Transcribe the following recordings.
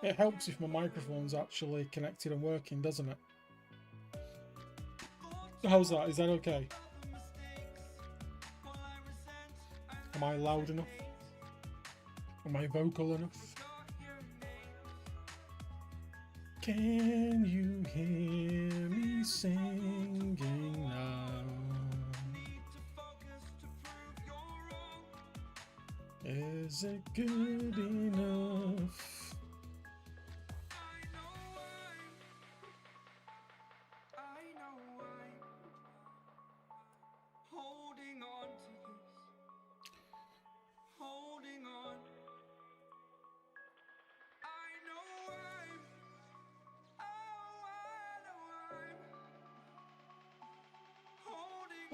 It helps if my microphone's actually connected and working, doesn't it? How's that? Is that okay? Am I loud enough? Am I vocal enough? Can you hear me singing now? Is it good enough?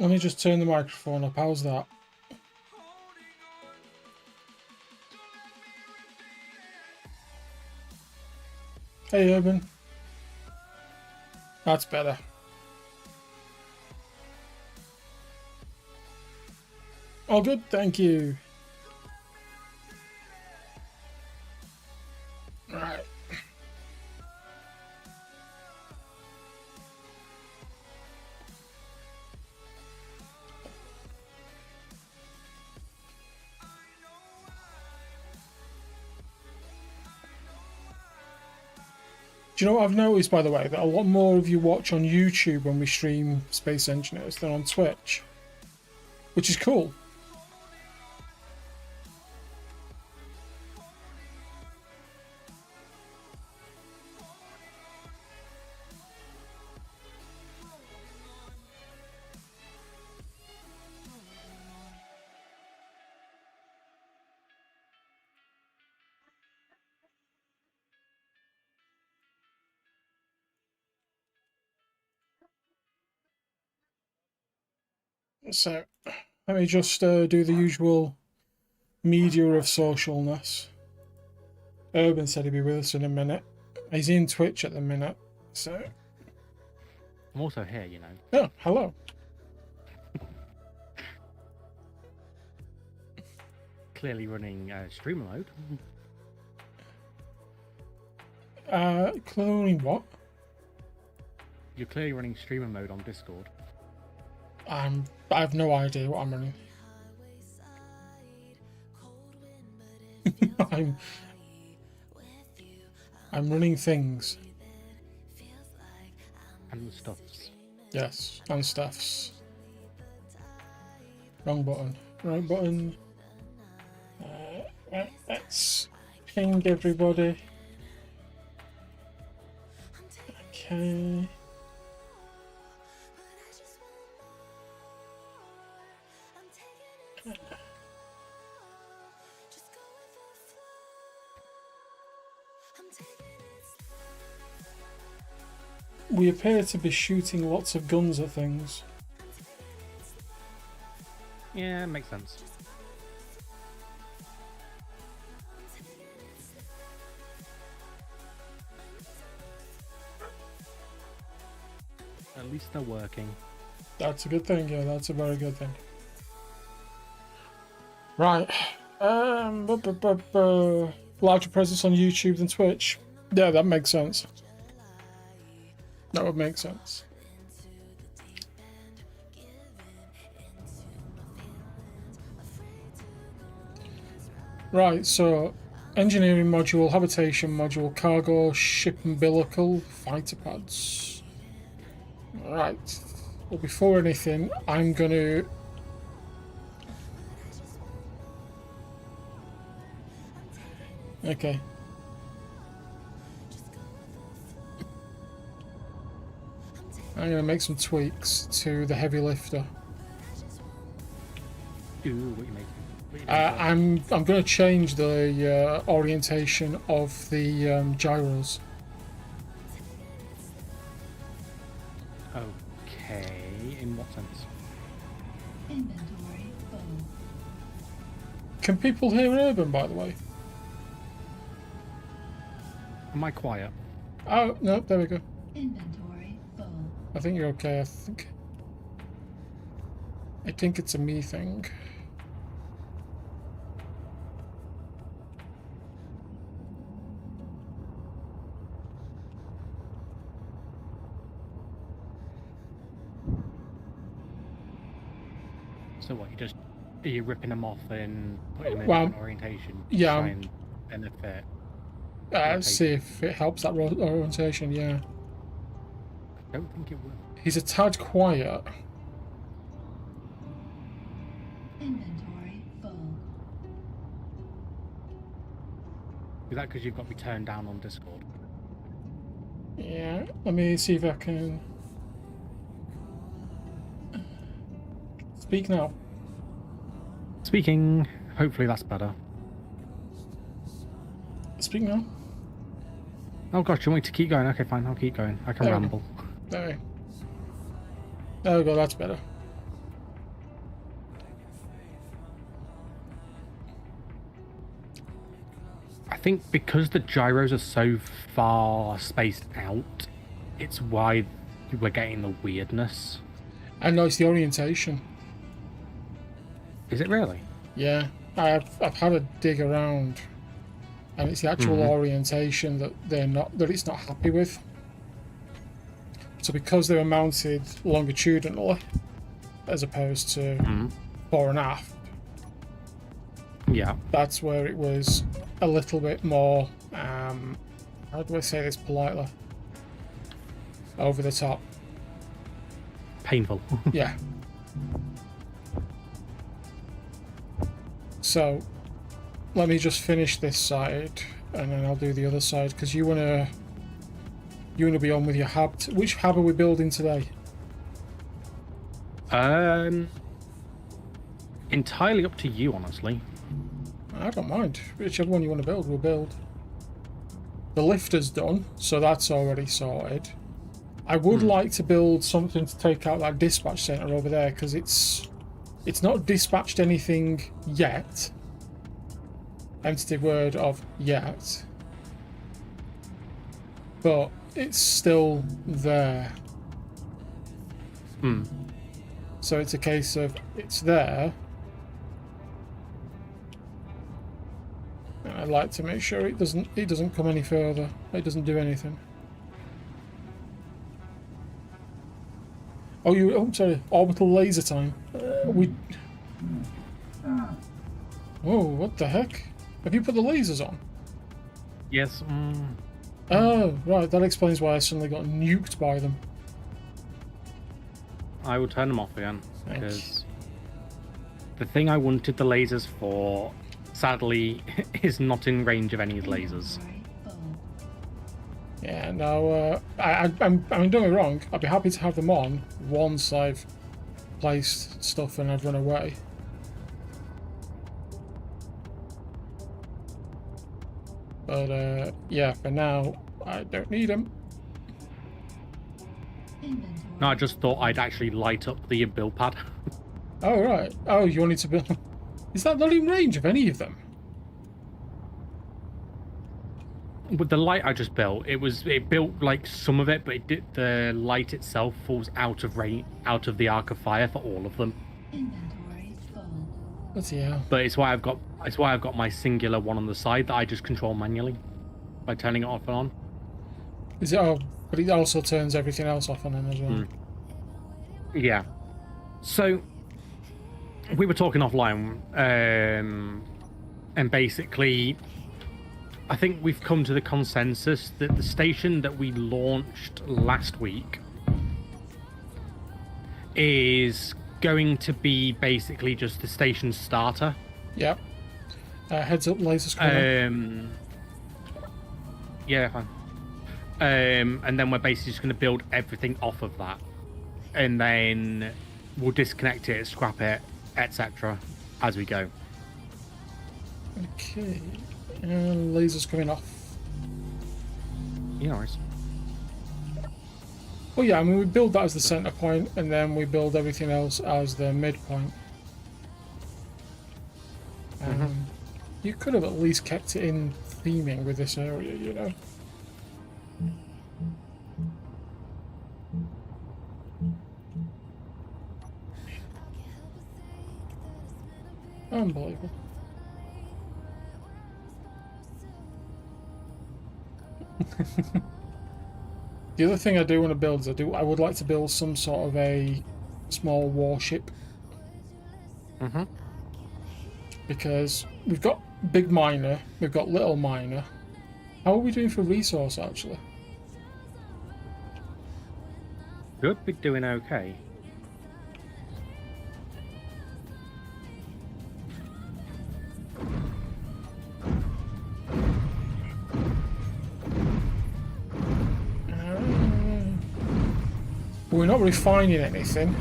Let me just turn the microphone up. How's that? Hey, Urban. That's better. All good, thank you. Right. Do you know what I've noticed, by the way, that a lot more of you watch on YouTube when we stream Space Engineers than on Twitch, which is cool. So, let me just do the usual media of socialness. Urban said he'd be with us in a minute. He's in Twitch at the minute, so... I'm also here, you know. Oh, hello. Clearly running streamer mode. Clearly running what? You're clearly running streamer mode on Discord. I have no idea what I'm running. I'm running things. And stuffs. Yes, and stuffs. Wrong button. Right button. Right, let's ping everybody. Okay. We appear to be shooting lots of guns at things. Yeah, makes sense. At least they're working. That's a good thing, yeah, that's a very good thing. Right. Larger presence on YouTube than Twitch. Yeah, that makes sense. That would make sense. Right, so engineering module, habitation module, cargo, ship umbilical, fighter pads. Right. Well, before anything, I'm gonna... Okay. I'm gonna make some tweaks to the heavy lifter. Ooh, what you making? I'm gonna change the orientation of the gyros. Okay, in what sense? Inventory full. Can people hear Urban, by the way? Am I quiet? Oh, no, there we go. Inventory full. I think you're okay, I think it's a me thing. So what? Are you ripping them off and putting them in Well, an orientation? yeah, Try and benefit. see if it helps that orientation. Yeah, I don't think it will. he's a tad quiet. Inventory full. Is that because you've got me turned down on Discord? Yeah, let me see if I can speak now. Speaking. Hopefully that's better. Speak now. Oh gosh, you want me to keep going? Okay, fine. I'll keep going. I can There we go. ramble. There we go. That's better. I think because the gyros are so far spaced out, it's why we're getting the weirdness. I know it's the orientation. Is it really? Yeah, I've had a dig around, and it's the actual orientation that it's not happy with. So because they were mounted longitudinally, as opposed to fore and aft, Yeah. that's where it was a little bit more, how do I say this politely? Over the top. Painful. Yeah. So, let me just finish this side, and then I'll do the other side, because you wanna be on with your hab. Which hab are we building today? Entirely up to you, honestly. I don't mind. Whichever one you want to build, we'll build. The lifter's done, so that's already sorted. I would like to build something to take out that dispatch center over there, because it's not dispatched anything yet. Entity word of yet. But it's still there. So it's a case of it's there. And I'd like to make sure it doesn't come any further. It doesn't do anything. Oh, sorry. Orbital laser time. Oh, what the heck? Have you put the lasers on? Yes. Oh, right. That explains why I suddenly got nuked by them. I will turn them off again Thank because the thing I wanted the lasers for, sadly, is not in range of any lasers. Inventory full. Yeah, no, I mean, don't get me wrong. I'd be happy to have them on once I've placed stuff and I've run away. But, yeah, for now, I don't need them. Inventory. No, I just thought I'd actually light up the build pad. Oh, right. Oh, you wanted to build... Is that not in range of any of them? With the light I just built, it built like some of it, but the light itself falls out of range, out of the arc of fire for all of them. Inventory full. Let's see how. But it's why I've got my singular one on the side that I just control manually by turning it off and on. Is it? Oh, but it also turns everything else off on them as well. Yeah. So we were talking offline, and basically, I think we've come to the consensus that the station that we launched last week is going to be basically just the station starter. Yep. Heads up, lasers coming. Yeah, fine. And then we're basically just going to build everything off of that, and then we'll disconnect it, scrap it, etc. as we go. Okay. And lasers coming off. Yeah, no worries. Well, yeah, I mean, we build that as the center point, and then we build everything else as the midpoint. You could have at least kept it in theming with this area, you know. Unbelievable. The other thing I do want to build is I would like to build some sort of a small warship. Mm-hmm. Because we've got big miner, we've got little miner. How are we doing for resource, actually? Should be doing okay. We're not refining anything.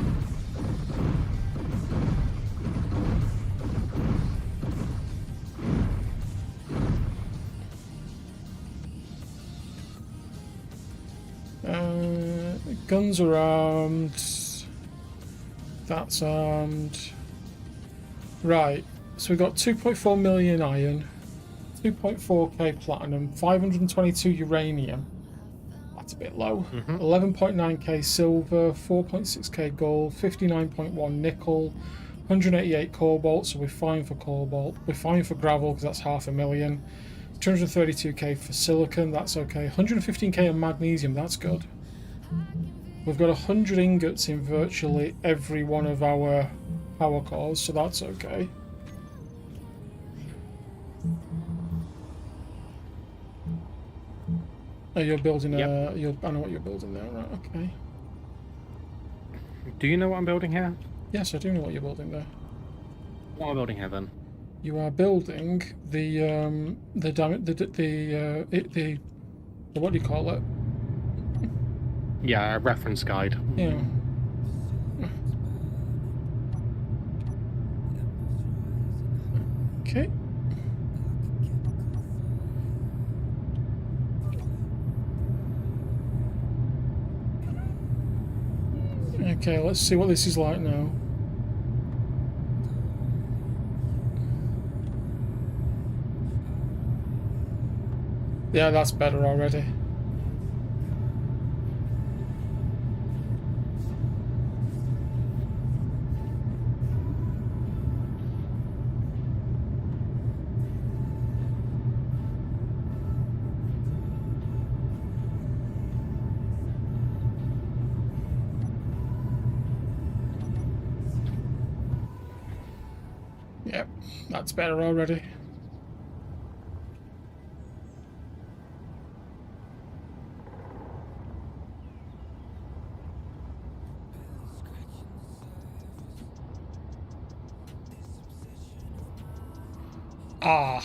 Guns are armed. That's armed. Right. So we've got 2.4 million iron, 2.4k platinum, 522 uranium. That's a bit low. 11.9k silver, 4.6k gold, 59.1 nickel, 188 cobalt. So we're fine for cobalt. We're fine for gravel because that's 500,000. 232k for silicon. That's okay. 115k of magnesium. That's good. We've got 100 ingots in virtually every one of our power cores, so that's okay. Oh, you're building a... Yep. I know what you're building there, right, okay. Do you know what I'm building here? Yes, I do know what you're building there. What am I building here then? You are building the what do you call it? Yeah, a reference guide. Yeah. Okay. Okay, let's see what this is like now. Yeah, that's better already. Yep, that's better already. Ah.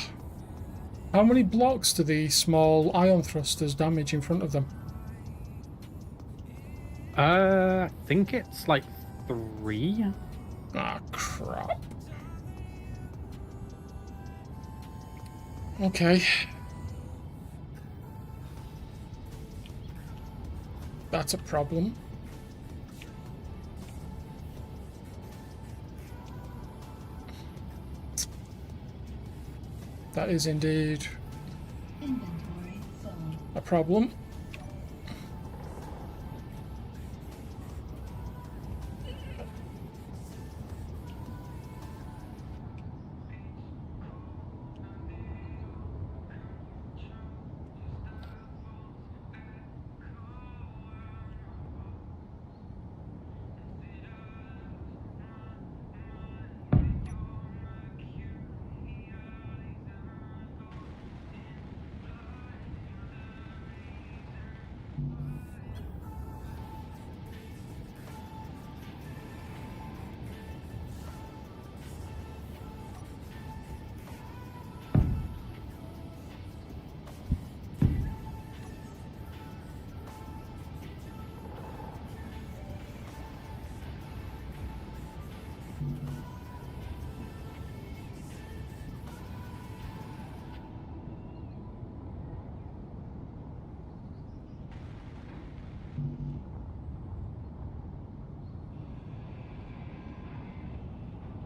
How many blocks do the small ion thrusters damage in front of them? I think it's like 3. Ah, crap. Okay. That's a problem. That is indeed Inventory full. a problem.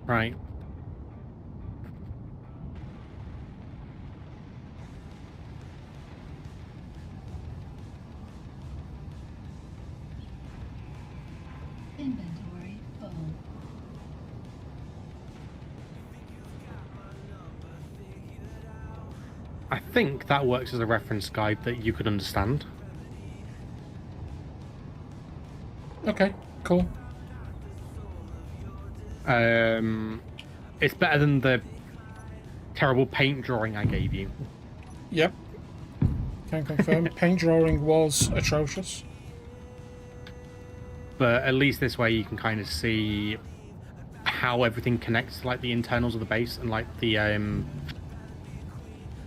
Right. Inventory full. I think that works as a reference guide that you could understand. Okay, cool. It's better than the terrible paint drawing I gave you. Yep. Can confirm. Paint drawing was atrocious. But at least this way you can kind of see how everything connects to like the internals of the base and like the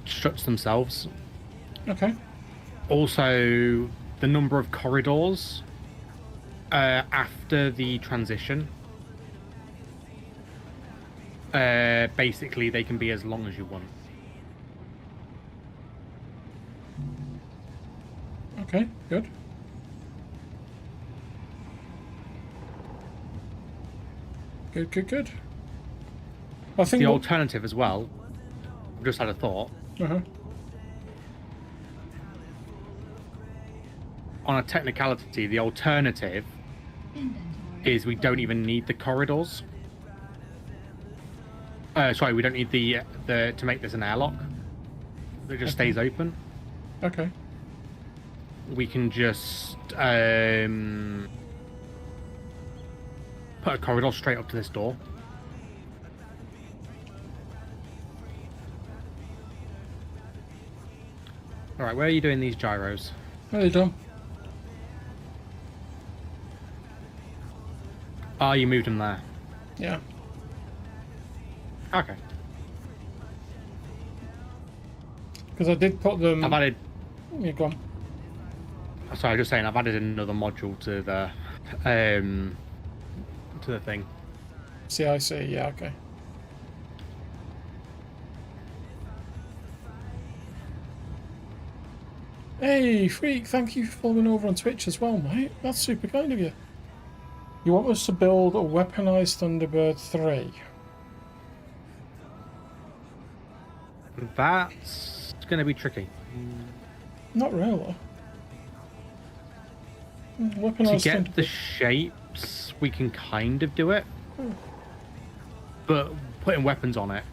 struts themselves. Okay. Also, the number of corridors after the transition. Basically, they can be as long as you want. Okay, good. Good, good, good. I think The alternative as well, I've just had a thought. Uh-huh. On a technicality, the alternative Inventory. is we don't even need the corridors. Sorry, we don't need the to make this an airlock. It just stays open. Okay. We can just put a corridor straight up to this door. All right, where are you doing these gyros? Are they done? Oh, you moved them there. Yeah. Okay. Because I did put them... I've added... Yeah, go on. Sorry, just saying, I've added another module to the thing. CIC, yeah, okay. Hey, Freak, thank you for following over on Twitch as well, mate. That's super kind of you. You want us to build a weaponized Thunderbird 3? That's going to be tricky. Not really. To Weaponized get the Thunderbird. shapes, we can kind of do it. But putting weapons on it...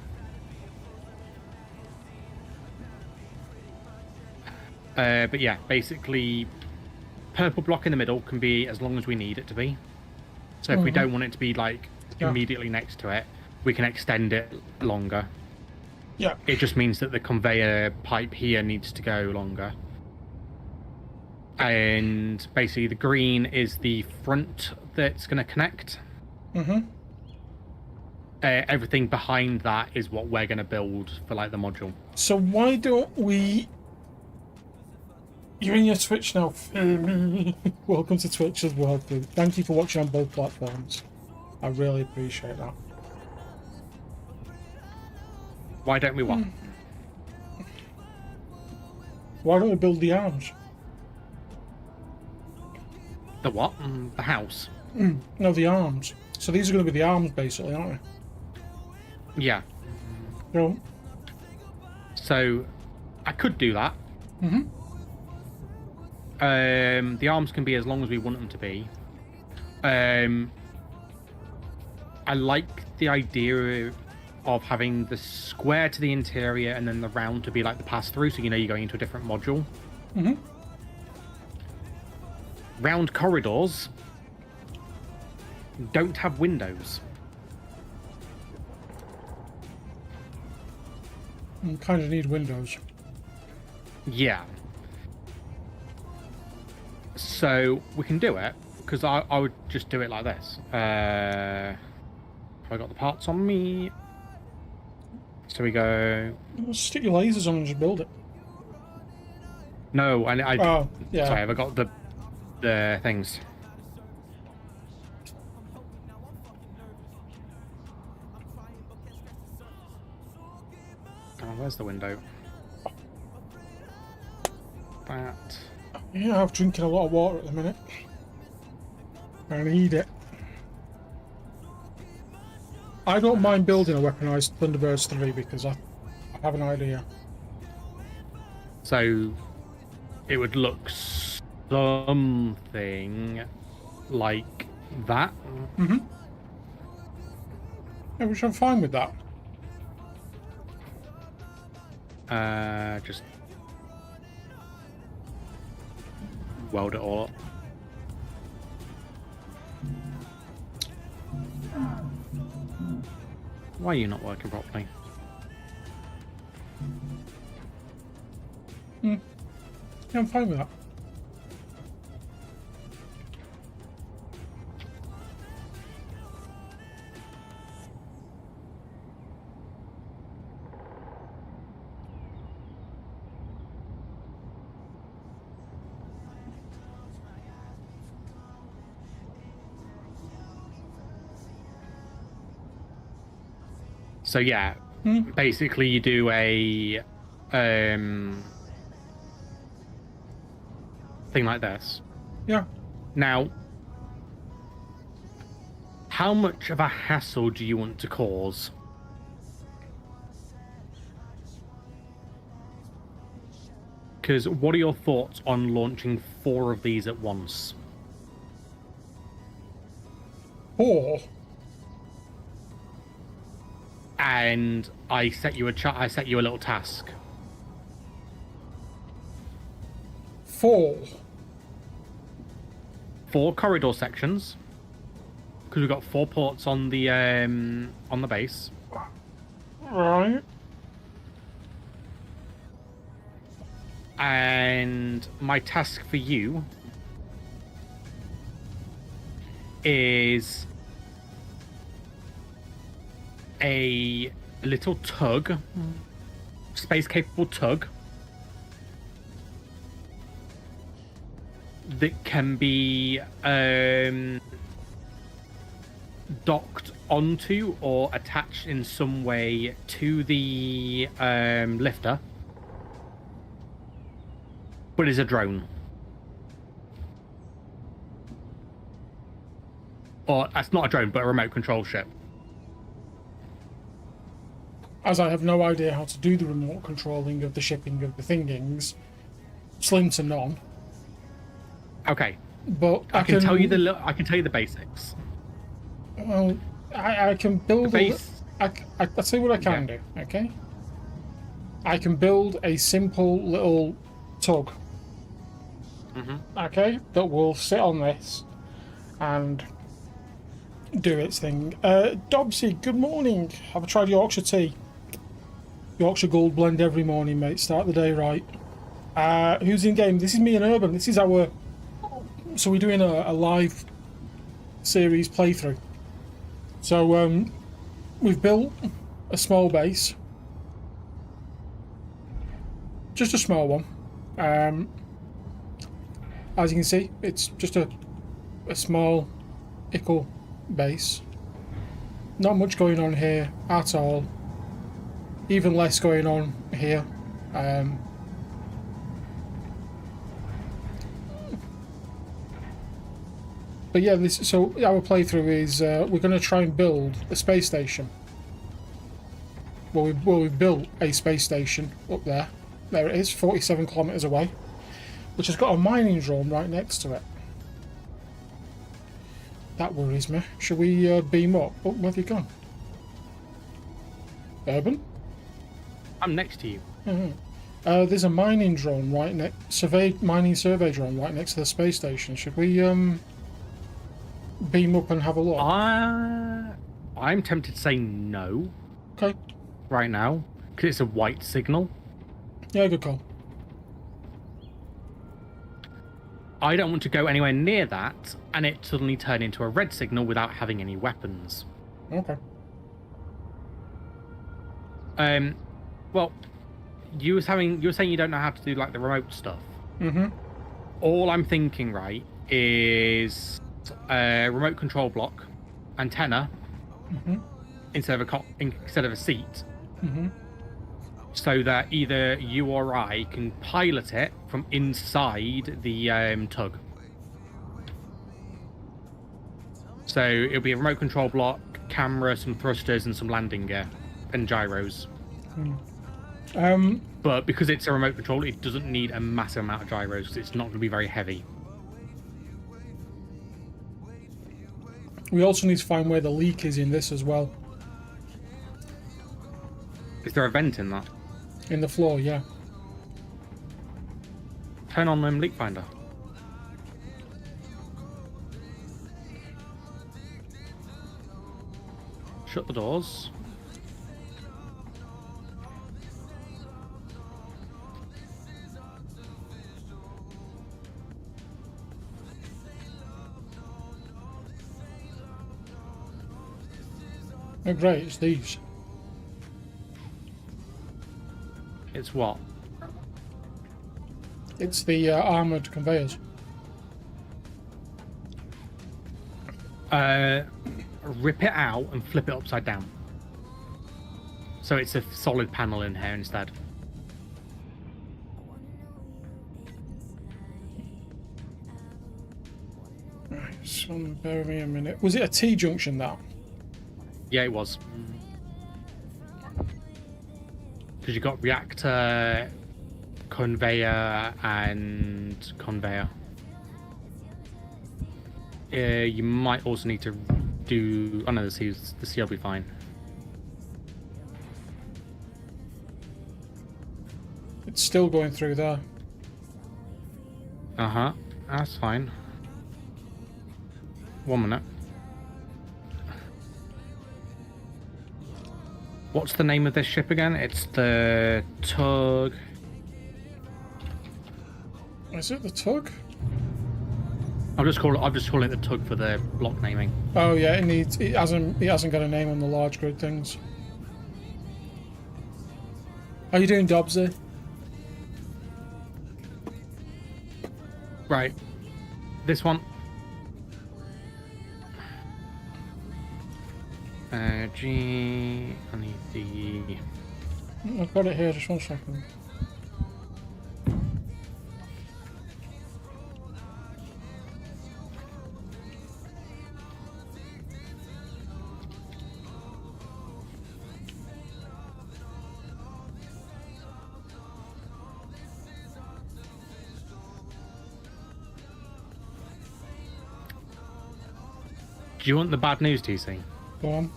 but yeah, basically, purple block in the middle can be as long as we need it to be. So if we don't want it to be like immediately next to it, we can extend it longer. Yeah. It just means that the conveyor pipe here needs to go longer. And basically the green is the front that's going to connect. Mm-hmm. Everything behind that is what we're going to build for like the module. So why don't we... You're in your Twitch now. Welcome to Twitch as well, dude. Thank you for watching on both platforms. I really appreciate that. Why don't we what? Why don't we build the arms? The what? The house. No, the arms. So these are going to be the arms, basically, aren't Yeah. they? No. So I could do that. Mm-hmm. The arms can be as long as we want them to be. I like the idea of having the square to the interior and then the round to be like the pass-through, so you know you're going into a different module. Mm-hmm. Round corridors don't have windows. You kind of need windows. Yeah. So we can do it, because I would just do it like this. Have I got the parts on me? So we go... Stick your lasers on and just build it. No, and I... Oh, yeah. Sorry, have I got the things? Oh, where's the window? That... Yeah, I'm drinking a lot of water at the minute. I need it. I don't mind building a weaponized Thunderbirds 3 because I have an idea. So it would look something like that. Mm-hmm. Yeah, which I'm fine with that. Just weld it all up. Why are you not working properly? Yeah, I'm fine with that. So yeah, basically you do a thing like this. Yeah. Now, how much of a hassle do you want to cause? Because what are your thoughts on launching 4 of these at once? 4. And I set you a little task. 4. 4 corridor sections. Because we've got 4 ports on the base. Right. And my task for you is a little tug, space-capable tug, that can be docked onto or attached in some way to the lifter, but is a drone. Or that's not a drone, but a remote control ship. As I have no idea how to do the remote controlling of the shipping of the thingings, slim to none. Okay, But I can tell you the basics. Well, I can build The base. I'll tell you what I can do. Okay. I can build a simple little tug. Okay, that will sit on this and do its thing. Dobsy, good morning. Have I tried Yorkshire tea? Yorkshire Gold blend every morning, mate. Start the day right. Who's in game? This is me and Urban. This is our. So we're doing a live series playthrough. So we've built a small base, just a small one. As you can see, it's just a small ickle base. Not much going on here at all. Even less going on here. But yeah, so our playthrough is we're going to try and build a space station. Well, we've built a space station up there. There it is, 47 kilometers away, which has got a mining drone right next to it. That worries me. Should we beam up? Oh, where have you gone? Urban? I'm next to you. There's a mining drone right next, mining survey drone right next to the space station. Should we beam up and have a look? I'm tempted to say no. Okay. Right now, because it's a white signal. Yeah, good call. I don't want to go anywhere near that and it suddenly turn into a red signal without having any weapons. Okay. Well, you were saying you don't know how to do like the remote stuff. All I'm thinking, right, is a remote control block, antenna, instead of a seat, so that either you or I can pilot it from inside the tug. So it'll be a remote control block, camera, some thrusters, and some landing gear and gyros. But because it's a remote control, it doesn't need a massive amount of gyros because it's not going to be very heavy. We also need to find where the leak is in this as well. Is there a vent in that? In the floor, yeah. Turn on leak finder. Shut the doors. Oh great, it's these. It's what? It's the armoured conveyors. Rip it out and flip it upside down. So it's a solid panel in here instead. Right, so bear with me a minute. Was it a T-junction, that? Yeah, it was. Because you got reactor, conveyor, and conveyor. You might also need to do... Oh no, the C will be fine. It's still going through there. Uh-huh. That's fine. 1 minute. What's the name of this ship again? It's the Tug... Is it the Tug? I'm just calling it the Tug for the block naming. Oh yeah, it hasn't got a name on the large grid things. How you doing, Dobbsy? Right. This one. G. I need the. I've got it here. Just 1 second. Do you want the bad news, TC? Go on.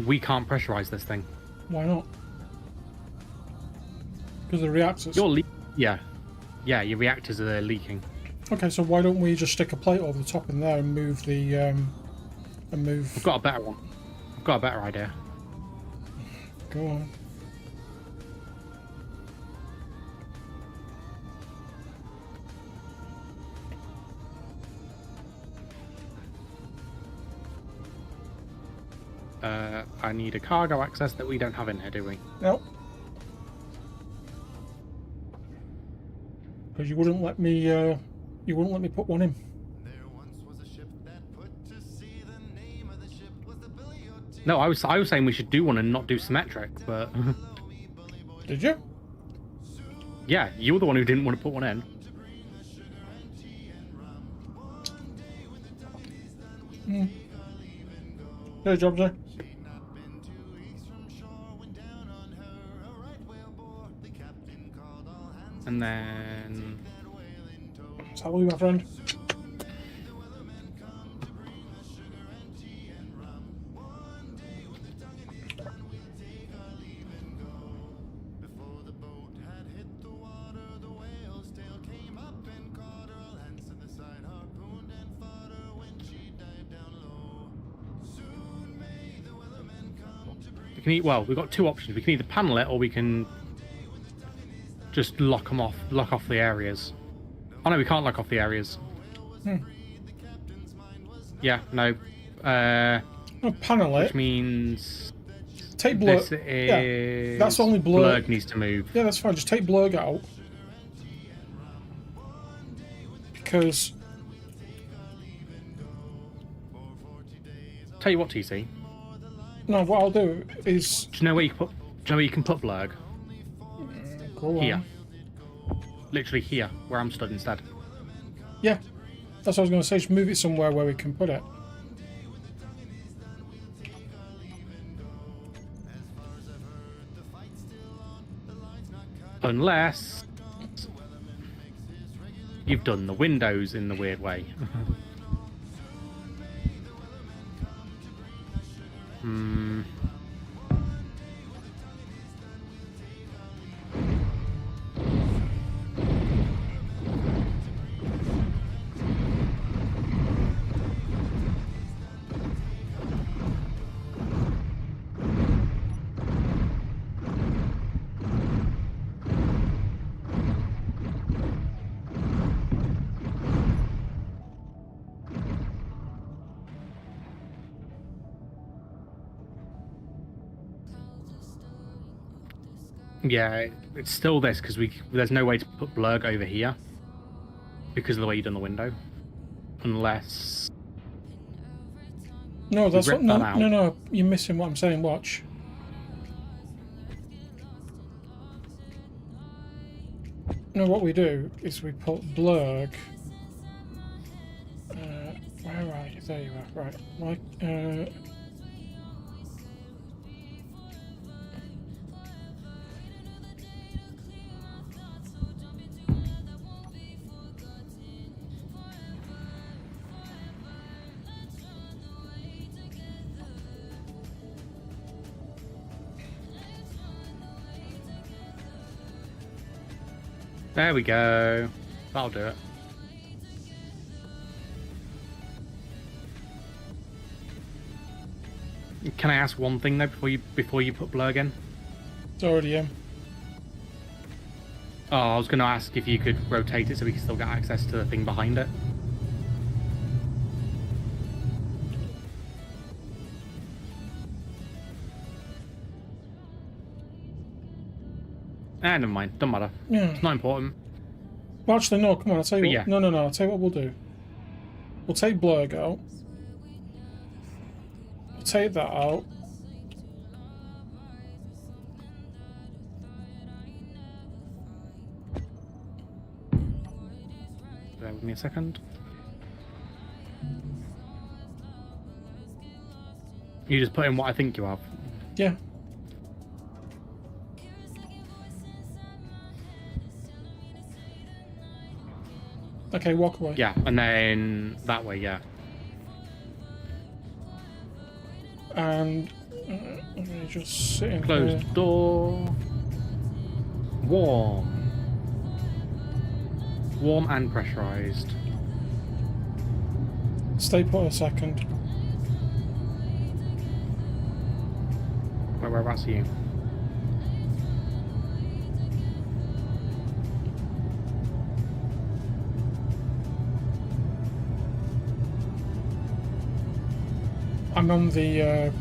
We can't pressurize this thing. Why not? Because the reactors. Yeah, your reactors are leaking. Okay, so why don't we just stick a plate over the top in there and move the I've got a better one. I've got a better idea. Go on. I need a cargo access that we don't have in here, do we? Nope. Because you wouldn't let me. You wouldn't let me put one in. No, I was saying we should do one and not do symmetric, but Did you? yeah, you were the one who didn't want to put one in. Good job, sir. And then Salute, my friend. we can well, we've got two options. We can either panel it or we can just lock off the areas. Oh no, we can't lock off the areas. Yeah, no. No, panel it. Which means Take blurg. this is... Yeah, that's only blurg. Blurg needs to move. Yeah, that's fine. Just take blurg out. Because... Tell you what, TC. No, what I'll do is... Do you know where you can put blurg? Go on. Here. Literally here, where I'm stood instead. Yeah. That's what I was going to say. Just move it somewhere where we can put it. Unless you've done the windows in the weird way. Yeah, it's still this because there's no way to put blurg over here because of the way you've done the window, unless No, that's rip what. No, that out. no. You're missing what I'm saying. Watch. No, what we do is we put blurg. Where are you? There you are. Right. Like. There we go. That'll do it. Can I ask one thing though before you put blurg in? It's already in. Oh, I was going to ask if you could rotate it so we can still get access to the thing behind it. Never mind. Don't matter. Yeah. It's not important. Well, actually, no. Come on. I'll tell you what. Yeah. No. I'll tell you what we'll do. We'll take blurg out. We'll take that out. Bear with me a second. You just put in what I think you have. Yeah. Okay, walk away. Yeah, and then that way, yeah. And let me just sit in Close here. the door. Warm. Warm and pressurized. Stay put a second. Whereabouts are you? I'm on the.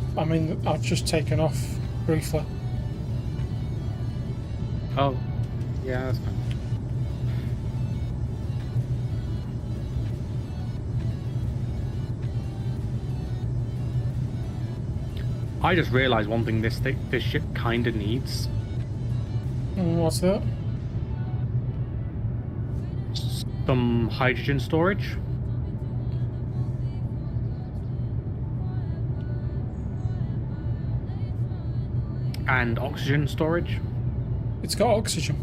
I've just taken off briefly. Oh, yeah, that's fine. I just realised one thing this ship kind of needs. What's that? Some hydrogen storage. And oxygen storage. It's got oxygen.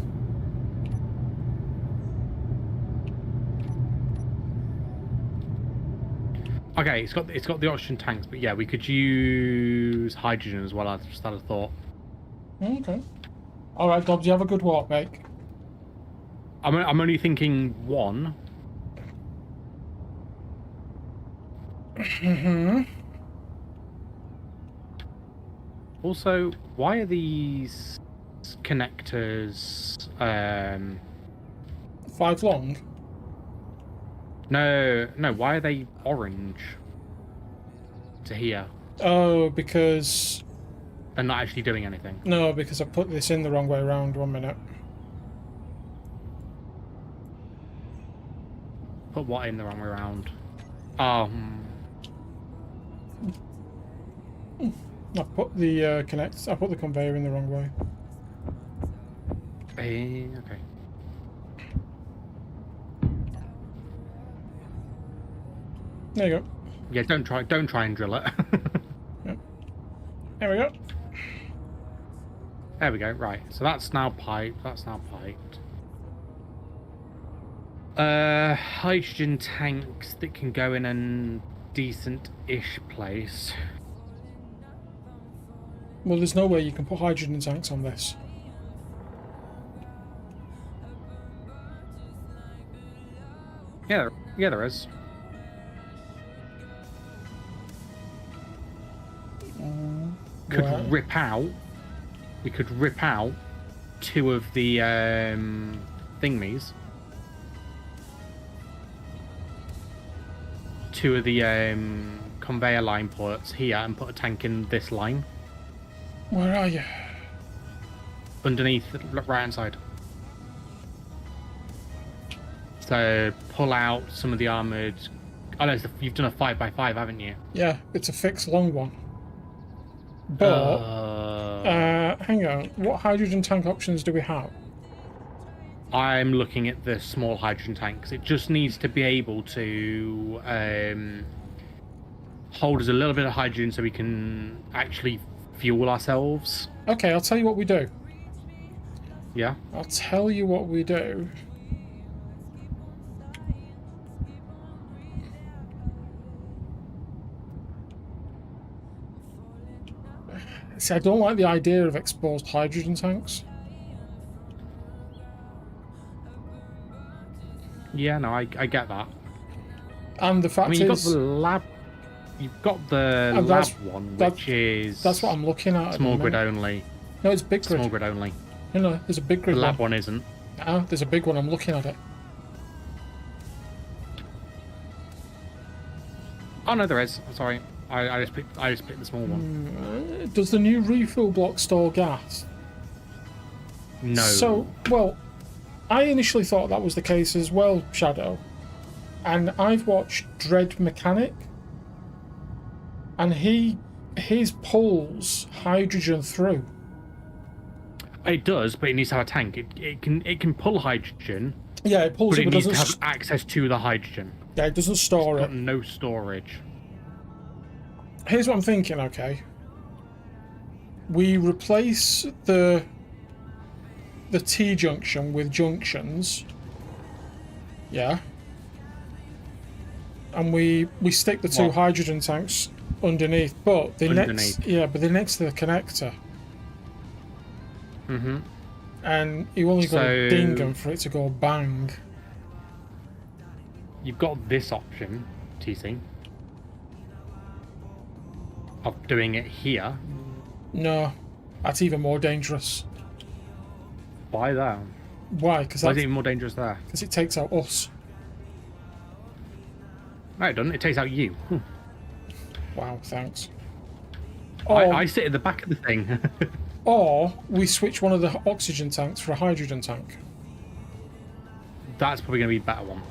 Okay, it's got the oxygen tanks, but yeah, we could use hydrogen as well. I just had a thought. Okay. All right, Dobbs, you have a good walk, mate. I'm only thinking one. Also, why are these connectors 5 long. no, why are they orange to here? Oh, because They're not actually doing anything. no, because I put this in the wrong way around. 1 minute. Put what in the wrong way around? Oh, I put the I put the conveyor in the wrong way. okay. There you go. Yeah, don't try and drill it. There we go. There we go. Right. So that's now piped. That's now piped. Hydrogen tanks that can go in a decent-ish place. Well, there's no way you can put hydrogen tanks on this. Yeah, there is. Right. We could rip out 2 of the thingies. 2 of the conveyor line ports here and put a tank in this line. Where are you? underneath the right hand side. So pull out some of the armored. Oh no, you've done a 5x5, haven't you? Yeah, it's a fixed long one. But hang on, what hydrogen tank options do we have? I'm looking at the small hydrogen tank because it just needs to be able to hold us a little bit of hydrogen so we can actually fuel ourselves. Okay, I'll tell you what we do. Yeah. I'll tell you what we do. See, I don't like the idea of exposed hydrogen tanks. Yeah, no, I get that. And the fact I mean, is... You've got the And lab one, which is... That's what I'm looking at. Small grid only. No, it's big grid. Small grid only. No, there's a big grid The lab one isn't. No, there's a big one. I'm looking at it. Oh no, there is. Sorry, I just picked the small one. Does the new refill block store gas? No. So, well, I initially thought that was the case as well, Shadow. And I've watched Dread Mechanic, and his pulls hydrogen through. It does, but it needs to have a tank. It can pull hydrogen. Yeah, it pulls but it, it but needs to doesn't. have access to the hydrogen. Yeah, it doesn't store It's it. got no storage. Here's what I'm thinking. Okay, we replace the T junction with junctions. Yeah. And we stick the two hydrogen tanks underneath, but they're next to the connector. Mm-hmm. And you only got to ding them for it to go bang. You've got this option, TC, of doing it here. No, that's even more dangerous. Why that? Why? Because Why is it even more dangerous there? Because it takes out us. No, it doesn't. It takes out you. Wow, thanks. I sit at the back of the thing. Or we switch one of the oxygen tanks for a hydrogen tank. That's probably going to be a better one.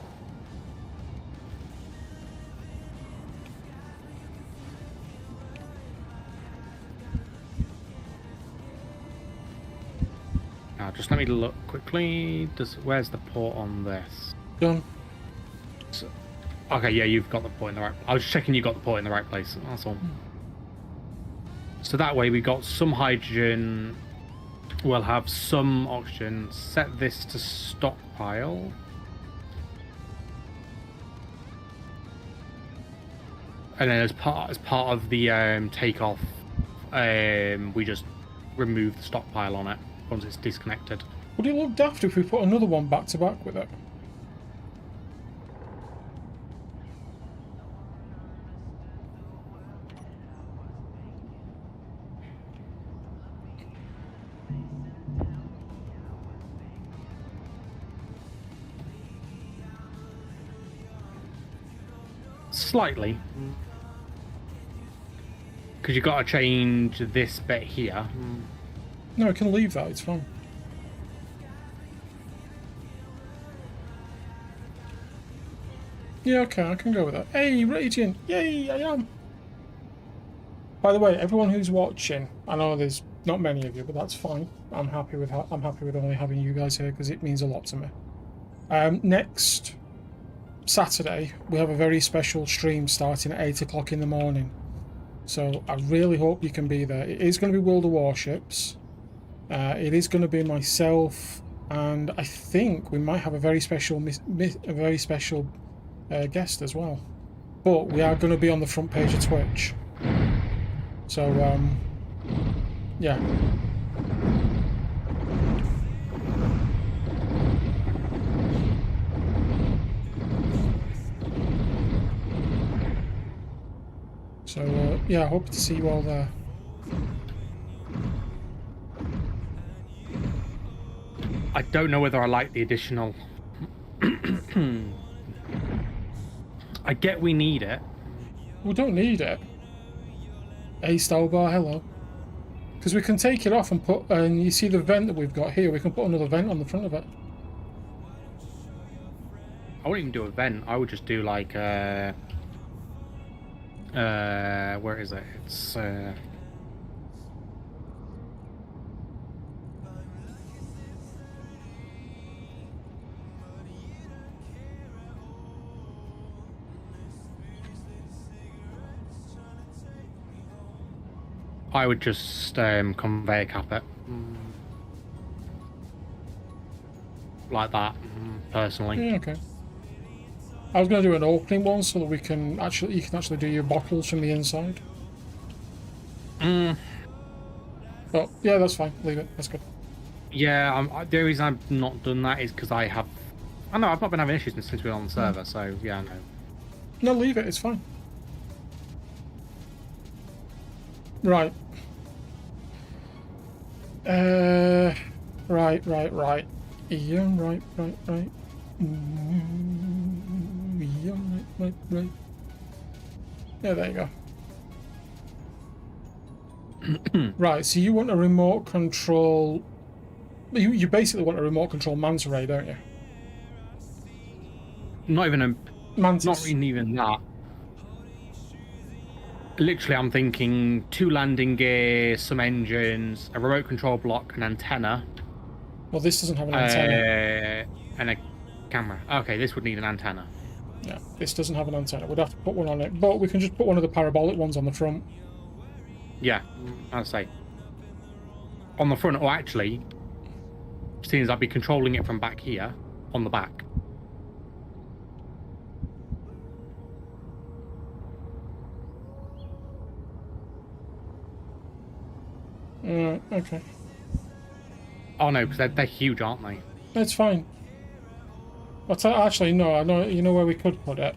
Now, just let me look quickly. Where's the port on this? Done. Okay, yeah, you've got the port in the right. I was checking you got the port in the right place. That's all. So that way we got some hydrogen. We'll have some oxygen. Set this to stockpile. And then as part of the takeoff, we just remove the stockpile on it once it's disconnected. Would it look daft if we put another one back to back with it? Slightly. Because you've got to change this bit here. No, I can leave that, it's fine. Yeah, okay, I can go with that. Hey, Radiant! Yay, I am! By the way, everyone who's watching, I know there's not many of you, but that's fine. I'm happy with only having you guys here because it means a lot to me. Next Saturday, we have a very special stream starting at 8 o'clock in the morning. So I really hope you can be there. It is going to be World of Warships. It is going to be myself, and I think we might have a very special guest as well. But we are going to be on the front page of Twitch. So, yeah. So, yeah, I hope to see you all there. I don't know whether I like the additional... I get we need it. We don't need it. Hey, Star Bar, hello. Because we can take it off and put, and you see the vent that we've got here, we can put another vent on the front of it. I wouldn't even do a vent. I would just do like where is it? It's I would just conveyor cap it. Like that, personally. Yeah, okay. I was going to do an opening one so that we can actually, you can actually do your bottles from the inside. But yeah, that's fine. Leave it. That's good. Yeah, the only reason I've not done that is because I know I've not been having issues since we've been on the server. So yeah, no. No, leave it. It's fine. Right. Right. Yeah, right. Yeah, right. Yeah, there you go. Right, so you want a remote control... You basically want a remote control manta ray, don't you? Not even a... Mantis. Not even that. Literally, I'm thinking 2 landing gear, some engines, a remote control block, an antenna. Well, this doesn't have an antenna. And a camera. Okay, this would need an antenna. Yeah, this doesn't have an antenna. We'd have to put one on it. But we can just put one of the parabolic ones on the front. Yeah, I'd say. On the front, or actually, seeing as I'd be controlling it from back here, on the back. Okay. Oh no, because they're huge, aren't they? That's fine. Actually, no, I know. You know where we could put it?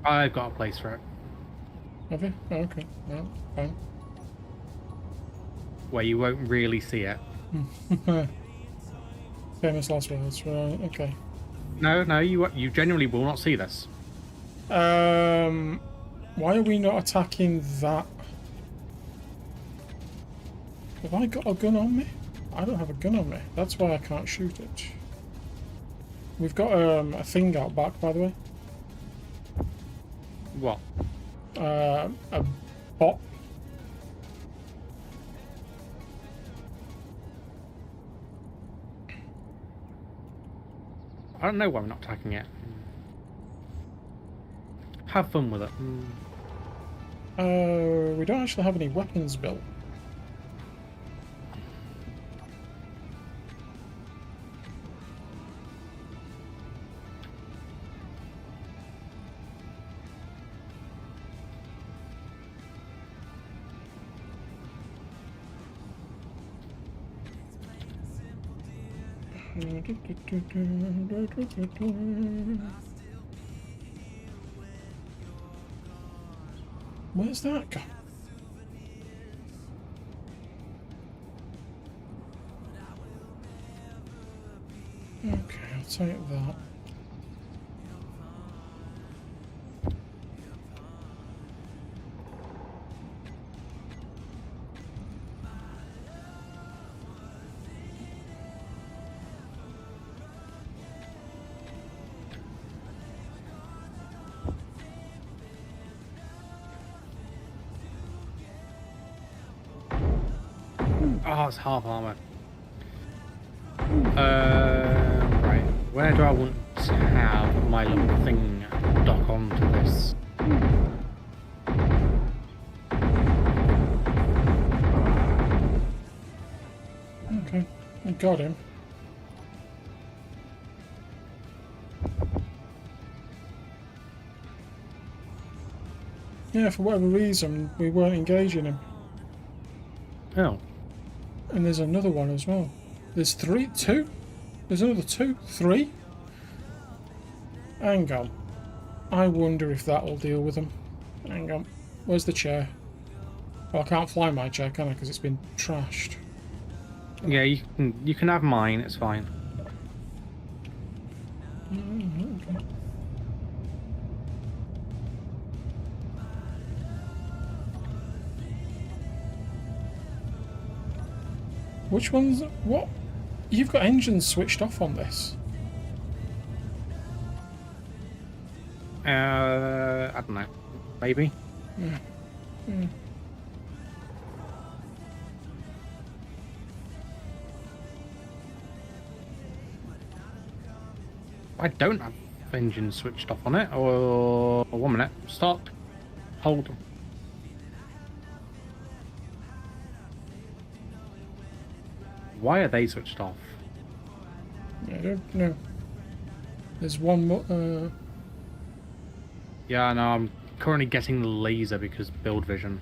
I've got a place for it. Have you? Oh, okay. No, fine. Where you won't really see it. Famous last words, right? Okay. No, you genuinely will not see this. Why are we not attacking that? Have I got a gun on me? I don't have a gun on me. That's why I can't shoot it. We've got a thing out back, by the way. What? A bot. I don't know why we're not attacking it. Have fun with it. We don't actually have any weapons built. Where's that gone? Okay, I'll take that. Oh, it's half armor. Right. Where do I want to have my little thing dock onto this? Okay, I got him. Yeah, for whatever reason, we weren't engaging him. Oh. And there's another one as well. There's two? There's another 2? 3? Hang on. I wonder if that'll deal with them. Hang on. Where's the chair? Well, I can't fly my chair, can I? Because it's been trashed. Yeah, you can have mine, it's fine. Okay. Which one's what? You've got engines switched off on this. I don't know. Maybe. I don't have engine switched off on it. Or 1 minute. Stop. Hold. Why are they switched off? I don't know. There's one more. Yeah, no, I'm currently getting the laser because build vision.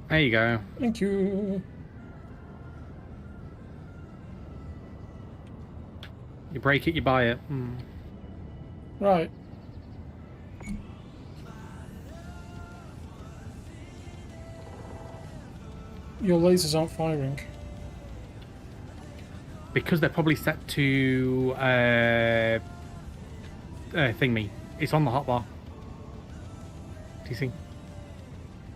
There you go. Thank you. You break it, you buy it. Right. Your lasers aren't firing. Because they're probably set to thing me. It's on the hotbar. TC.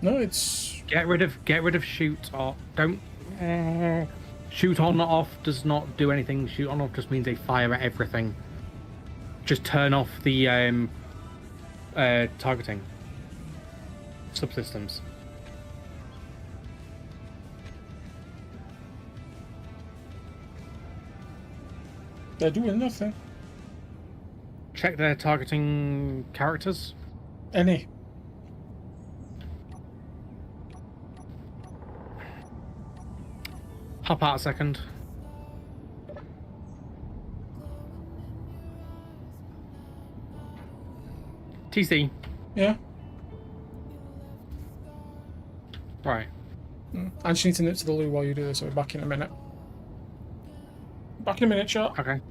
No, it's Get rid of shoot or don't shoot on or off does not do anything. Shoot on or off just means they fire at everything. Just turn off the targeting subsystems. they're doing nothing. Check their targeting characters. Any. Hop out a second. TC. Yeah. Right. I just need to nip to the loo while you do this. So we're back in a minute. Back in a minute, chat. Okay.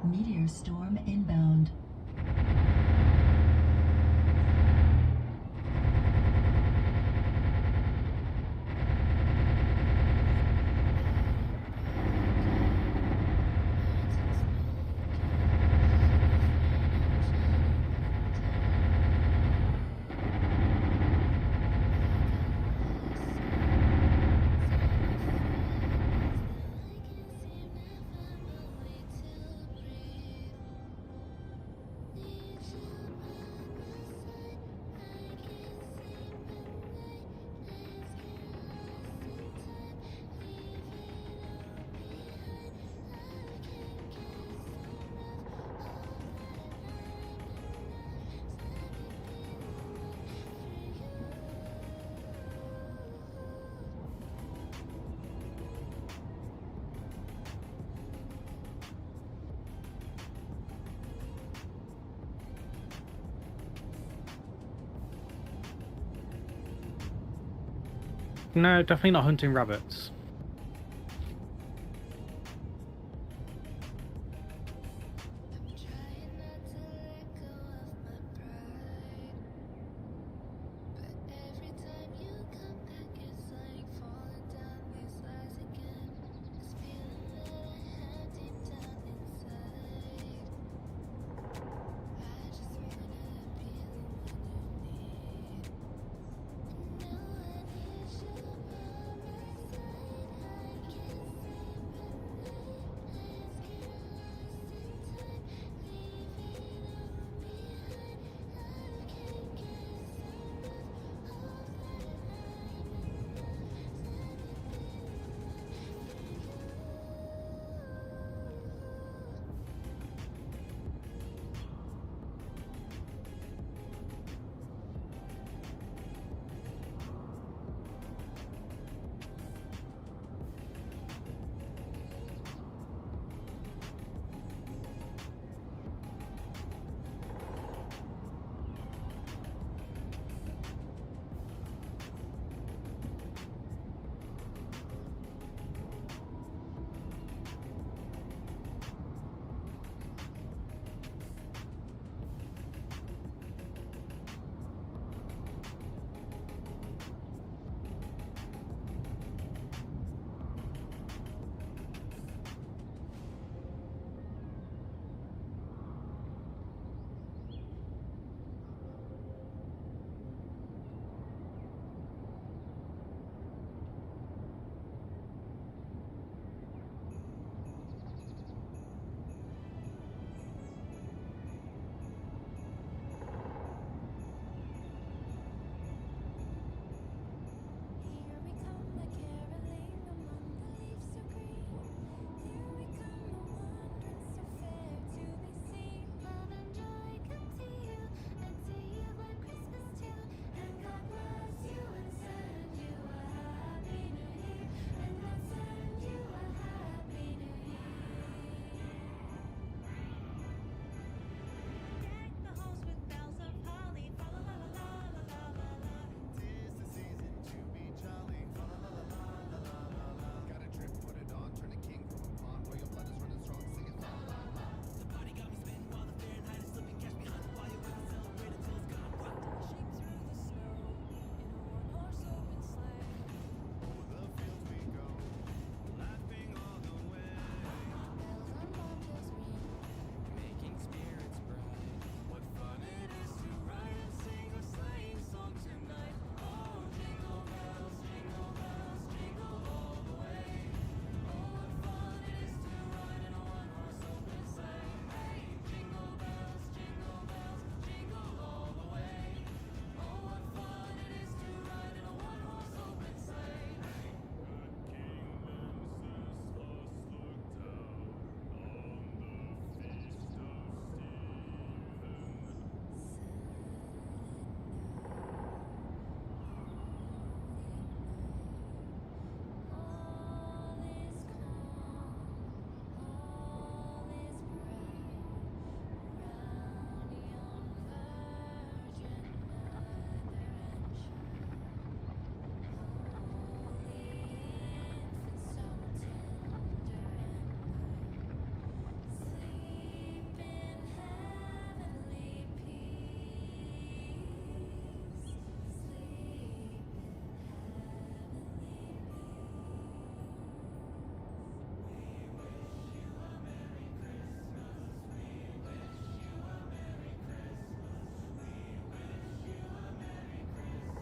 Meteor storm inbound. No, definitely not hunting rabbits.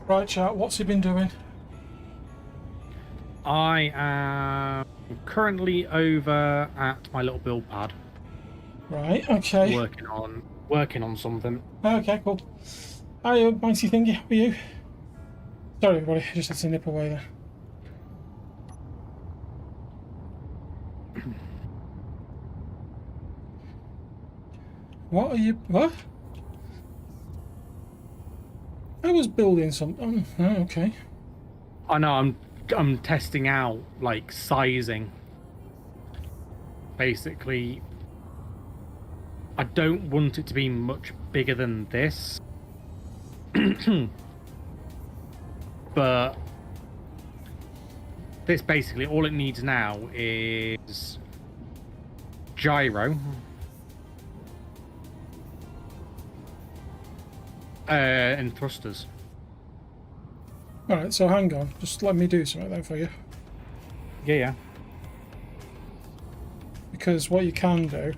Right, chat, what's he been doing? I am currently over at my little build pad, Right, okay. working on something. Okay, cool. Hi, Mighty Thingy, how are you? Sorry, everybody, I just had to nip away there. What are you... What? I was building something. Oh, okay. I know I'm testing out like sizing. Basically, I don't want it to be much bigger than this. But this basically, all it needs now is gyro. And thrusters. Alright, so hang on. Just let me do something then for you. Yeah. Because what you can do...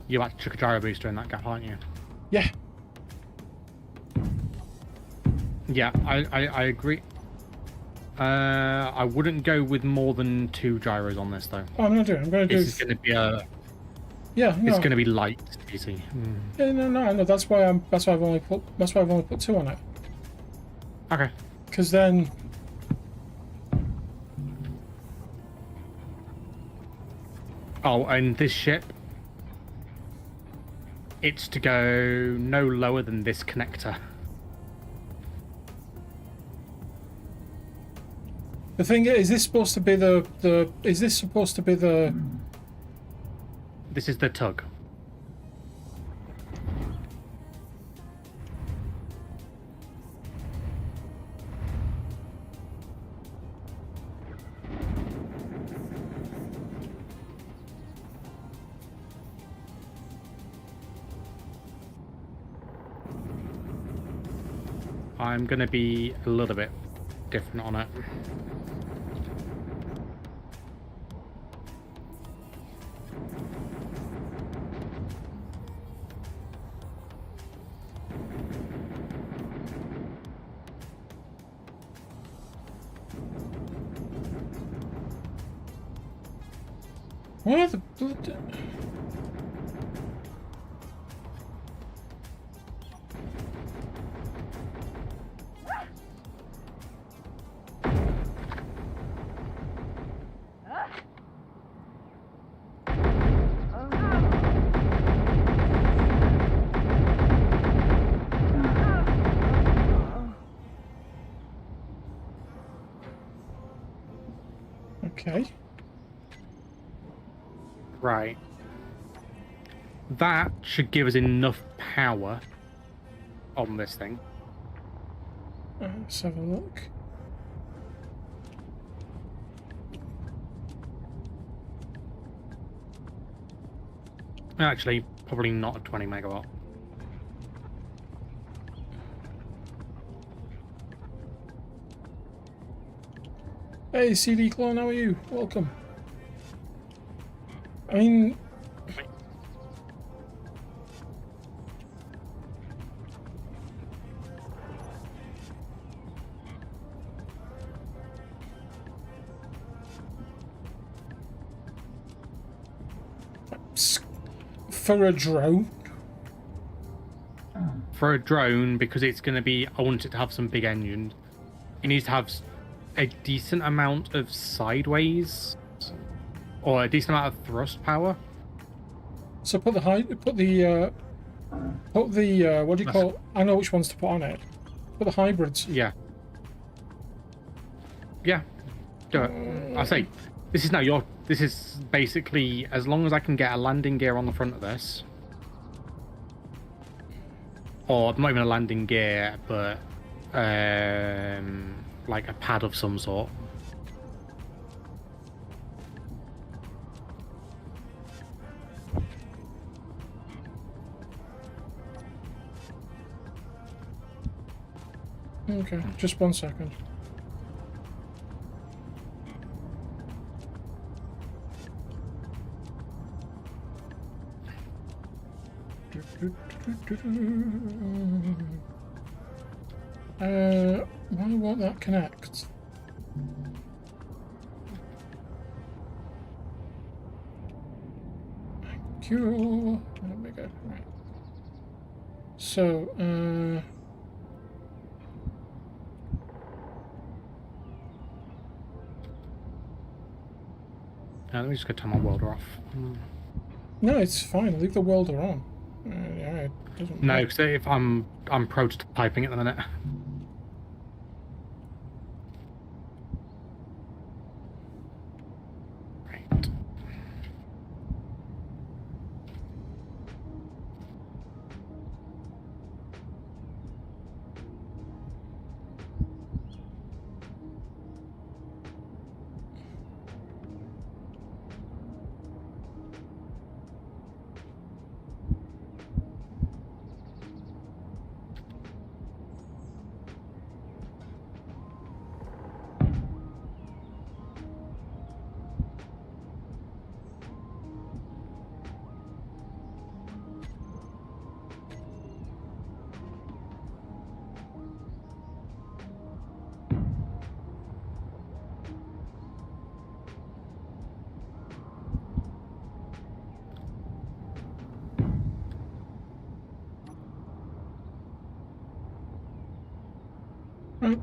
You like to chuck a gyro booster in that gap, aren't you? Yeah. Yeah, I agree. I wouldn't go with more than 2 gyros on this though. Oh, I'm not doing it. I'm going to do... This is going to be a... Yeah, no. It's going to be light, easy. Yeah, no. That's why I've only put 2 on it. Okay. Because then... Oh, and this ship, it's to go no lower than this connector. The thing is this supposed to be is this supposed to be the... This is the tug. I'm going to be a little bit different on it. What the... Okay. Right. That should give us enough power on this thing. Let's have a look. Actually, probably not a 20 megawatt. Hey, CD Clone, how are you? Welcome. I mean... For a drone? For a drone, because it's going to be... I want it to have some big engines. It needs to have a decent amount of sideways... Or a decent amount of thrust power. So put the what do you call it? I know which ones to put on it. Put the hybrids. Yeah. Yeah. Do it. I say, this is basically, as long as I can get a landing gear on the front of this. Or not even a landing gear, but like a pad of some sort. Okay, just 1 second. Why won't that connect? Thank you. There we go. Right. So, let me just go turn my welder off. no, it's fine. Leave the welder on. Yeah, it doesn't No, matter. because if I'm prototyping at the minute. Right.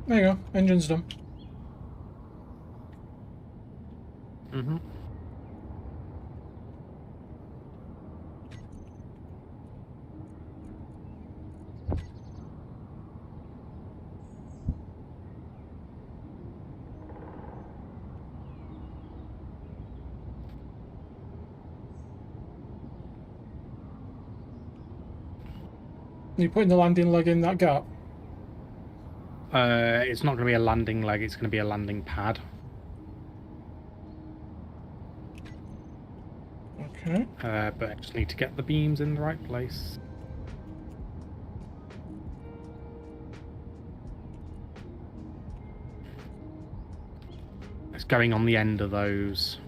There you go. Engine's done. Mm-hmm. You putting the landing leg in that gap? It's not going to be a landing leg, it's going to be a landing pad. Okay. But I just need to get the beams in the right place. It's going on the end of those.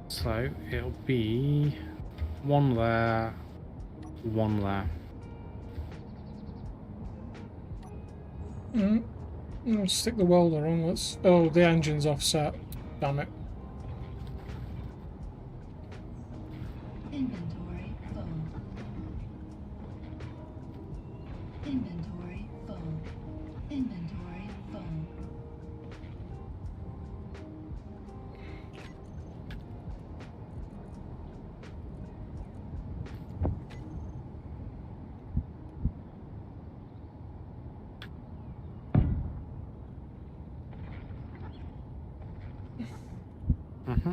So it'll be one there, one there. Stick the welder on. Let's. Oh, the engine's offset. Damn it. Inventory full. Inventory full. Inventory full. Mm-hmm.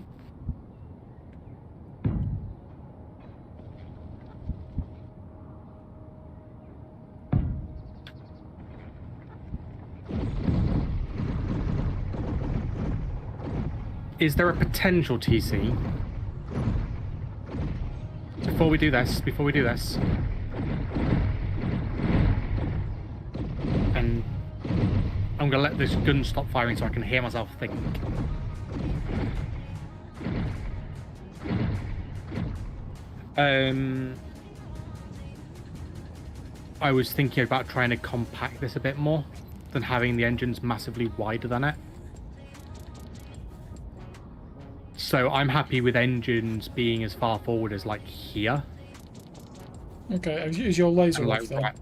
Is there a potential, TC? Before we do this, and I'm gonna let this gun stop firing so I can hear myself think. I was thinking about trying to compact this a bit more than having the engines massively wider than it. So I'm happy with engines being as far forward as like here. Okay, is your laser And, like, off then? right.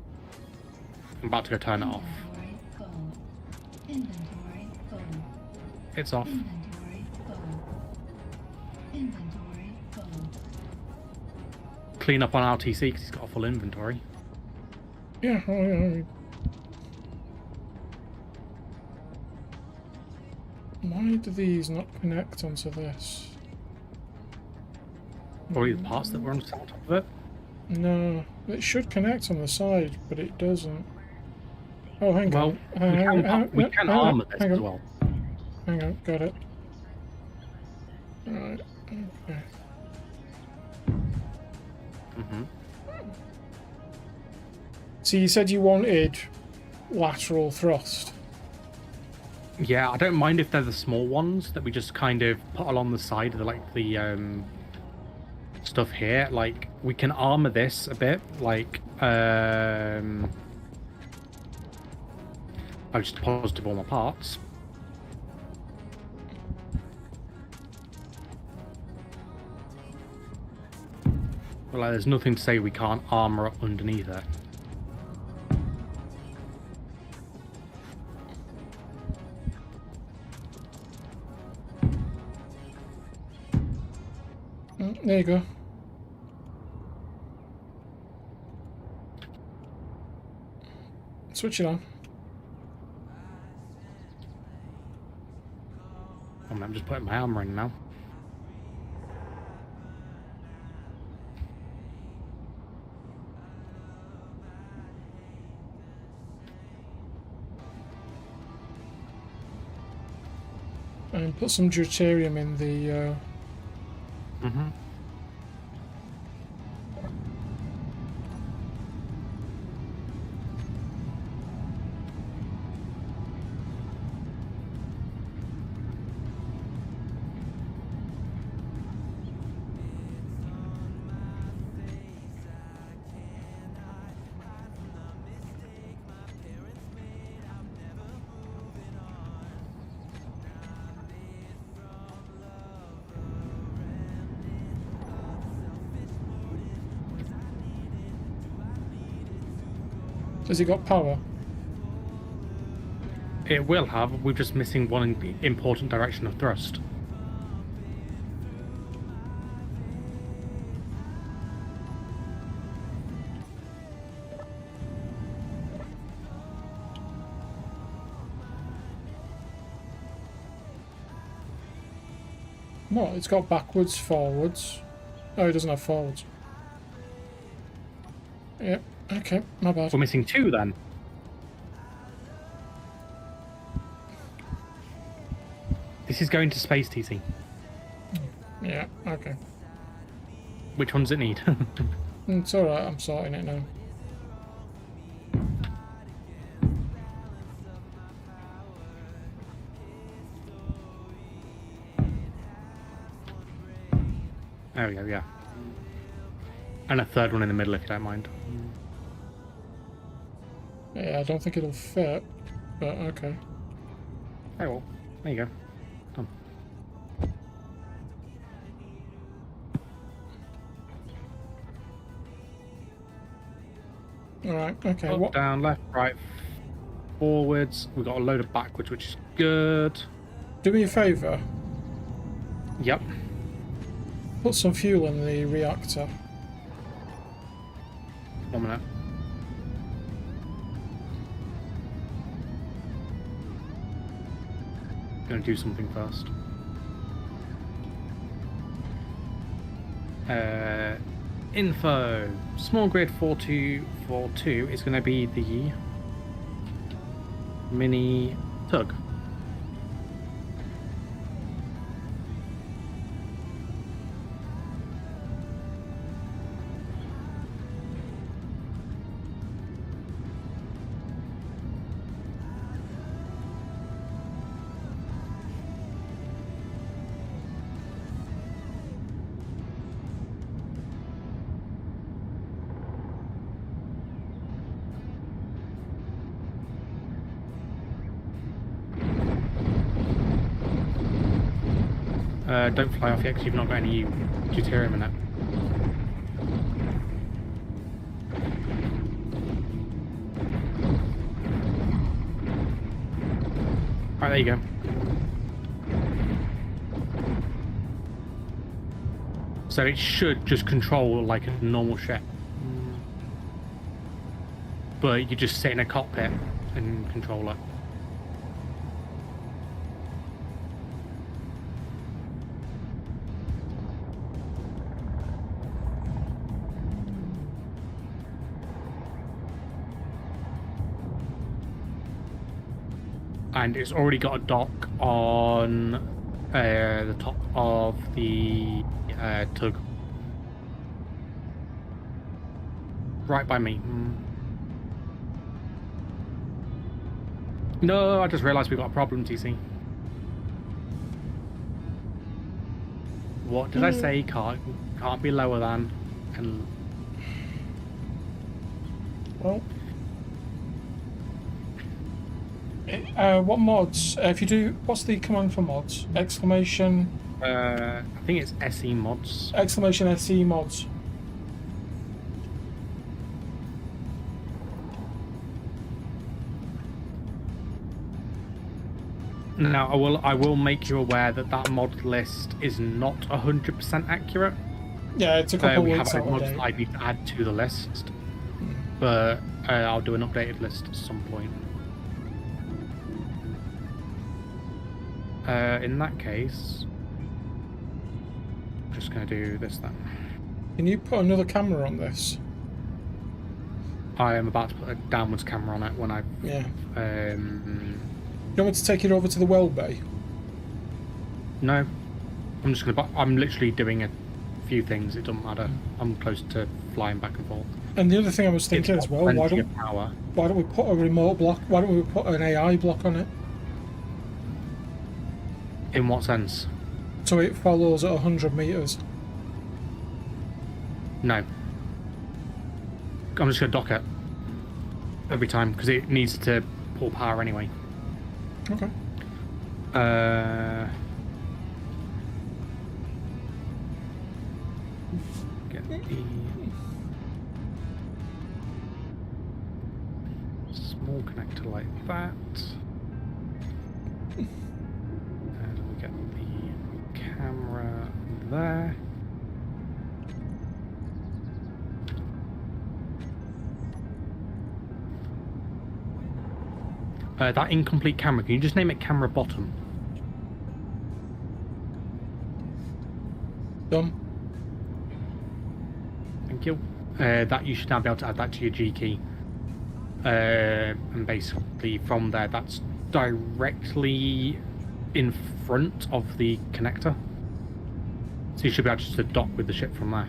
I'm about to go turn it off. Inventory full. Inventory full. It's off. Inventory full. Inventory full. Clean up on RTC because he's got a full inventory. Yeah, oh, yeah. Why do these not connect onto this? Probably the parts that were on top of it. No, it should connect on the side, but it doesn't. Oh, hang Well, on. we can armor this as well. Hang on, got it. Right, okay. Mm-hmm. So you said you wanted lateral thrust. Yeah, I don't mind if they're the small ones that we just kind of put along the side of the stuff here. Like, we can armor this a bit, like I've just positive all my parts. But like, there's nothing to say we can't armor up underneath it. There you go. Switch it on. I'm just putting my armor in now. And put some deuterium in the... Mm-hmm. Has it got power? It will have. We're just missing one important direction of thrust. What? It's got backwards, forwards. Oh, it doesn't have forwards. Yep. Okay, my bad. We're missing 2 then. This is going to space, TC. Yeah, okay. Which one does it need? It's alright, I'm sorting it now. There we go, yeah. And a third one in the middle, if you don't mind. Yeah, I don't think it'll fit, but okay. Oh well, there you go. Done. Alright, okay. Up, What? down, left, right, forwards. We've got a load of backwards, which is good. Do me a favour. Yep. Put some fuel in the reactor. 1 minute. Gonna do something first. Info. Small grid 4242 is gonna be the mini tug. Don't fly off yet because you've not got any deuterium in it. Alright, there you go. So it should just control like a normal ship. But you just sit in a cockpit and control it. And it's already got a dock on the top of the tug. Right by me. No, I just realised we've got a problem, TC. What did I say? Can't be lower than. And Well. What mods? If you do, what's the command for mods? Exclamation. I think it's SE mods. Exclamation SE mods. Now, I will make you aware that that mod list is not 100% accurate. Yeah, it's a couple We have weeks out of mods date. I need to add to the list, but I'll do an updated list at some point. In that case, I'm just going to do this then. Can you put another camera on this? I am about to put a downwards camera on it when I. Yeah. You want me to take it over to the well bay? No, I'm just going to. I'm literally doing a few things. It doesn't matter. I'm close to flying back and forth. And the other thing I was thinking It's as got well, plenty of power. why don't we put a remote block? Why don't we put an AI block on it? In what sense? So it follows at 100 meters. No. I'm just going to dock it every time because it needs to pull power anyway. Okay. Get the small connector like that. camera there. That incomplete camera, can you just name it camera bottom? Done. Thank you. That you should now be able to add that to your G key. And basically from there, that's directly in front of the connector. So you should be able to dock with the ship from there.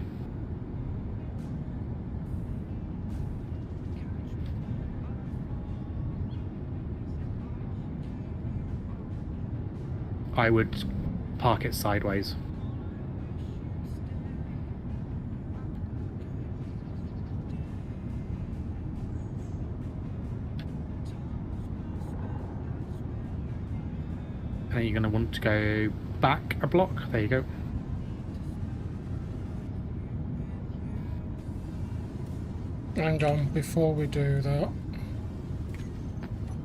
I would park it sideways. And then you're going to want to go back a block. There you go. Hang on, before we do that.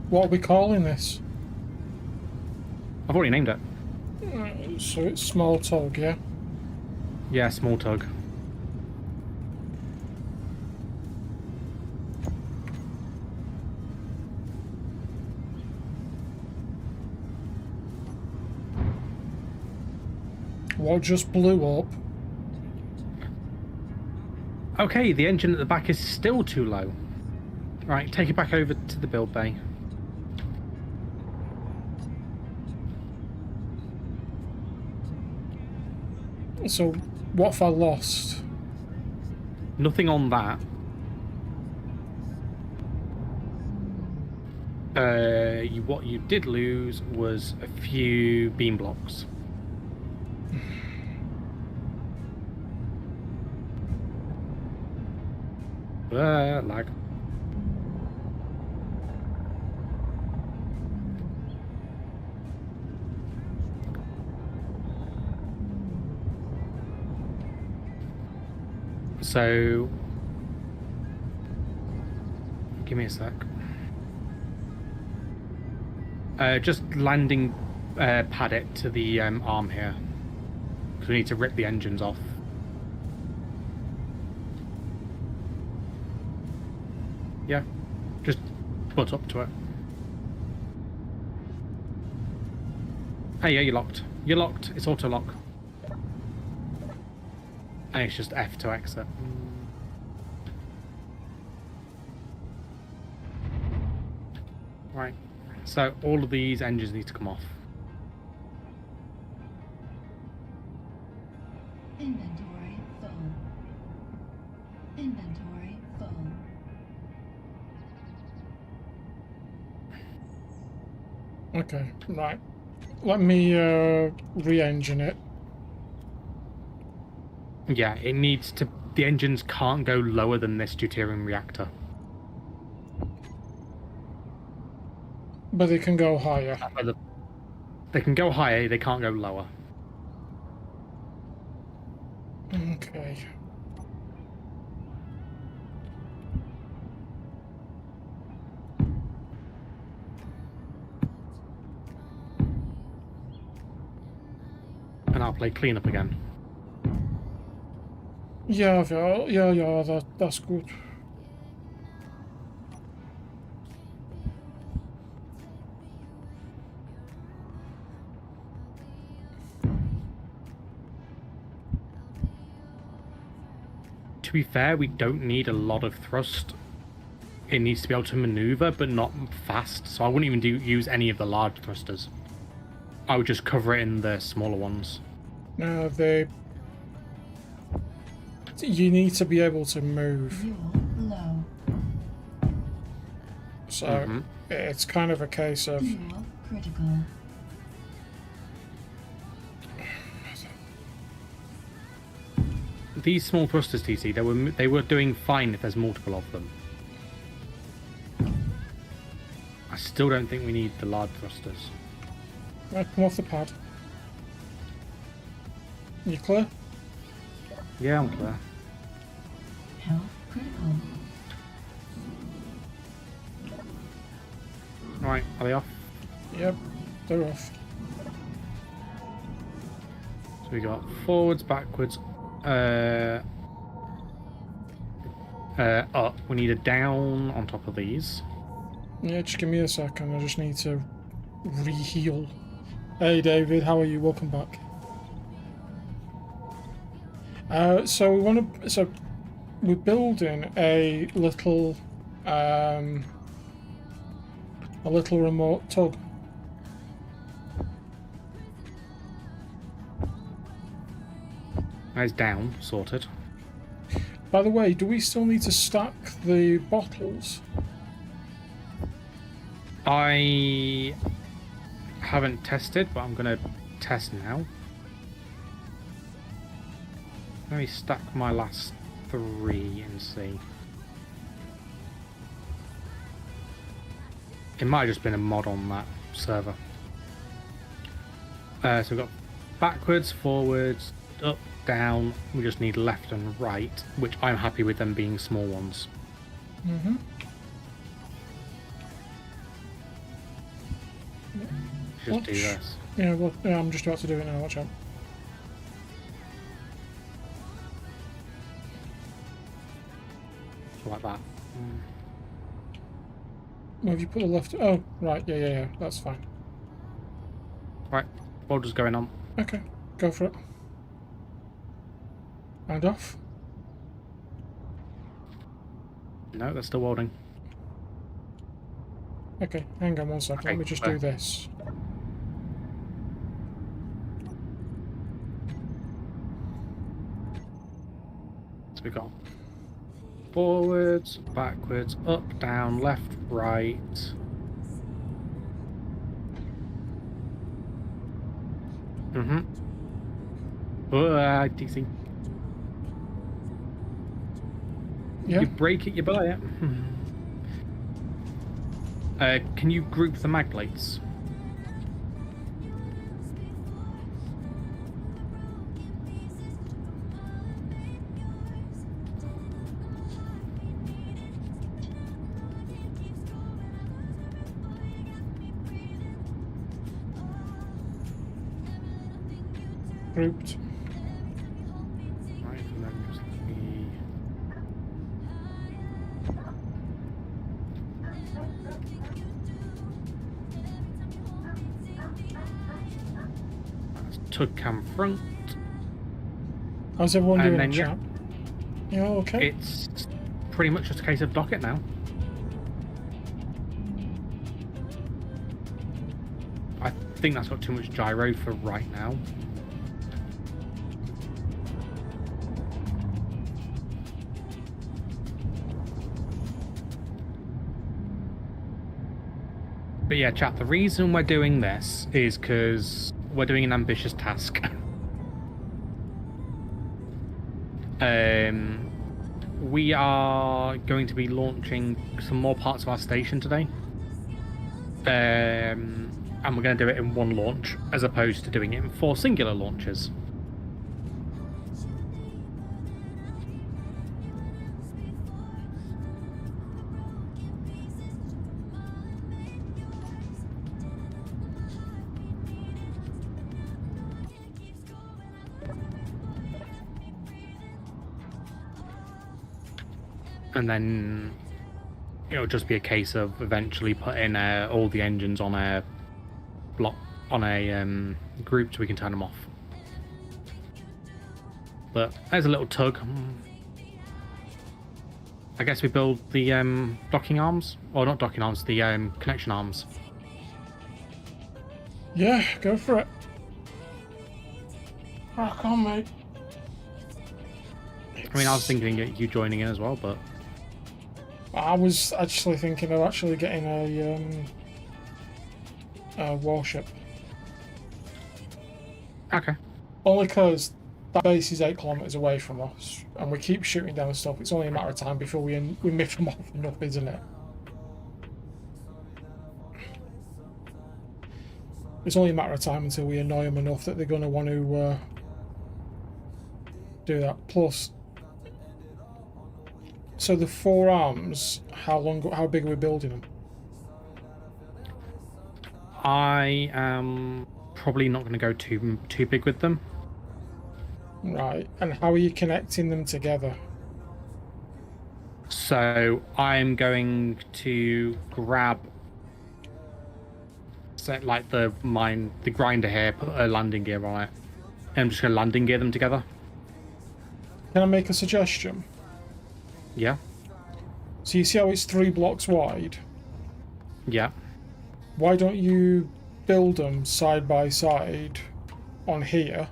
What are we calling this? I've already named it. So it's small tug, yeah? Yeah, small tug. What just blew up? Okay, the engine at the back is still too low. Right, take it back over to the build bay. So, what have I lost? Nothing on that. What you did lose was a few beam blocks. Lag. So, give me a sec. Just landing pad it to the arm here. Because we need to rip the engines off. Yeah, just butt up to it. Hey, yeah, you're locked. You're locked. It's auto lock. And it's just F to exit. Right. So all of these engines need to come off. Inventory full. Inventory full. Okay, right. Let me re-engine it. Yeah, it needs to. The engines can't go lower than this deuterium reactor. But they can go higher. They can go higher, they can't go lower. Okay. And I'll play cleanup again. Yeah, that's good. To be fair, we don't need a lot of thrust. It needs to be able to maneuver, but not fast. So I wouldn't even use any of the large thrusters. I would just cover it in the smaller ones. Now you need to be able to move. Fuel low. So it's kind of a case of Fuel critical. These small thrusters, TC, they were doing fine if there's multiple of them. I still don't think we need the large thrusters. right, come off the pad. You clear? Yeah, I'm clear. Health critical. Right, are they off? Yep, they're off. So we got forwards, backwards, up. We need a down on top of these. Yeah, just give me a second. I just need to re-heal. Hey David, how are you? Welcome back. So we want to. So we're building a little remote tug. That's down, sorted. By the way, do we still need to stack the bottles? I haven't tested, but I'm gonna test now. Let me stack my last 3 and see. It might have just been a mod on that server. So we've got backwards, forwards, up, down. We just need left and right, which I'm happy with them being small ones. Mm-hmm. Just do this. Yeah, well, yeah, I'm just about to do it now. Watch out. Like that. Where have you put the left? Oh, right. Yeah. That's fine. Right, welder's going on. Okay, go for it. And off. No, they're still welding. Okay, hang on 1 second. Okay, Let me just do this. So we got forwards, backwards, up, down, left, right. DC. Yeah. You break it, you buy it. Can you group the mag plates? Grouped. Right, and then just let me... That's tug cam front. How's everyone And doing, then, yeah. chat? You all okay? It's pretty much just a case of dock it now. I think that's got too much gyro for right now. But yeah, chat, the reason we're doing this is because we're doing an ambitious task. We are going to be launching some more parts of our station today. And we're going to do it in one launch, as opposed to doing it in 4 singular launches. And then it'll just be a case of eventually putting all the engines on a block, on a group, so we can turn them off. But there's a little tug. I guess we build the docking arms, or not docking arms, the connection arms. Yeah, go for it. Crack on, mate. I mean, I was thinking of you joining in as well, but I was actually thinking of actually getting a warship. okay. Only because that base is 8 kilometers away from us, and we keep shooting down stuff. It's only a matter of time before we miff them off enough, isn't it? It's only a matter of time until we annoy them enough that they're going to want to do that. Plus, so the 4 arms, how big are we building them? I am probably not going to go too big with them. Right. And how are you connecting them together? So I'm going to grab, like the grinder here, put a landing gear on it, and I'm just going to landing gear them together. Can I make a suggestion? Yeah. So you see how it's 3 blocks wide? Yeah. Why don't you build them side by side on here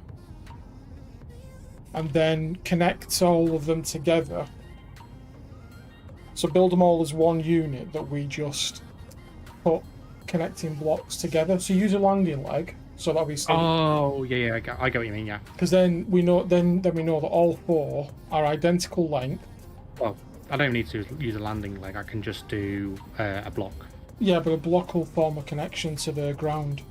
and then connect all of them together? So build them all as one unit that we just put connecting blocks together. So use a landing leg so that obviously, Oh, yeah. I get what you mean. Yeah. because then we know then we know that all 4 are identical length. Well, I don't need to use a landing leg. I can just do a block. Yeah, but a block will form a connection to the ground.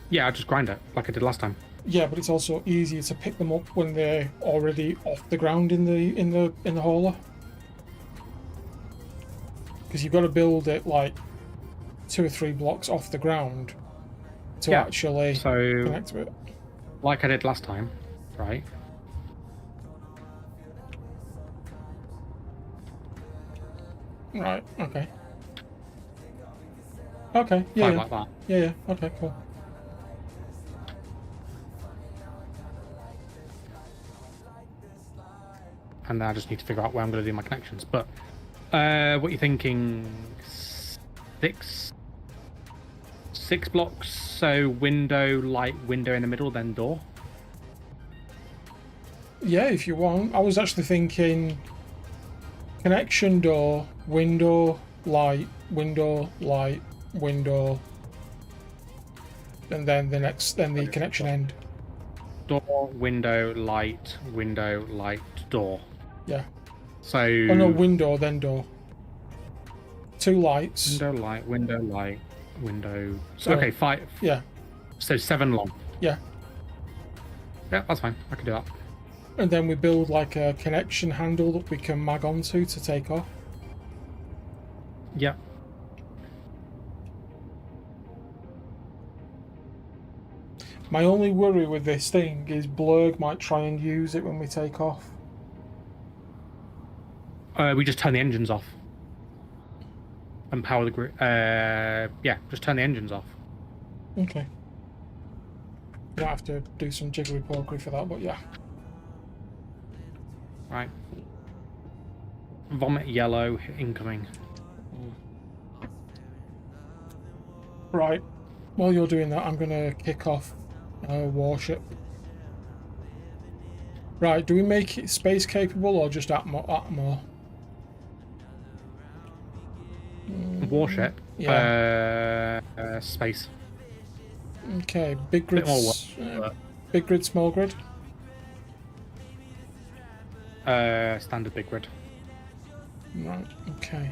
Yeah, I just grind it like I did last time. Yeah, but it's also easier to pick them up when they're already off the ground in the hauler. Because you've got to build it like 2 or 3 blocks off the ground to actually connect to it. Like I did last time, right? Right. Okay. Okay. Yeah. Like that. Yeah. Okay. Cool. And then I just need to figure out where I'm going to do my connections. But what are you thinking? 6 blocks. So window, light, window in the middle, then door. Yeah, if you want. I was actually thinking connection door, window, light, window, light, window, and then the connection end. Door, window, light, door. Yeah. So. Oh no, window then door. 2 lights. Window, light, window. So, Door. okay, 5. Yeah. So 7 long. Yeah. Yeah, that's fine. I can do that. And then we build like a connection handle that we can mag onto to take off. Yeah. My only worry with this thing is Blurg might try and use it when we take off. We just turn the engines off. And power the grid. Yeah, just turn the engines off. Okay. You don't have to do some jiggery pokery for that, but yeah. Right. Vomit yellow incoming. Right. While you're doing that, I'm going to kick off warship. Right, do we make it space capable or just Atmo? Warship. Yeah. Space. Okay, big grid, Bit more work, big grid, small grid. Standard big grid. Right. Okay.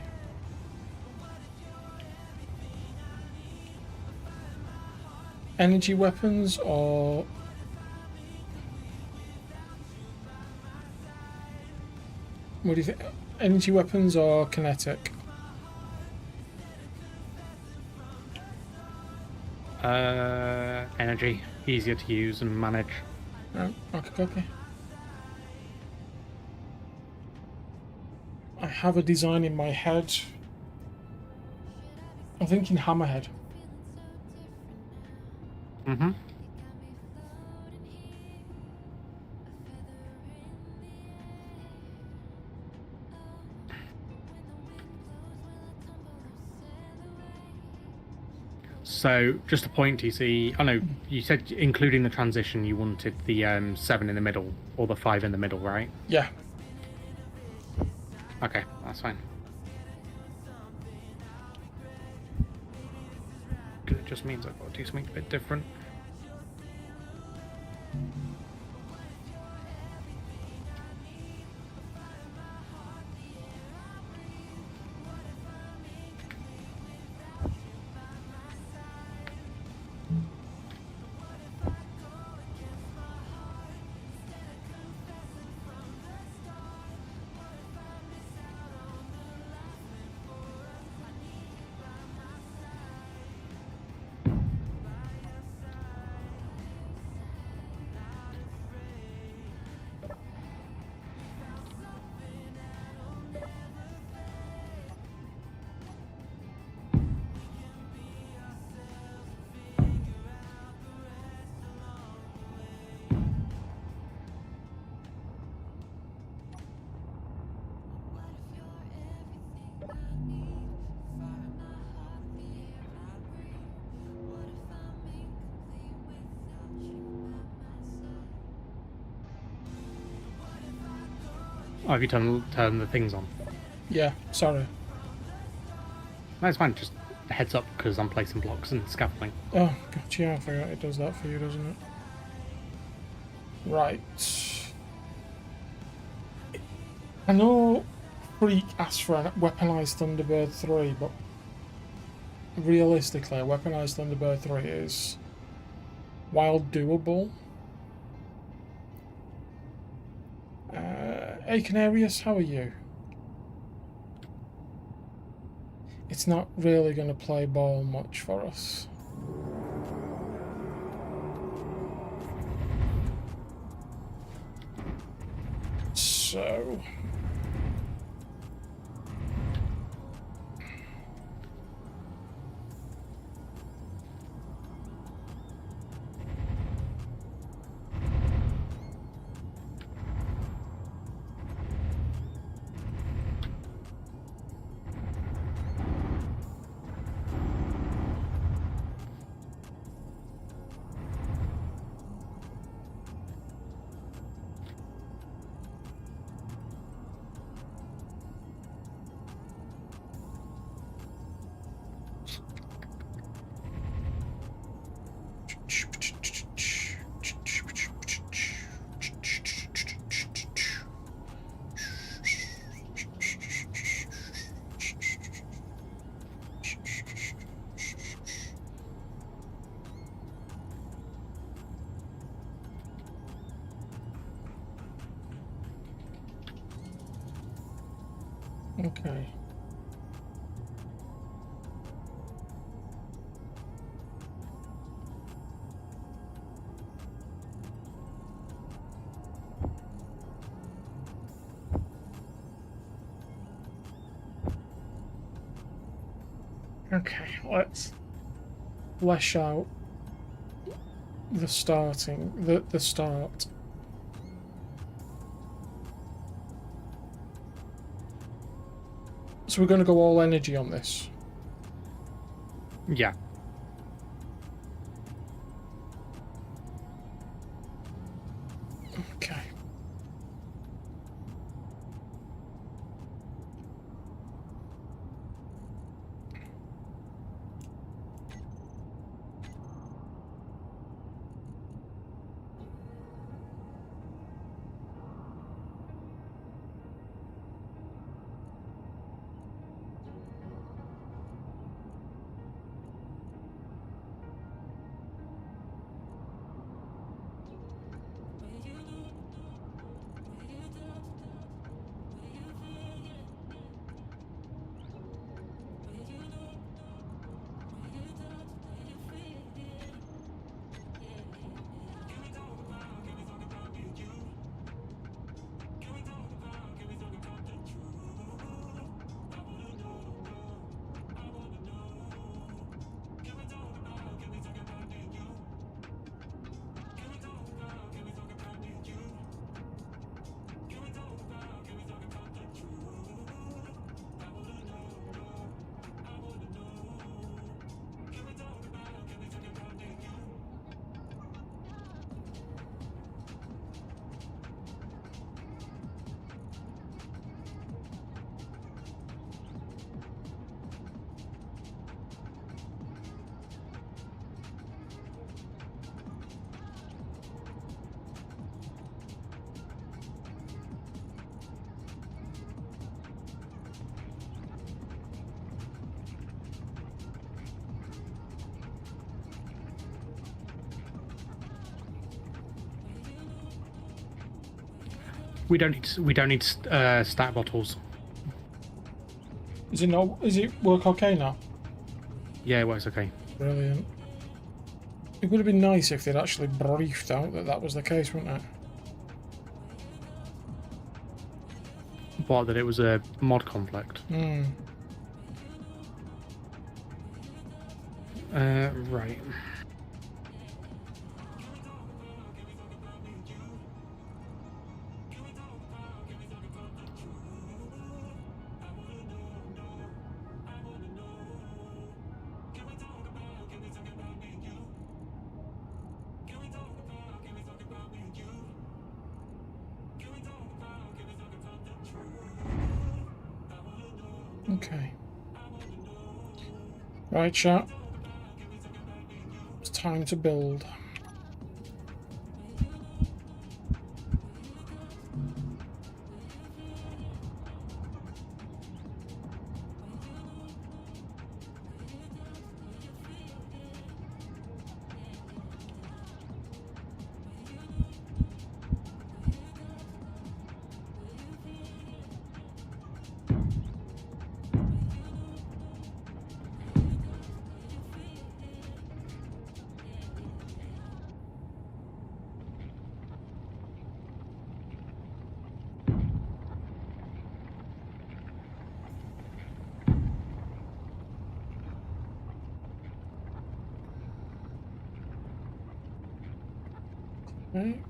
Energy weapons or what do you think? Energy weapons or kinetic? Energy. Easier to use and manage. Right. Okay. I have a design in my head. I'm thinking hammerhead. Mm-hmm. So, just a point, TC. I know you said including the transition, you wanted the 7 in the middle or the 5 in the middle, right? Yeah. Okay, that's fine. It just means I've got to do something a bit different. Oh, have you turned the things on? Yeah, sorry. That's fine. Just a heads up because I'm placing blocks and scaffolding. Oh, God, yeah, I forgot it does that for you, doesn't it? Right. I know Freak asked for a weaponized Thunderbird 3, but realistically, a weaponized Thunderbird 3 is, while doable. Hey, Canarius, how are you? It's not really going to play ball much for us. So... Okay. Okay, let's flesh out the start. So we're going to go all energy on this. Yeah. Okay. We don't need stat bottles. Is it not? Is it work okay now? Yeah, it works okay. Brilliant. It would have been nice if they'd actually briefed out that that was the case, wouldn't it? What, that it was a mod conflict? Hmm. Right. Okay. Right, chat. It's time to build. Right.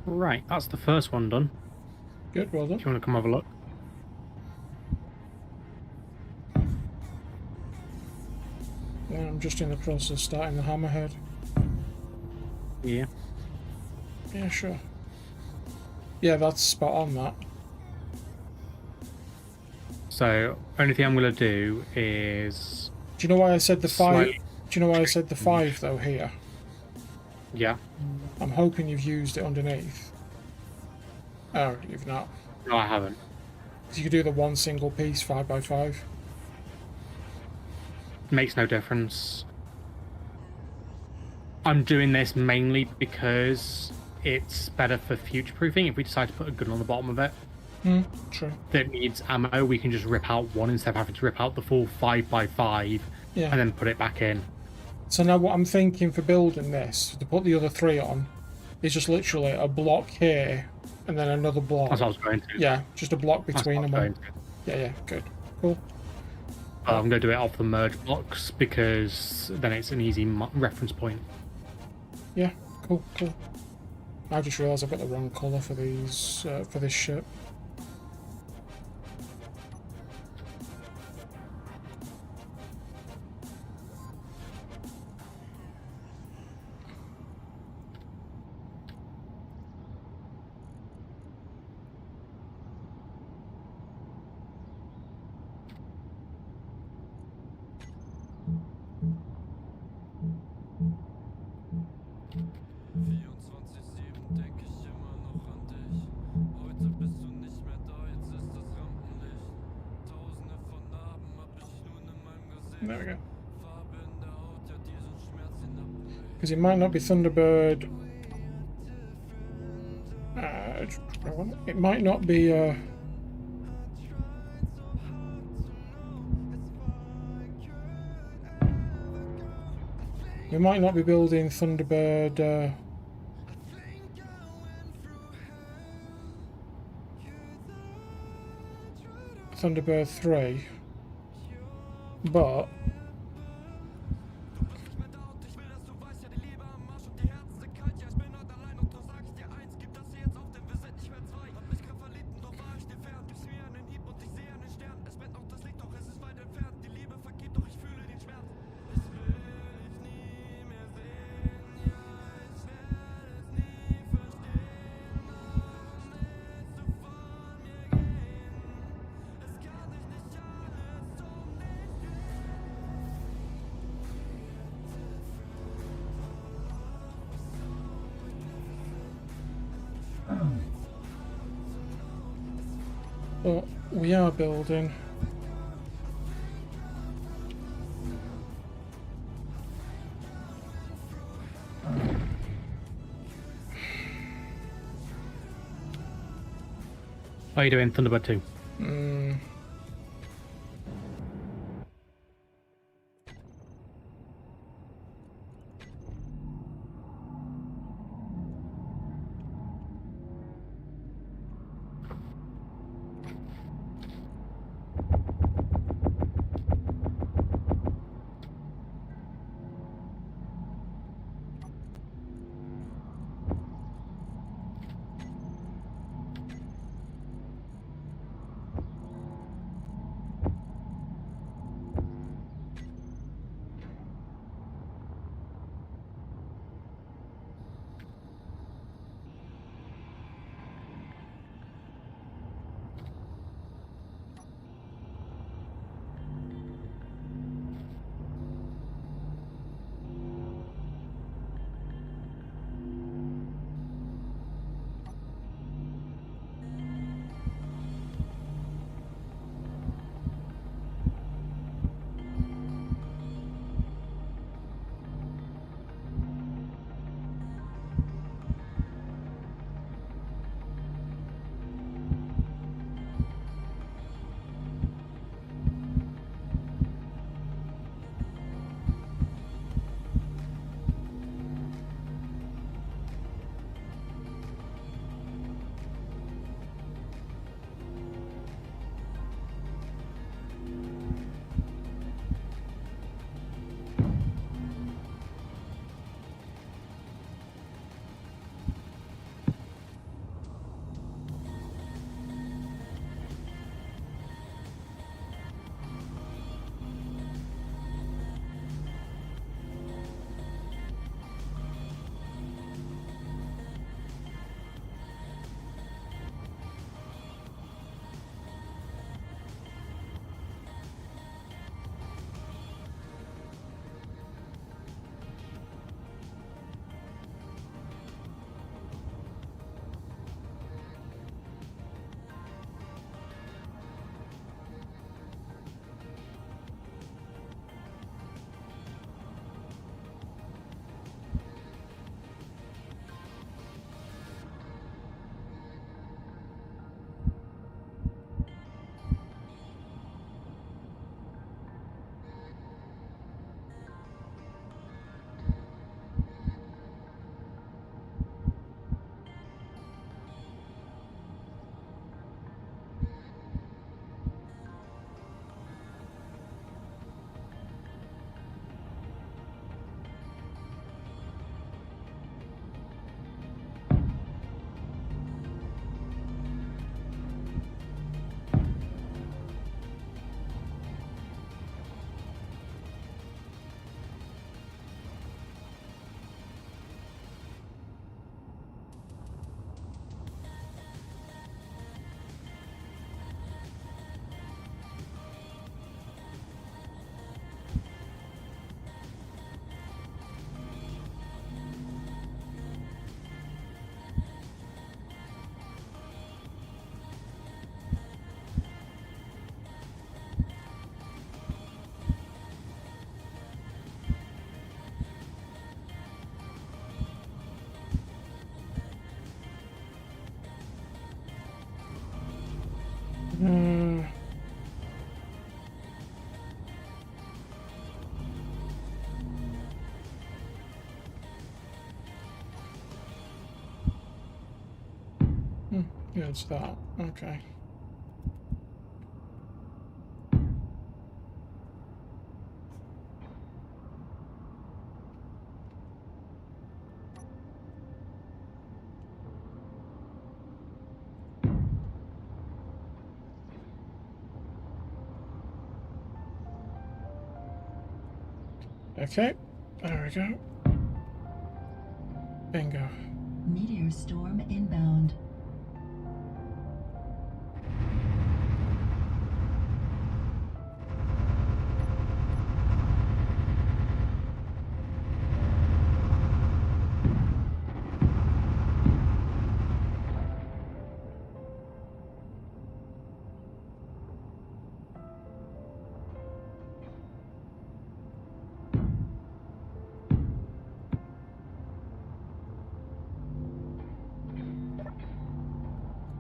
Right, that's the first one done. Good, well done. If you want to come have a look. Yeah, I'm just in the process of starting the hammerhead. Yeah. Yeah, sure. Yeah, that's spot on, that. So, only thing I'm going to do is... Do you know why I said the 5? Slightly. Do you know why I said the 5, though, here? Yeah. I'm hoping you've used it underneath. Oh, you've not. No, I haven't. So you could do the one single piece 5x5. Makes no difference. I'm doing this mainly because it's better for future-proofing. If we decide to put a gun on the bottom of it True. that needs ammo, we can just rip out one instead of having to rip out the full 5x5 Yeah. and then put it back in. So now what I'm thinking for building this, to put the other 3 on, is just literally a block here and then another block. That's what I was going to. Yeah, just a block That's between what them I all. was going to. Yeah, yeah, good. Cool. I'm going to do it off the merge blocks because then it's an easy reference point. Yeah, cool, cool. I just realised I've got the wrong colour for these, for this ship. There we go. Because it might not be Thunderbird. It might not be. We might not be building Thunderbird. Thunderbird 3, but we are building. How are you doing, Thunderbird 2? Yeah, it's that. Okay. Okay, there we go. Bingo. Meteor storm inbound.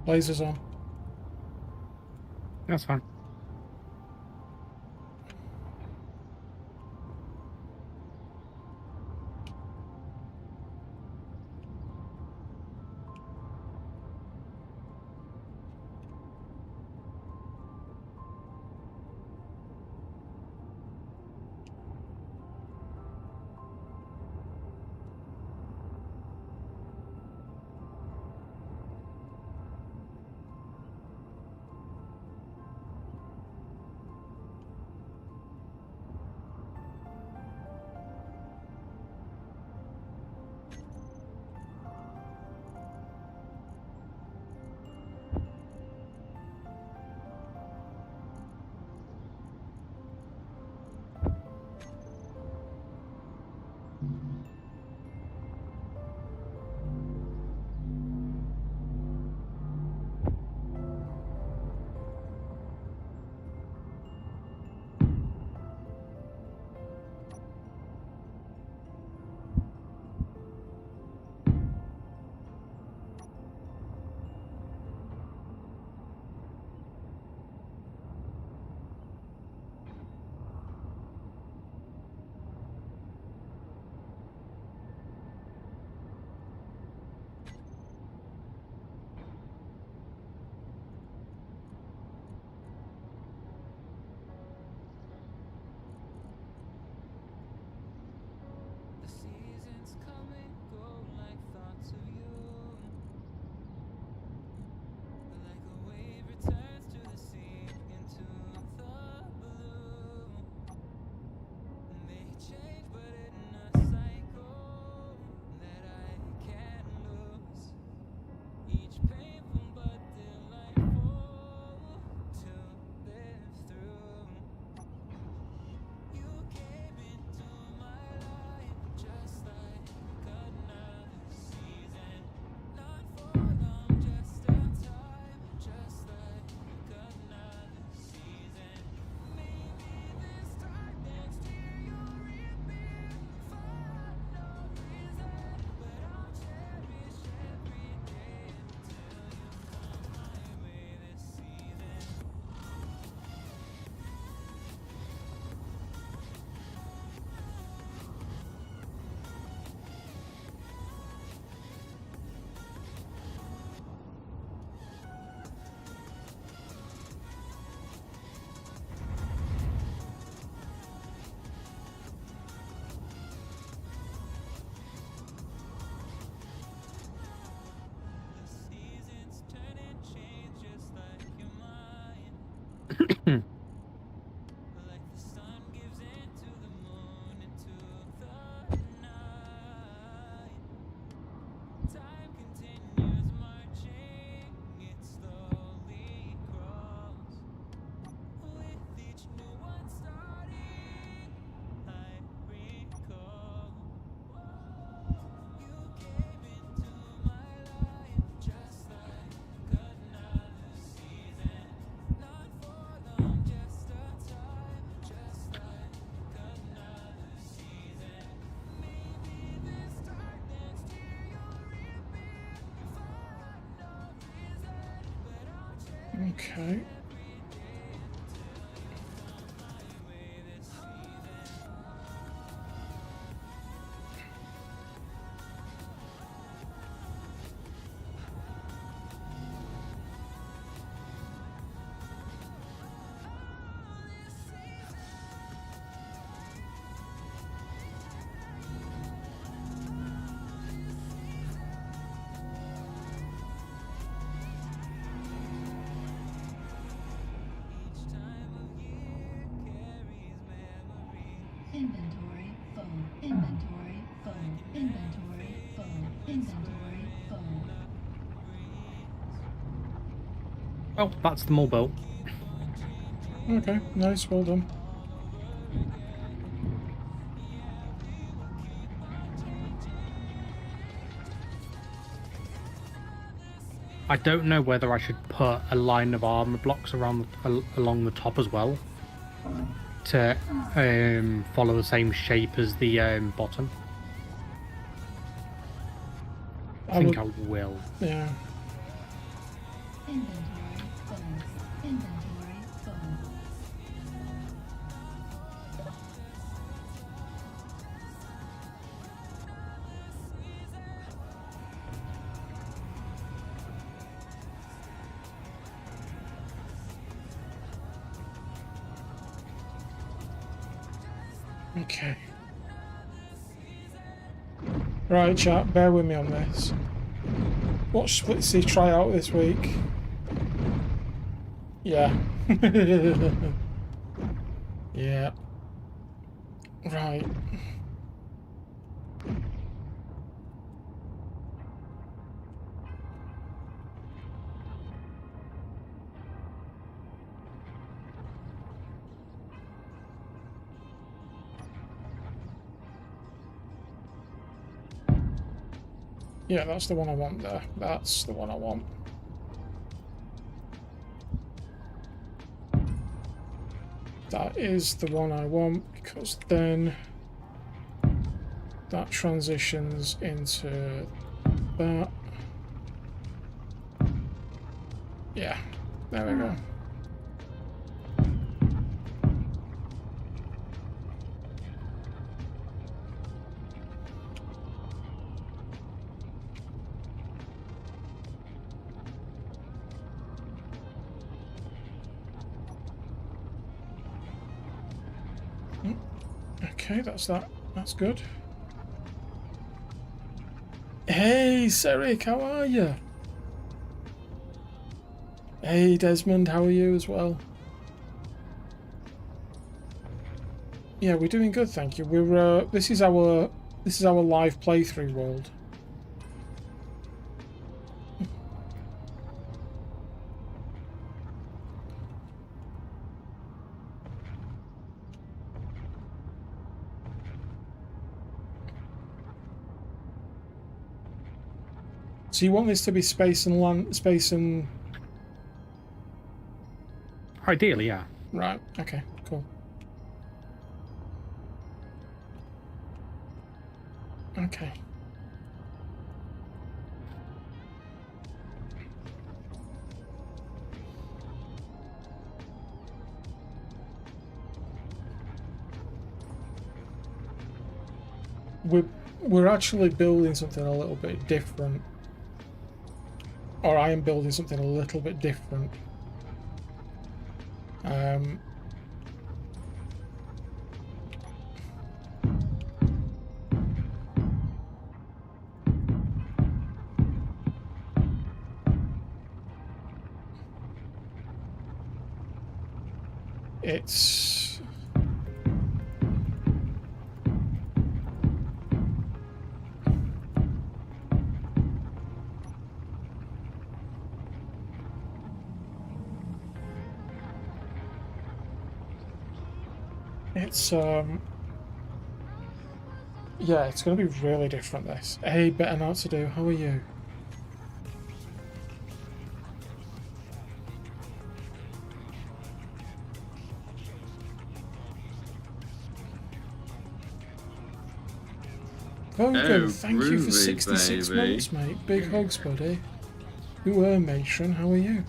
Lasers on. That's fine. The seasons come and go like thoughts of you. Like a wave returns to the sea into the blue. They change but in a cycle that I can't lose. Each painful but delightful to live through. You came into my life just like another season. Not for long, just a time, just like another season. Maybe this time next year you'll reappear for no reason. But I'll cherish every day until you come my way this season. The seasons turn and change just like your mind. Like the sun gives into the moon, into the night. Time continues marching, it slowly crawls. With each new one starting, I recall. You came into my life just like another season. Not for long, just a time, just like another season. Maybe this time next year you'll reappear for no reason. But I'll cherish Okay. every day until you come my way this season. Oh, that's them all built. Okay, nice, well done. I don't know whether I should put a line of armor blocks along the top as well to follow the same shape as the bottom. I think I will. Yeah. Inventory full. Inventory full. Okay. Right, chat, bear with me on this. What splits do you try out this week? Yeah. Yeah. Right. Yeah, that's the one I want there. That's the one I want. That is the one I want, because then that transitions into that. Yeah, there we go. Okay, that's that. That's good. Hey, Seric, how are you? Hey, Desmond, how are you as well? Yeah, we're doing good, thank you. We're this is our live playthrough world. So you want this to be space and land, space and... Ideally, yeah. Right, okay, cool. Okay. We're actually building something a little bit different. Or I am building something a little bit different. It's... yeah, it's going to be really different, this. Hey, better not to do. How are you? Hogan, thank you for groovy, 66 baby. months, mate. Big hugs, buddy. You are, matron. How are you?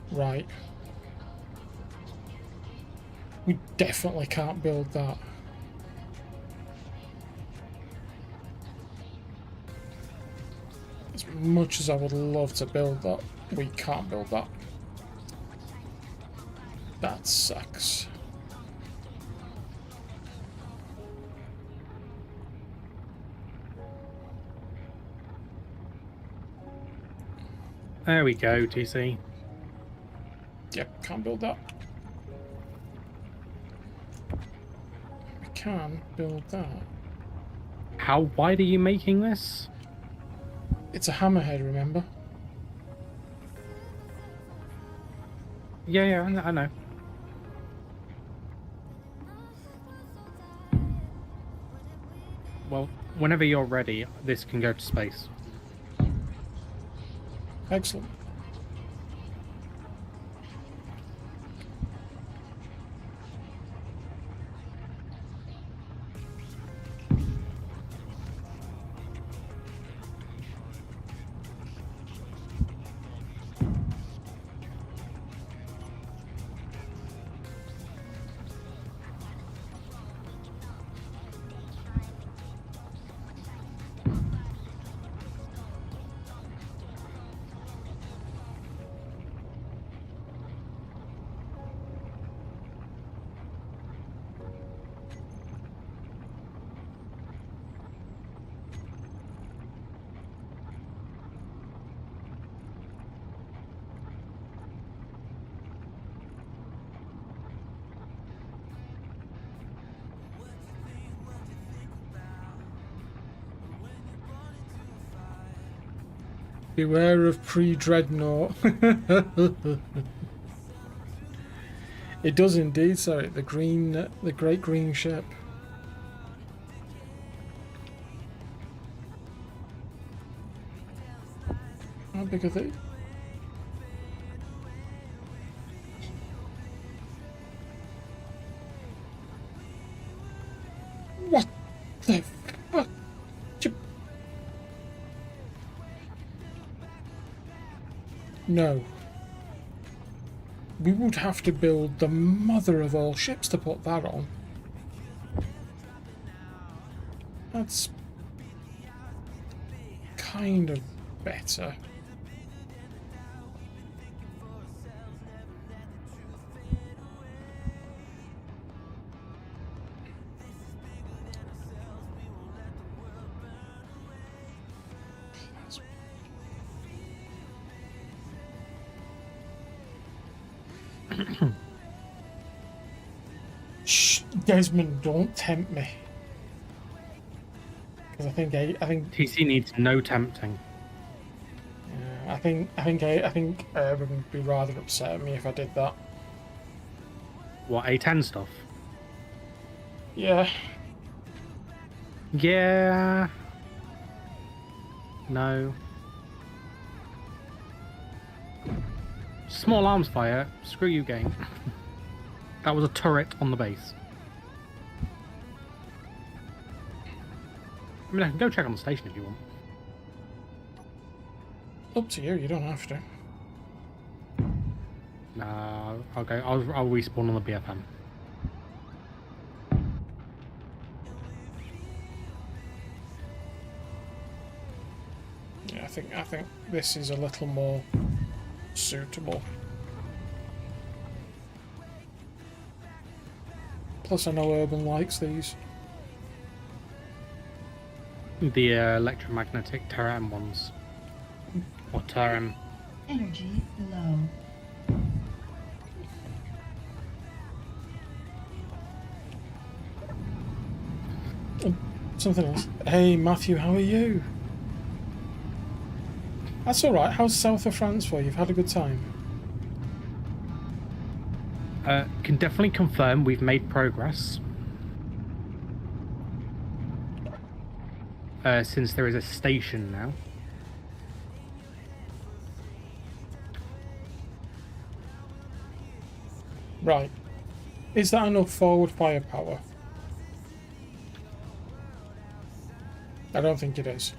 Right. We definitely can't build that. As much as I would love to build that, we can't build that. That sucks. There we go, TC. Yep, can't build that. We can build that. How wide are you making this? It's a hammerhead, remember? Yeah, I know. Well, whenever you're ready, this can go to space. Excellent. Beware of pre-dreadnought. It does indeed, sorry. The great green ship. How big are they? What the fuck? No. We would have to build the mother of all ships to put that on. That's kind of better. Shh, Desmond, don't tempt me. Because I think TC needs no tempting. I think Urban would be rather upset at me if I did that. What, A10 stuff? Yeah. Yeah. No. Small arms fire. Screw you, game. That was a turret on the base. I mean, I can go check on the station if you want. Up to you, you don't have to. Nah, okay, I'll respawn on the BFM. Yeah, I think this is a little more suitable. Plus I know Urban likes these. The electromagnetic Terran ones. Or Terran. Energy low. Something else. Hey Matthew, how are you? That's alright. How's south of France for you? You've had a good time? Can definitely confirm we've made progress. Since there is a station now. Right. Is that enough forward firepower? I don't think it is.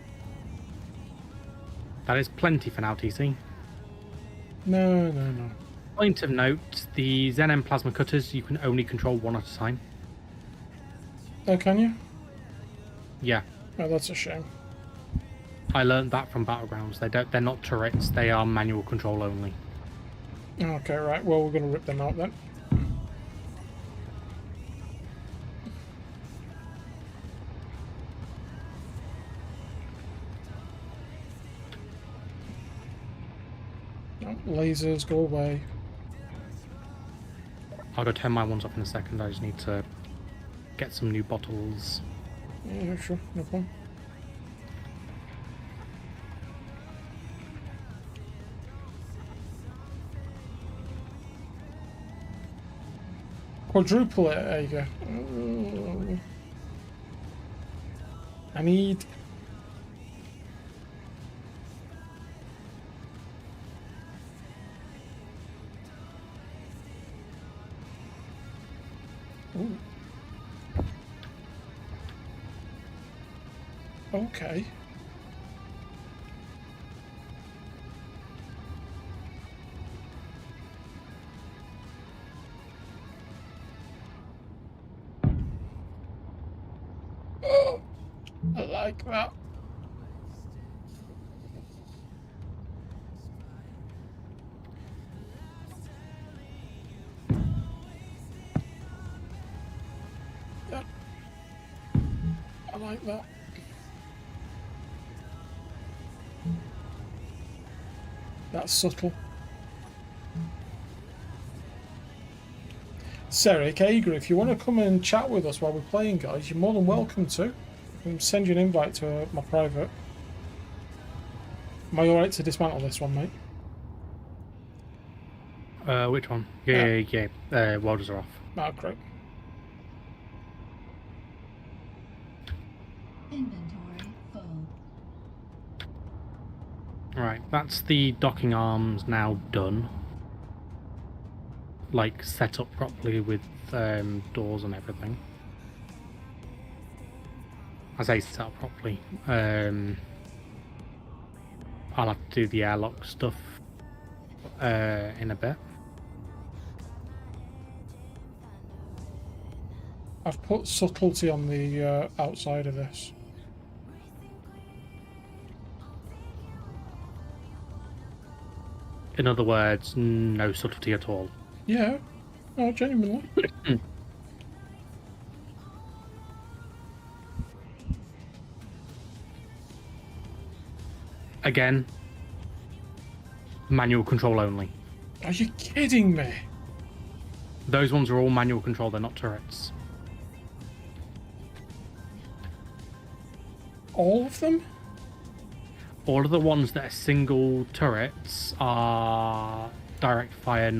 That is plenty for now, TC. No. Point of note, the Xenon plasma cutters, you can only control one at a time. Oh, can you? Yeah. Oh, that's a shame. I learned that from Battlegrounds. They're not turrets, they are manual control only. Okay, right. Well, we're going to rip them out then. Oh, lasers, go away. I'll go turn my ones off in a second. I just need to get some new bottles. Yeah, sure, no problem. Quadruple it, there you go. I need... Ooh. Okay. Oh, I like that. Yeah. I like that. That's subtle. Sarah, Ager, if you want to come and chat with us while we're playing, guys, you're more than welcome to. I can send you an invite to my private. Am I alright to dismantle this one, mate? Which one? Yeah. Welders are off. Ah, great. Inventory full. Right, that's the docking arms now done. Like, set up properly with doors and everything. I say set up properly. I'll have to do the airlock stuff in a bit. I've put subtlety on the outside of this. In other words, no subtlety at all. Yeah, no, genuinely. Again, manual control only. Are you kidding me? Those ones are all manual control, they're not turrets. All of them? All of the ones that are single turrets are direct fire,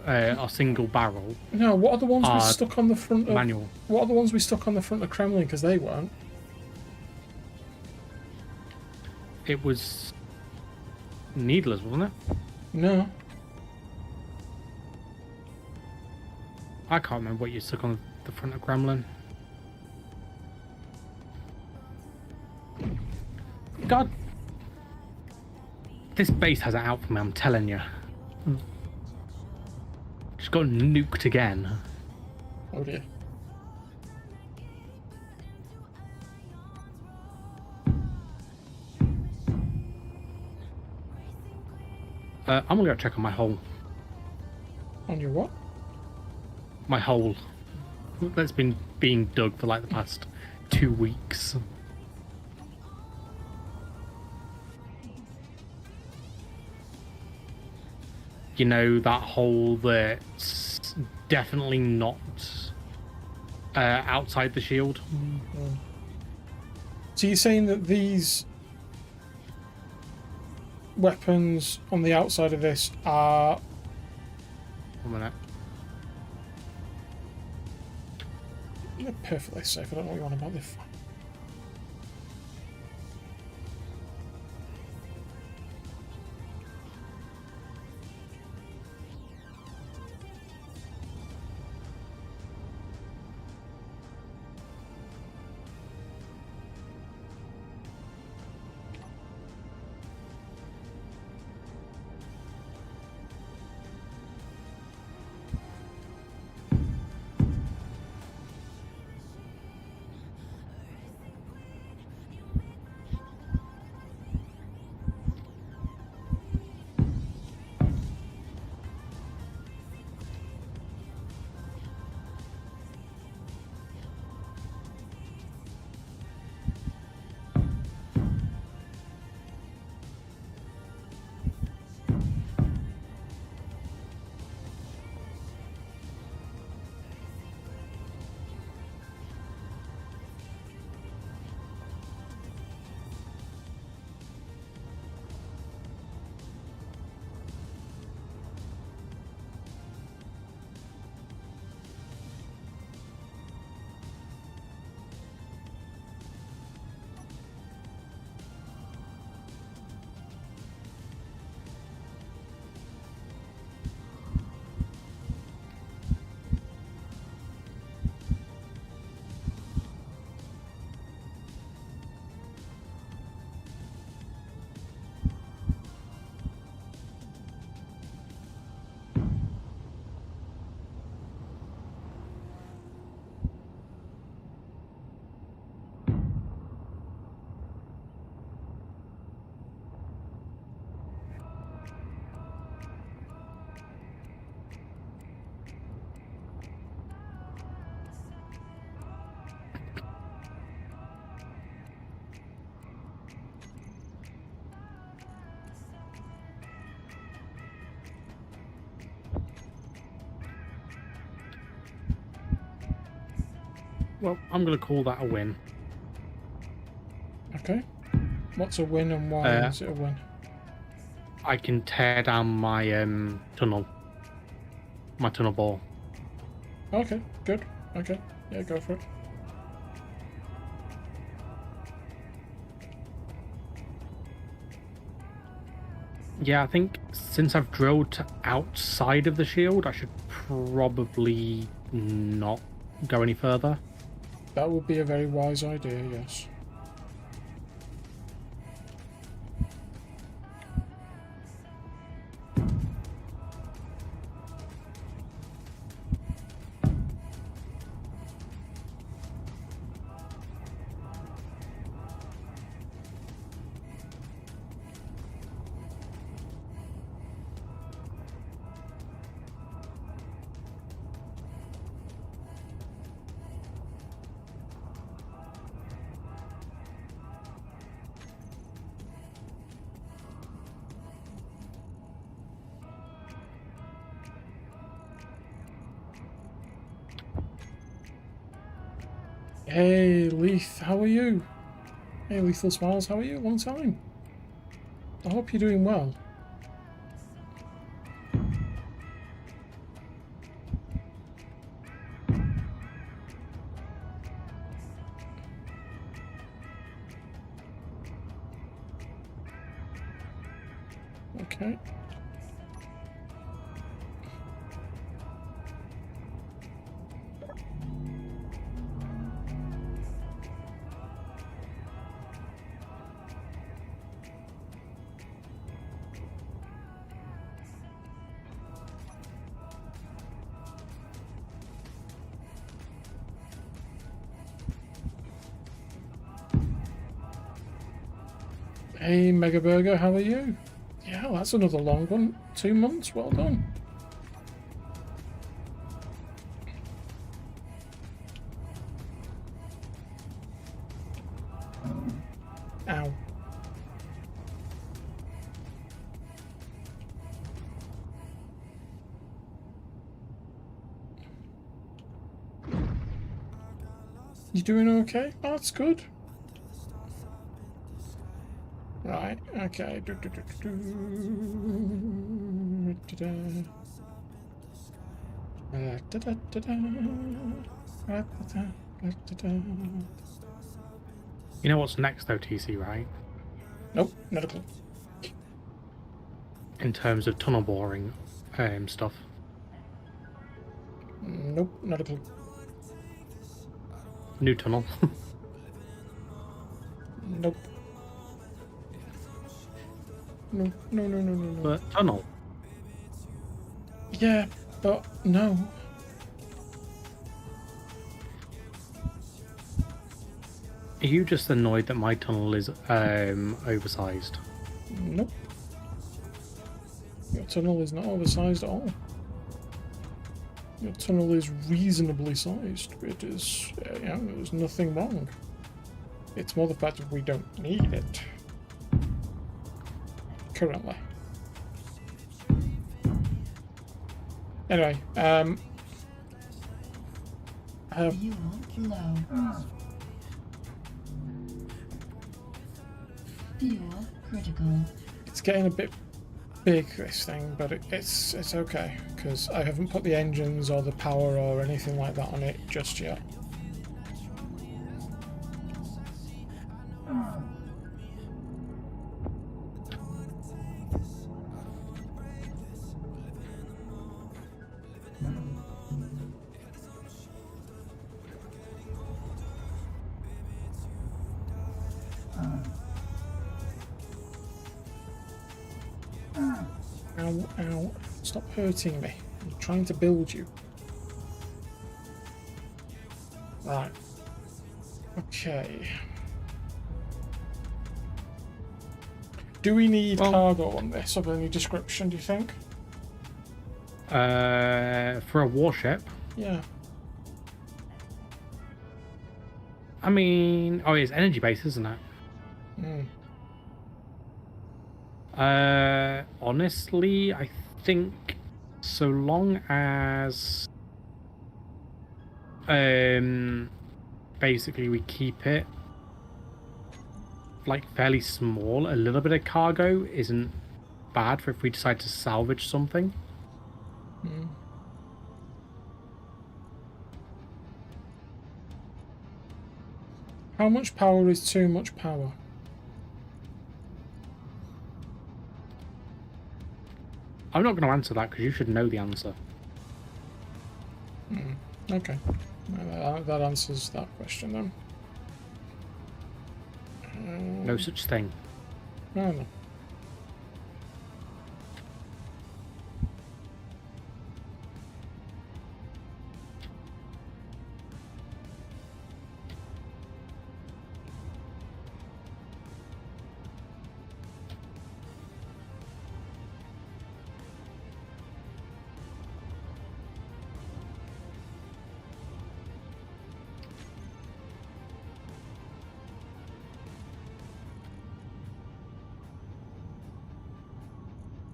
are single barrel. No, what are the ones we stuck on the front of... Manual. What are the ones we stuck on the front of Kremlin? Because they weren't. It was needless, wasn't it? No. I can't remember what you stuck on the front of Gremlin. God, this base has it out for me, I'm telling you. Just got nuked again. Oh dear. I'm gonna go check on my hole. On your what? My hole. That's been being dug for like the past 2 weeks. You know, that hole that's definitely not outside the shield. So you're saying that these weapons on the outside of this are... 1 minute. They're perfectly safe. I don't know what you want about this. Well, I'm going to call that a win. Okay. What's a win and why is it a win? I can tear down my tunnel. My tunnel bore. Okay, good. Okay, yeah, go for it. Yeah, I think since I've drilled to outside of the shield, I should probably not go any further. That would be a very wise idea, yes. Hey, Leith, how are you? Hey, Lethal Smiles, how are you? Long time. I hope you're doing well. Okay. Hey, Mega Burger, how are you? Yeah, that's another long one. 2 months, well done. Ow. You doing okay? Oh, that's good. Right, okay. You know what's next though, TC, right? Nope, not a clue. In terms of tunnel boring stuff. Nope, not a clue. New tunnel. Nope. No, no, no, no, no, no. But tunnel. Yeah, but no. Are you just annoyed that my tunnel is oversized? Nope. Your tunnel is not oversized at all. Your tunnel is reasonably sized. It is, there's nothing wrong. It's more the fact that we don't need it. Currently. Anyway, Fuel low. Fuel critical. it's getting a bit big, this thing, but it's okay, because I haven't put the engines or the power or anything like that on it just yet. Ow, ow. Stop hurting me. I'm trying to build you. Right. Okay. Do we need cargo on this of any description, do you think? For a warship? Yeah. I mean, oh, it's energy based, isn't it? Hmm. Honestly, I think so long as basically we keep it like fairly small. A little bit of cargo isn't bad for if we decide to salvage something. How much power is too much power? I'm not going to answer that because you should know the answer. Okay. That answers that question then. No such thing. No, no.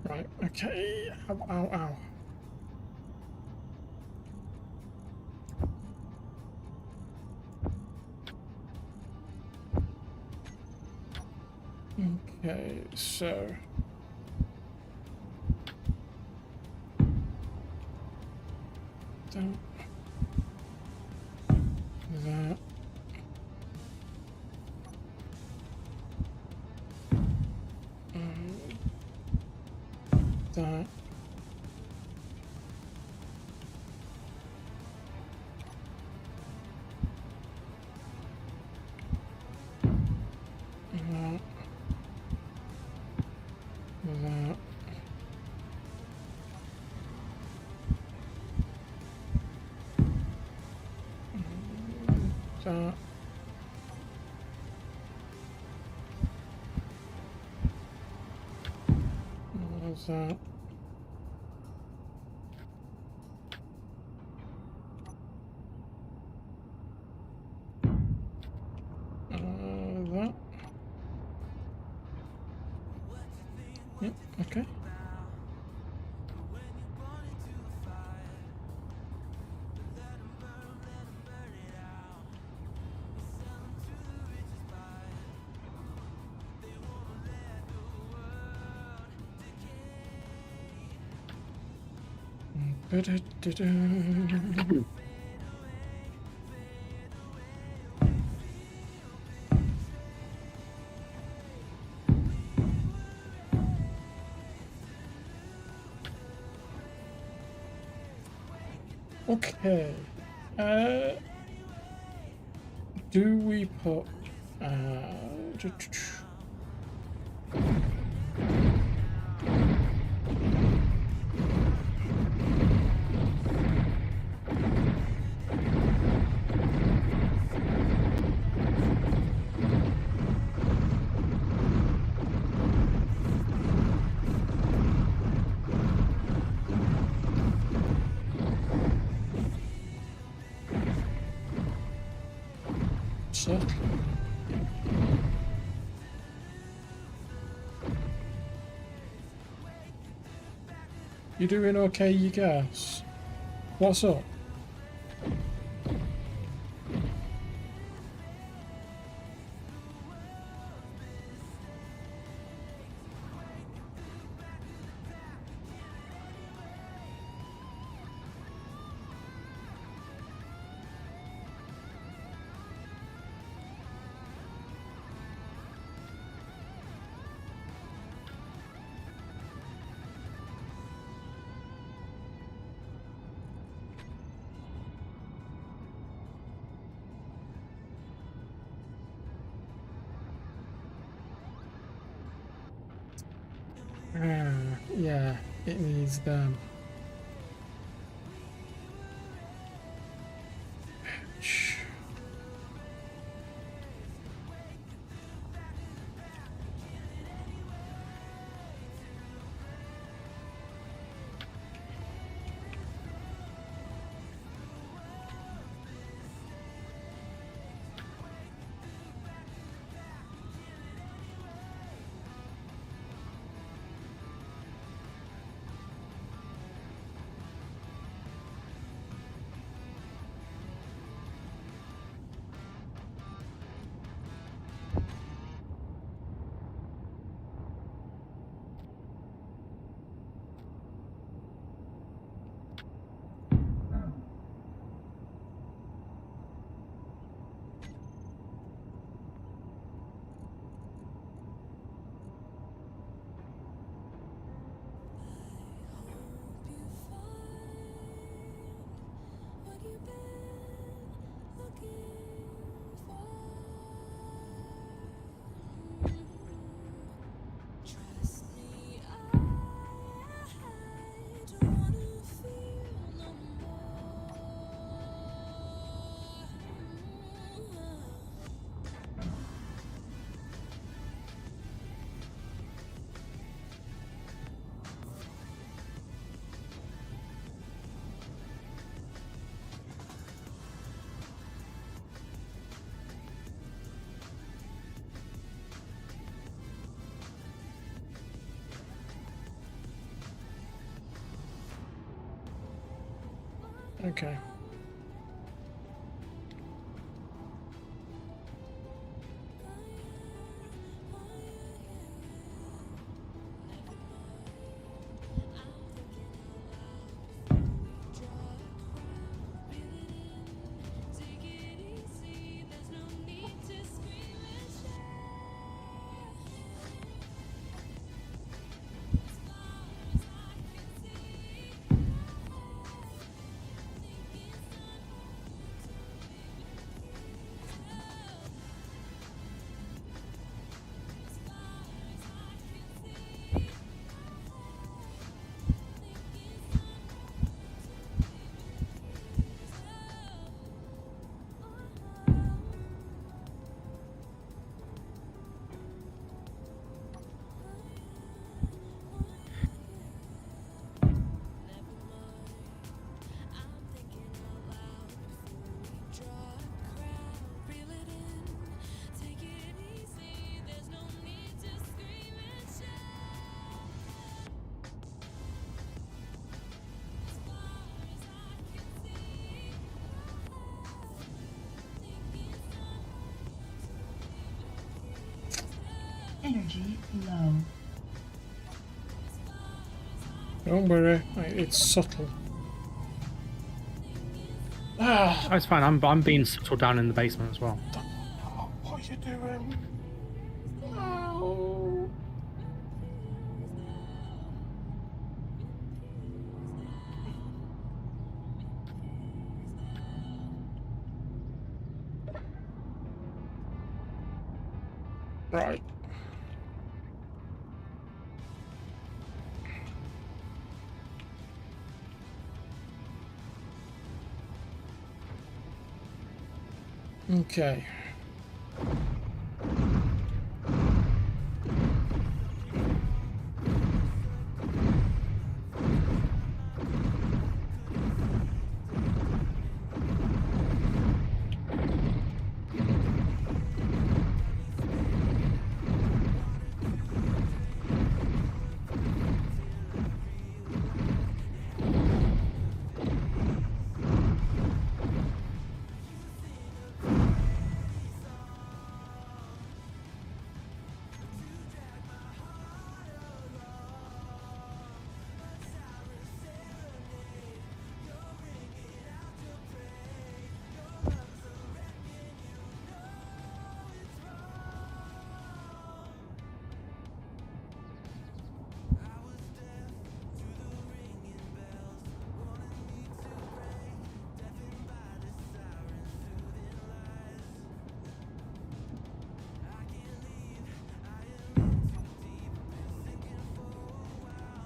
Right, okay. Ow, ow, ow. Okay, so... Don't... That... That... That... That... That... That... That... Yep, okay. Ba-da-da-da. Okay. Do we put settle? You doing okay, you guys? What's up? Yeah, it needs them. Shh. Okay. Energy low. Don't worry, it's subtle. Ah, Oh, it's fine. I'm being subtle down in the basement as well. what are you doing? No. Right. Okay.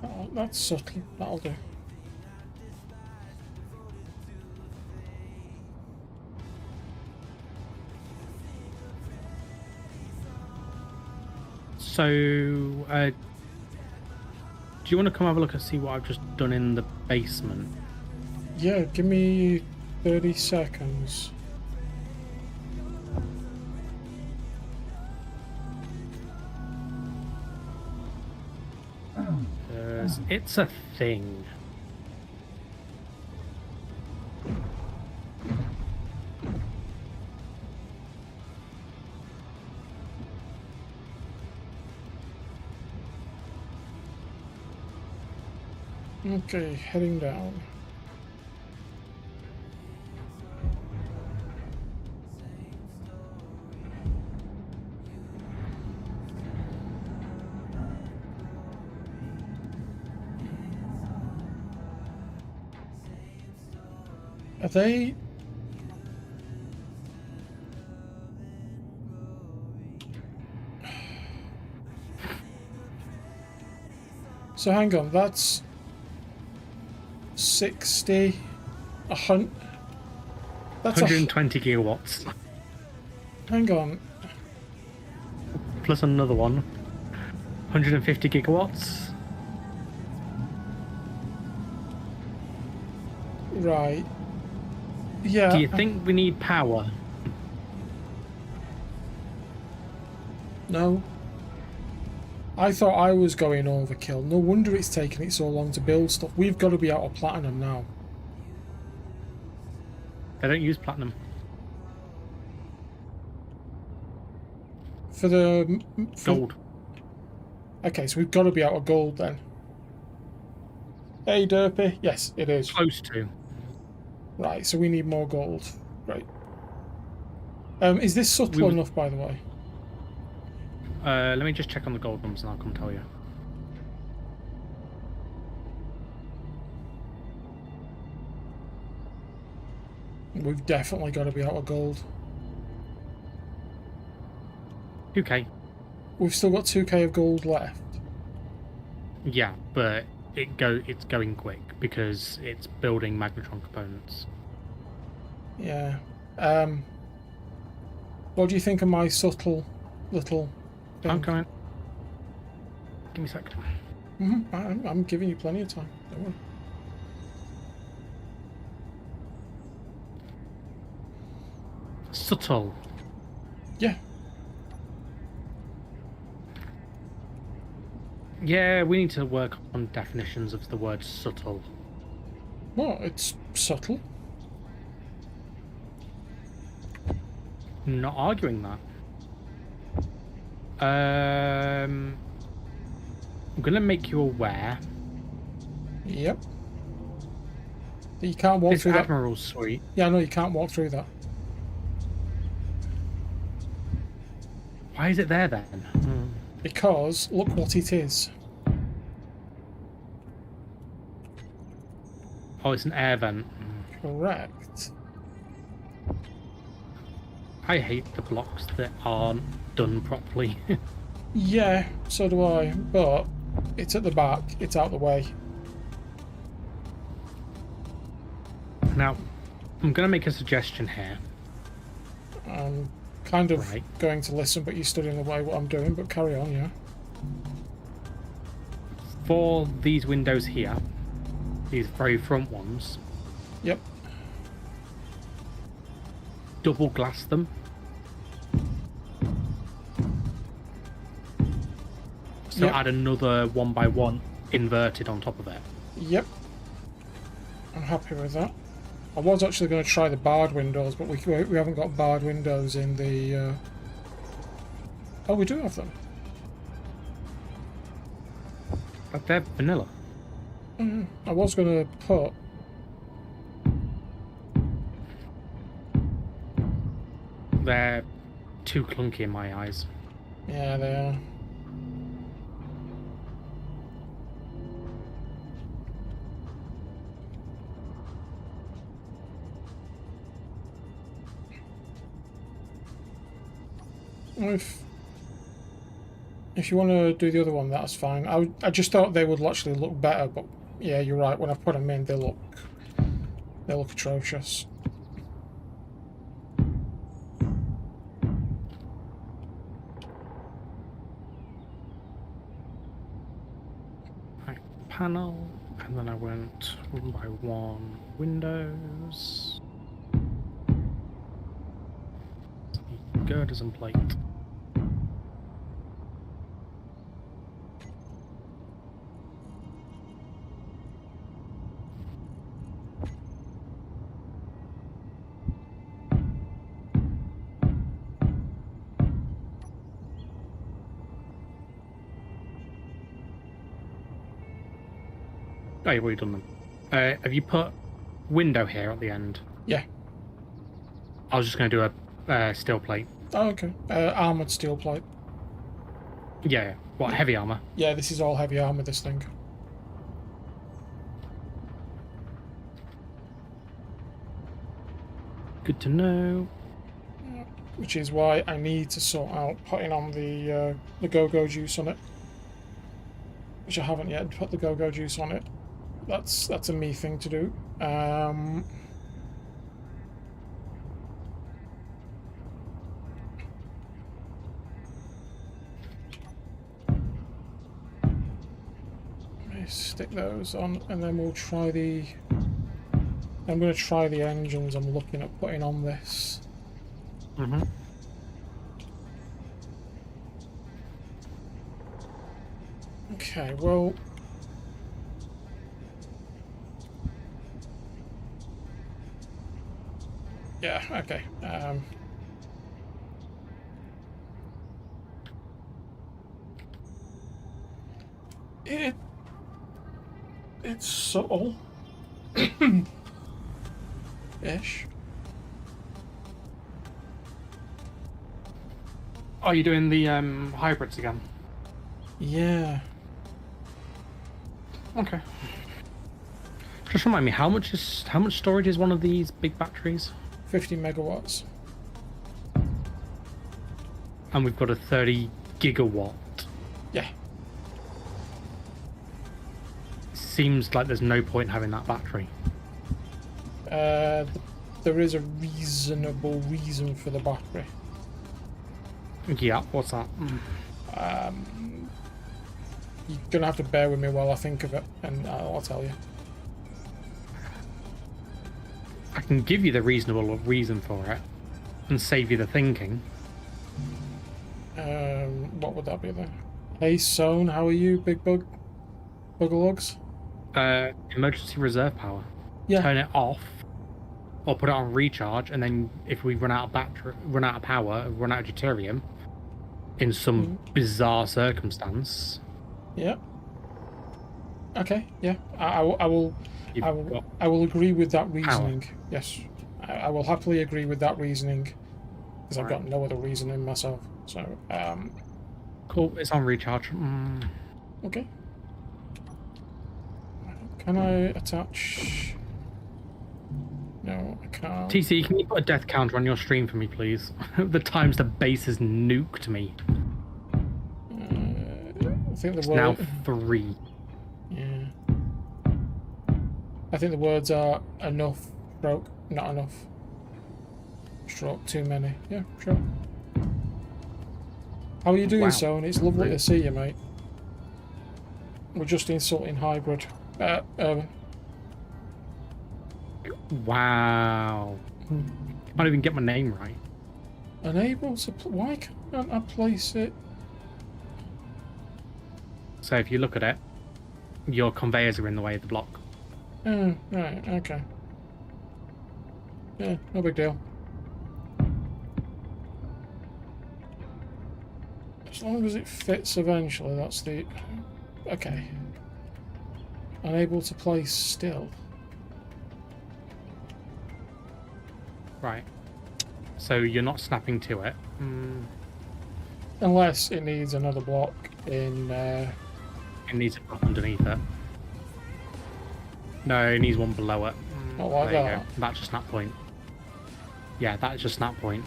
Oh, that's subtle. That'll do. So, do you want to come have a look and see what I've just done in the basement? Yeah, give me 30 seconds. It's a thing. Okay, heading down. Are they... So hang on, that's 60, 100, that's 120 gigawatts. Hang on, Plus another one. 150 gigawatts. right, yeah. Do you think we need power? No. I thought I was going overkill. No wonder it's taking it so long to build stuff. We've got to be out of platinum now. They don't use platinum. For the... Gold. Okay, so we've got to be out of gold then. Hey, Derpy. Yes, it is. Close to. Right, so we need more gold. Great. Is this subtle enough, by the way? Let me just check on the gold ones and I'll come tell you. We've definitely got to be out of gold. 2k. We've still got 2k of gold left. Yeah, but it's going quick because it's building magnetron components. Yeah. What do you think of my subtle little thing? I'm coming. Give me a sec. I'm giving you plenty of time. Don't worry. Subtle. Yeah. Yeah, we need to work on definitions of the word subtle. Well, it's subtle. Not arguing that. I'm gonna make you aware. Yep. You can't walk This through that. Admiral's suite. Yeah, no, you can't walk through that. Why is it there then? Because look what it is. Oh, it's an air vent. Correct. I hate the blocks that aren't done properly. Yeah, so do I. But it's at the back. It's out the way. Now, I'm going to make a suggestion here. I'm kind of Right. going to listen, but you stood in the way what I'm doing. But carry on, yeah. For these windows here, these very front ones, Yep. double glass them. So Yep. add another 1x1 inverted on top of it. Yep. I'm happy with that. I was actually going to try the barred windows, but we haven't got barred windows in the... Oh, we do have them. But they're vanilla. I was going to put... They're too clunky in my eyes. Yeah, they are. If you want to do the other one, that's fine. I just thought they would actually look better, but yeah, you're right. When I've put them in, they look atrocious. Right, panel, and then I went 1x1 windows. Girders and plate. Oh, you've already done them. Have you put window here at the end? Yeah. I was just going to do a steel plate. Oh, okay. Armored steel plate. Yeah, what, heavy armor? Yeah, this is all heavy armor, this thing. Good to know. Which is why I need to sort out putting on the go-go juice on it. Which I haven't yet put the go-go juice on it. That's a me thing to do. Stick those on, and then we'll try the... I'm going to try the engines I'm looking at putting on this. Mm-hmm. Okay, well... Okay. It's subtle. Ish. Are you doing the hybrids again? Yeah. Okay. Just remind me, how much storage is one of these big batteries? 50 megawatts. And we've got a 30 gigawatt. Yeah. Seems like there's no point having that battery. There is a reasonable reason for the battery. Yeah, what's that? You're gonna have to bear with me while I think of it, and I'll tell you. I can give you the reasonable reason for it and save you the thinking. What would that be then? Hey, Sown, how are you, big bugalogs? Emergency reserve power. Yeah. Turn it off or put it on recharge, and then if we run out of battery, run out of power, run out of deuterium in some bizarre circumstance. Yeah. Okay. Yeah. I will agree with that reasoning. Power. Yes. I will happily agree with that reasoning because I've got no other reasoning myself. So. Cool. It's on recharge. Okay. Can I attach? No, I can't. TC, can you put a death counter on your stream for me, please? The times the base has nuked me. I think the It's word. now 3. Yeah. I think the words are enough, stroke, not enough. Stroke, too many. Yeah, sure. How are you doing, Wow. Son? It's lovely to see you, mate. We're just insulting hybrid. Urban. Wow. Can't even get my name right. Unable to. Why can't I place it? So if you look at it, your conveyors are in the way of the block. Oh, right, okay. Yeah, no big deal. As long as it fits eventually, that's the... Okay. Unable to place still. Right. So you're not snapping to it. Unless it needs another block in... It needs a block underneath it. No, it needs one below it. Not like There you that. go. That's a snap point. Yeah, that's a snap point.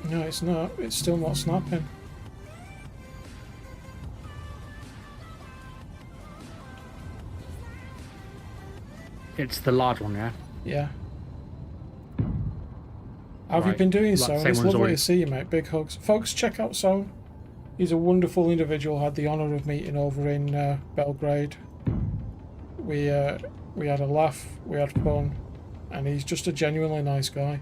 No, it's not. It's still not snapping. It's the large one, yeah? Yeah. How have you Right. been doing, Like, Son? same It's one's lovely already- to see you, mate. Big hugs. Folks, check out Son. He's a wonderful individual. Had the honour of meeting over in Belgrade. We had a laugh, we had fun, and he's just a genuinely nice guy.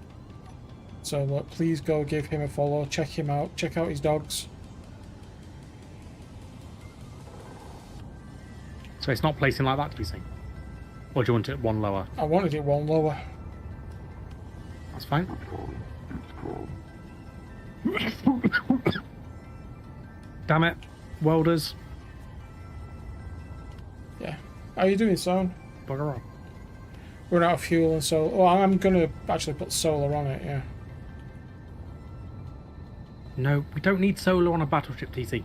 So please go give him a follow, check him out, check out his dogs. So it's not placing like that, do you think? Or do you want it one lower? I wanted it one lower. That's fine. Damn it. Welders. Yeah. How you doing, Son? Bugger off. Run out of fuel and so... Oh, I'm going to actually put solar on it, yeah. No, we don't need solar on a battleship, TC.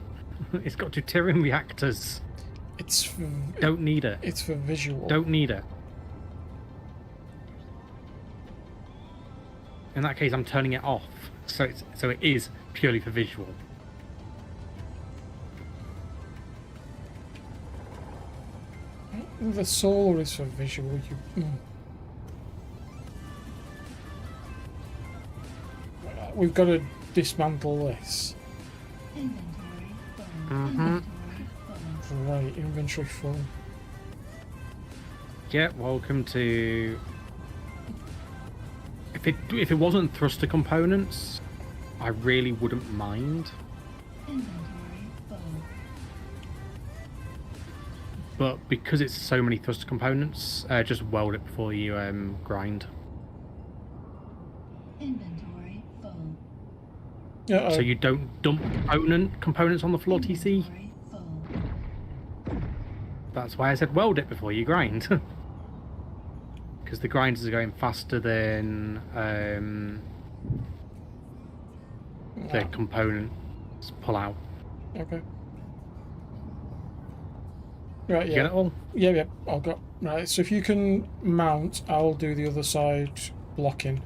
It's got deuterium reactors. It's for, Don't need it. it's for visual. Don't need it. In that case, I'm turning it off. So it is purely for visual. The solar is for visual. We've got to dismantle this. Inventory full. Mm-hmm. Inventory full. Right, inventory full. Yeah, welcome to... If it wasn't thruster components, I really wouldn't mind. Inventory full. but because it's so many thruster components, just weld it before you grind. Inventory full. Yeah. So you don't dump components on the floor, TC. Inventory full. That's why I said weld it before you grind. Because the grinders are going faster than the components pull out. Okay. Right, You yeah. get it all? Yeah, I've got... Right, so if you can mount, I'll do the other side blocking.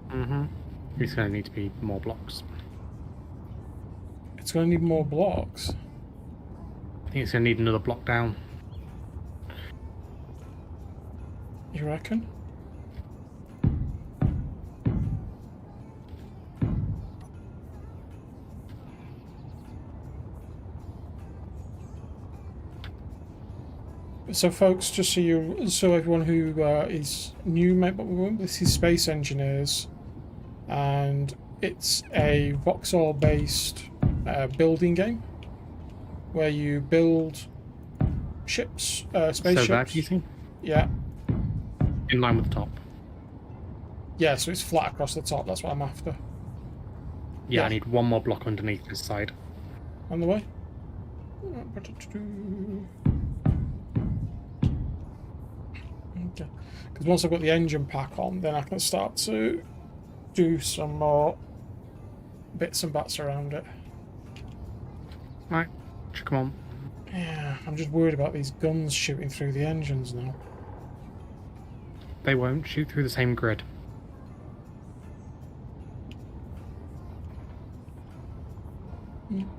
Mm-hmm. It's going to need to be more blocks. It's going to need more blocks. I think it's going to need another block down. You reckon? So, folks, just so everyone who is new, this is Space Engineers, and it's a Vauxhall-based building game where you build ships, spaceships. So that, you think? Yeah, In line with the top. yeah. So it's flat across the top. That's what I'm after. Yeah, Yeah. I need one more block underneath this side. On the way. Okay. Because once I've got the engine pack on, then I can start to do some more bits and bats around it. Right, come on. Yeah, I'm just worried about these guns shooting through the engines now. They won't shoot through the same grid.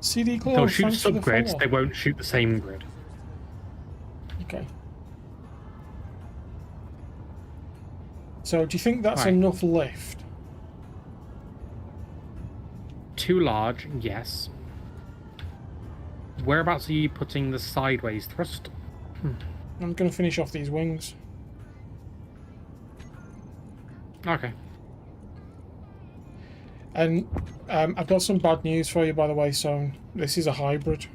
CD Claw, They'll shoot thanks for the subgrids, follow. they won't shoot the same grid. Okay. So, do you think that's Right. enough lift? Too large, yes. Whereabouts are you putting the sideways thrust? I'm going to finish off these wings. Okay. And I've got some bad news for you, by the way, so this is a hybrid.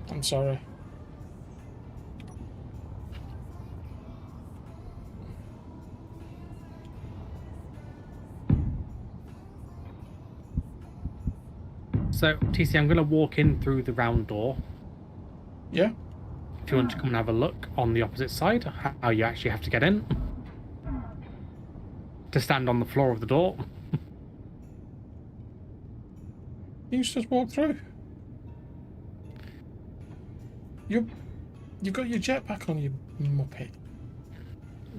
I'm sorry. So, TC, I'm going to walk in through the round door. Yeah? If you want to come and have a look on the opposite side, how you actually have to get in. To stand on the floor of the door. You just walk through. You've got your jetpack on, you muppet.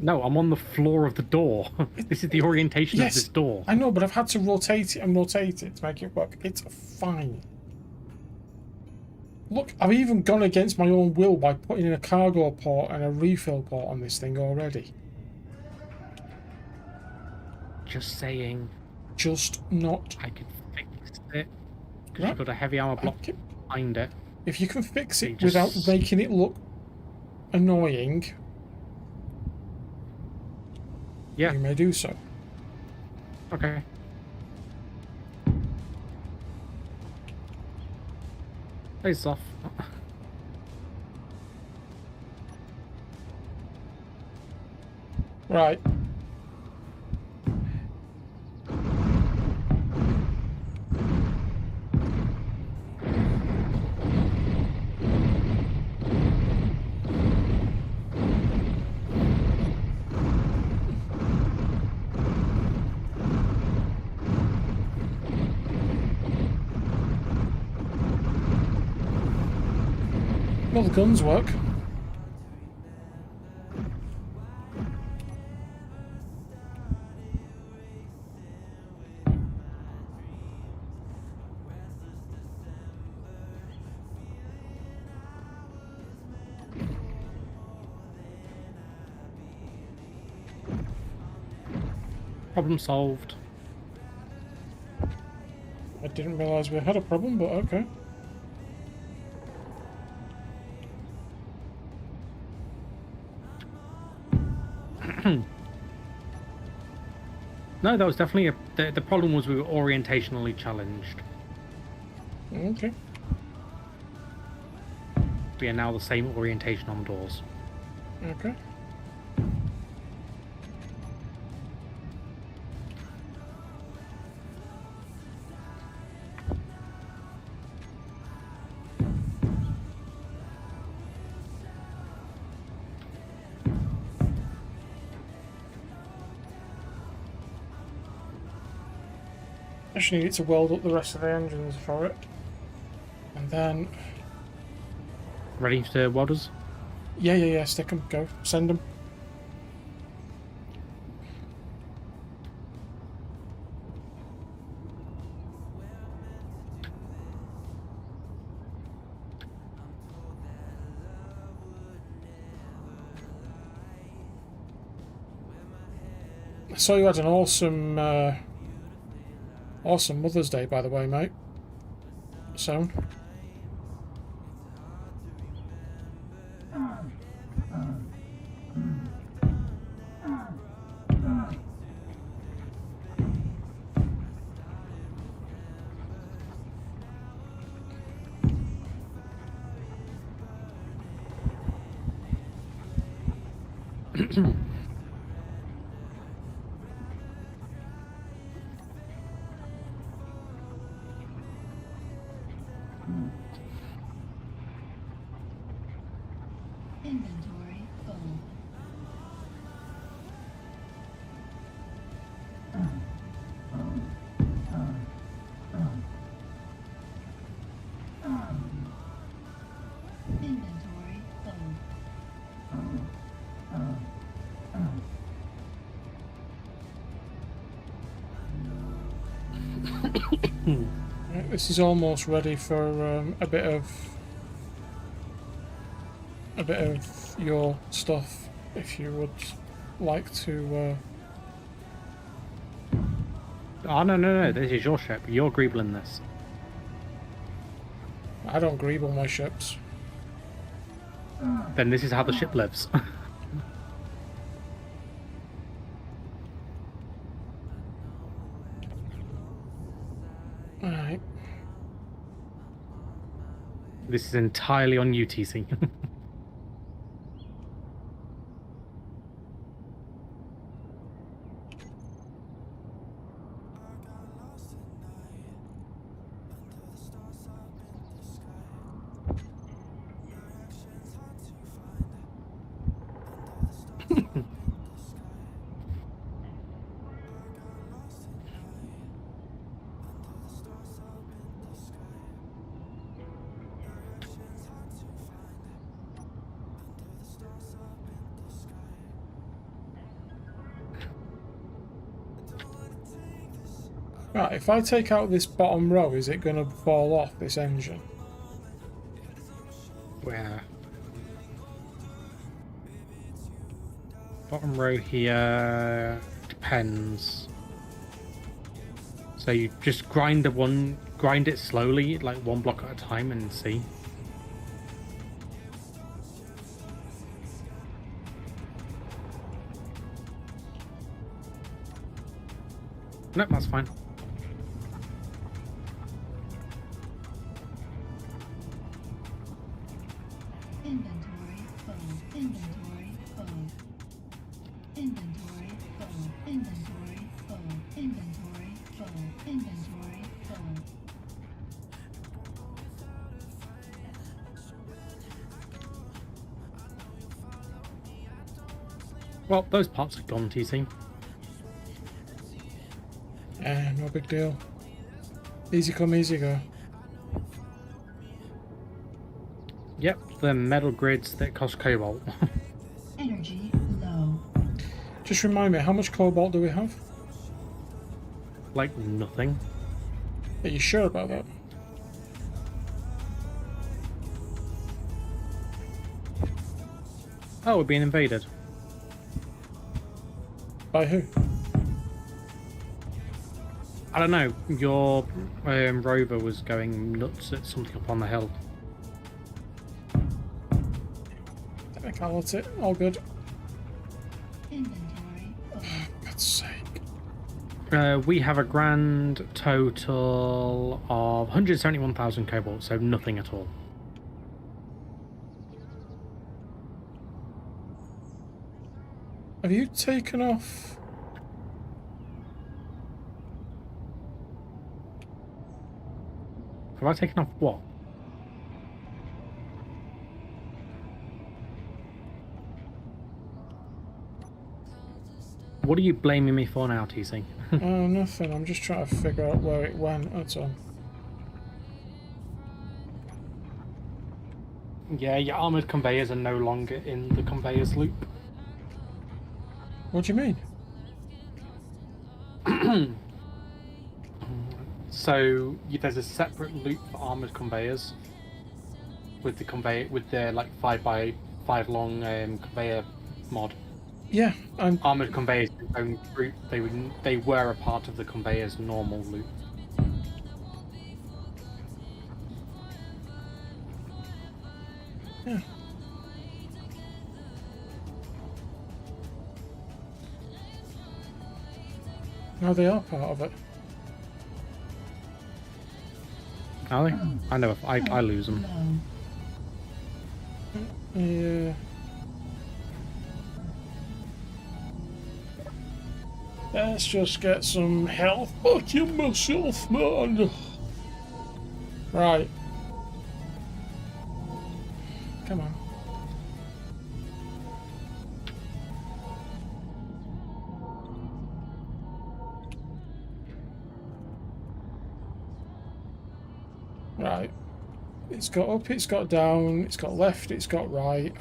No, I'm on the floor of the door. This is the orientation of this door. I know, but I've had to rotate it and rotate it to make it work. It's fine. Look, I've even gone against my own will by putting in a cargo port and a refill port on this thing already. Just saying. Just not. I could fix it. Because Right. you've got a heavy armor block Okay. behind it. If you can fix You it just- without making it look annoying, Yeah. you may do so. Okay. Face off. Right. Well, the guns work. Problem solved. I didn't realise we had a problem, but okay. No, that was definitely the problem was we were orientationally challenged. Okay. We are now the same orientation on the doors. Okay. Just need it to weld up the rest of the engines for it. And then, Ready to welders? yeah, stick them, go, send them. I saw you had an awesome, awesome Mother's Day, by the way, mate. So, Inventory full. Inventory full. right, this is almost ready for a bit of your stuff, if you would like to. Oh, no. This is your ship. You're greebling this. I don't greeble my ships. Then this is how the ship lives. Alright. This is entirely on you, TC. Right, if I take out this bottom row, is it going to fall off, this engine? Where? Bottom row here depends. So you just grind it slowly, like one block at a time, and see. Nope, that's fine. Inventory full. Inventory full. Inventory full. Inventory full. Inventory full. Inventory full. Well, those parts are gone, TC. Yeah, no big deal. Easy come, easy go. Yep, the metal grids that cost cobalt. Energy low. Just remind me, how much cobalt do we have? Like nothing. Are you sure about that? Oh, we're being invaded. By who? I don't know. Your rover was going nuts at something up on the hill. Technicality, all good. Inventory full. For God's sake. We have a grand total of 171,000 cobalt, so nothing at all. Have you taken off? Have I taken off what? What are you blaming me for now, TC? Oh, nothing. I'm just trying to figure out where it went. That's all. Yeah, your armored conveyors are no longer in the conveyors loop. What do you mean? So there's a separate loop for armored conveyors with the conveyor with their like 5x5 long conveyor mod. Yeah, I'm. Armored conveyors own route. They were a part of the conveyor's normal loop. Yeah. No, they are part of it. Are they? I know. I lose them. Low. Yeah. Let's just get some health back in myself, man. Right. Come on. Right. It's got up, it's got down, it's got left, it's got right.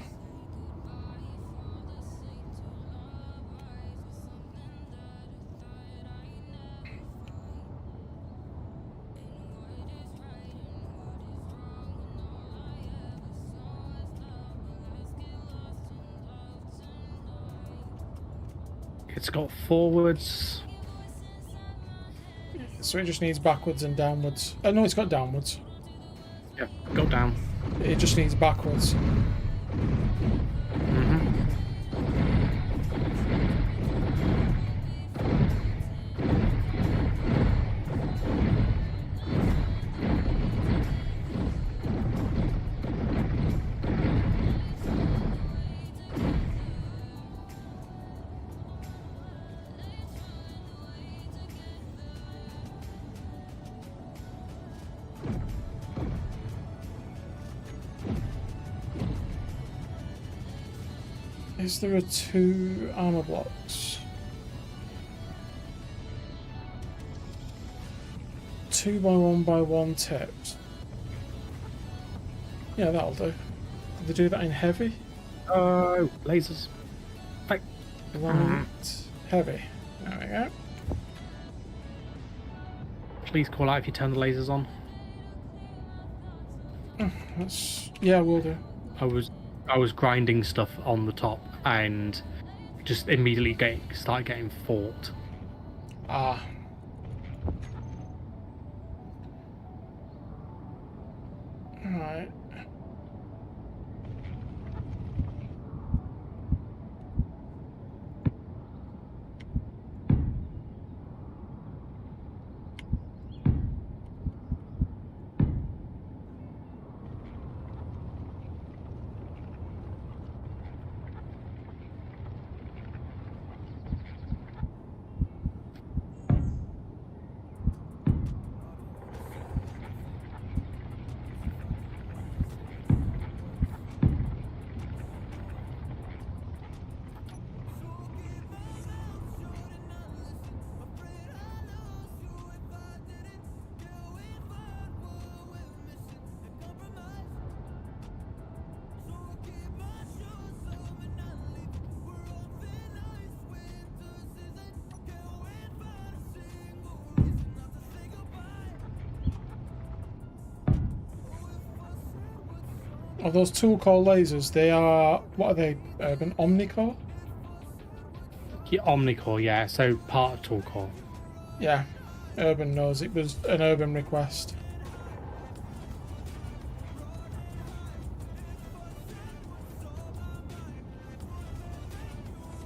It's got forwards. So it just needs backwards and downwards. No, it's got downwards. Yeah, go down. It just needs backwards. Mm-hmm. Is there a 2 armor blocks? 2 by 1 by 1 tips. Yeah, that'll do. Did they do that in heavy? Oh, lasers. Right. Light, heavy. There we go. Please call out if you turn the lasers on. That's, yeah, we'll do. I was grinding stuff on the top and just immediately start getting fought. Ah. Alright. Are those tool core lasers? They are, what are they? Urban Omnicore? Yeah, Omnicore, yeah, so part of Toolcore. Yeah, Urban knows it was an Urban request.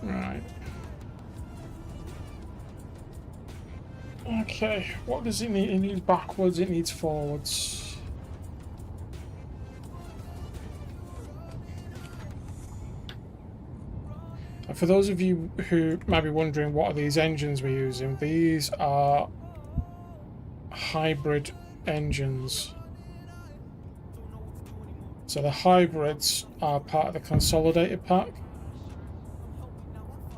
Right. Okay, what does it need? It needs backwards, it needs forwards. And for those of you who might be wondering what are these engines we're using, these are hybrid engines. So the hybrids are part of the consolidated pack,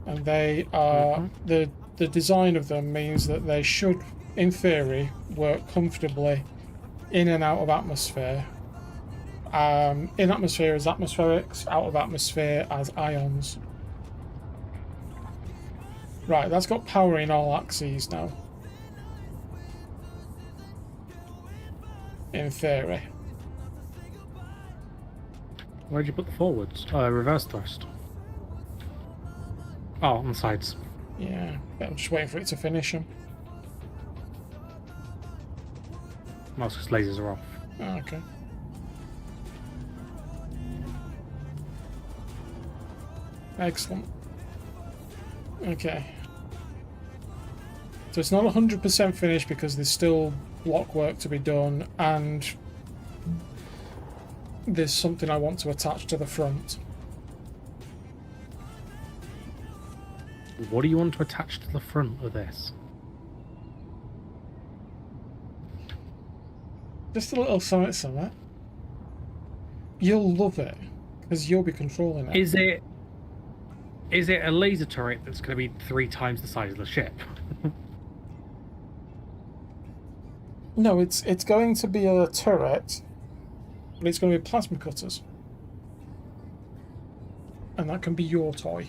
and they are the design of them means that they should, in theory, work comfortably in and out of atmosphere. In atmosphere as atmospherics, out of atmosphere as ions. Right, that's got power in all axes now. In theory. Where'd you put the forwards? Reverse thrust. Oh, on the sides. Yeah, but I'm just waiting for it to finish them. Most lasers are off. Oh, okay. Excellent. Okay. So it's not 100% finished because there's still block work to be done, and there's something I want to attach to the front. What do you want to attach to the front of this? Just a little something. You'll love it because you'll be controlling it. Is it a laser turret that's going to be 3 times the size of the ship? No, it's going to be a turret, but it's going to be plasma cutters, and that can be your toy.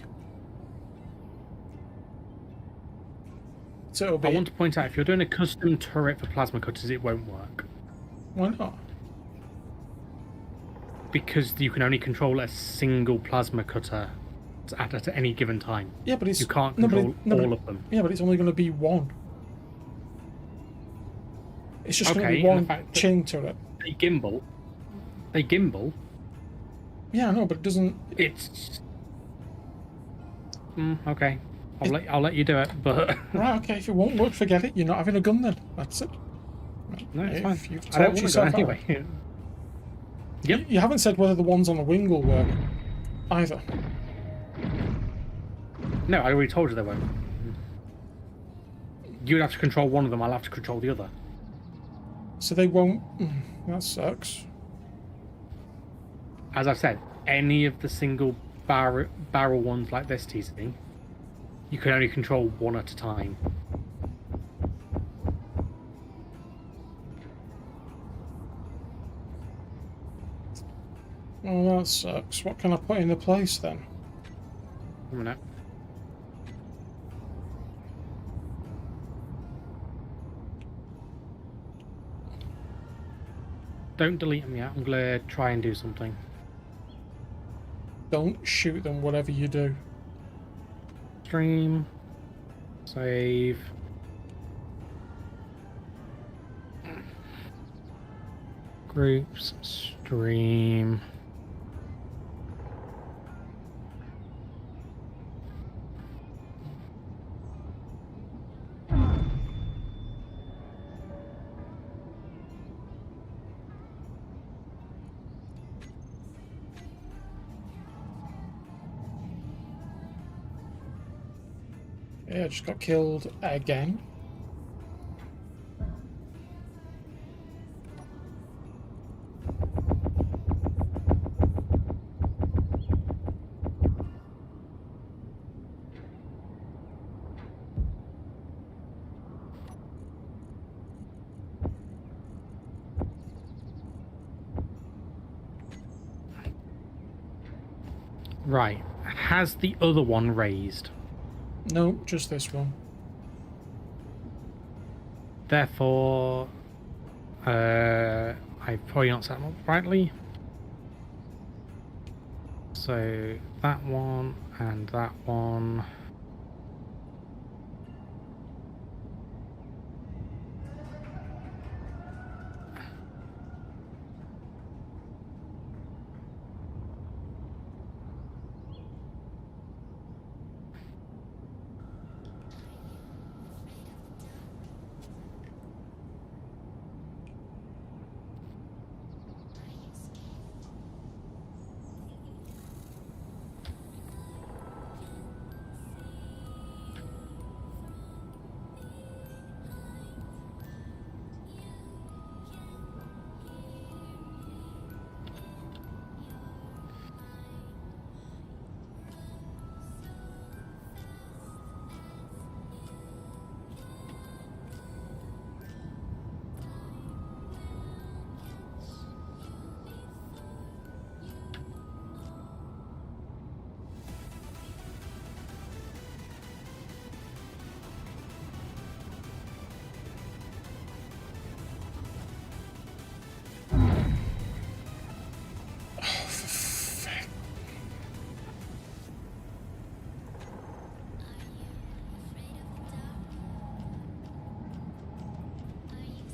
So it'll be. I want to point out, if you're doing a custom turret for plasma cutters, it won't work. Why not? Because you can only control a single plasma cutter at any given time. Yeah, but it's You can't control all of them. Yeah, but it's only going to be one. It's just going to Okay, be and the one fact that chin turret. They gimbal. They gimbal. Yeah, I know, but it doesn't. It's okay. I'll let you do it, but Right, okay. If it won't work, forget it. You're not having a gun then. That's it. no, it's If fine. you've I don't talked want to go yourself out. anyway. Yep. You haven't said whether the ones on the wing will work either. No, I already told you they won't. You'd have to control one of them. I'll have to control the other. So they won't. That sucks. As I've said, any of the single barrel ones like this, TC, you can only control one at a time. Oh, that sucks. What can I put into place then? A minute. Don't delete them yet. I'm gonna try and do something. Don't shoot them, whatever you do. Stream. Save. Groups. Stream. Yeah, I just got killed again. Right. Has the other one raised? No, just this one. Therefore, I've probably not set them up rightly. So that one and that one.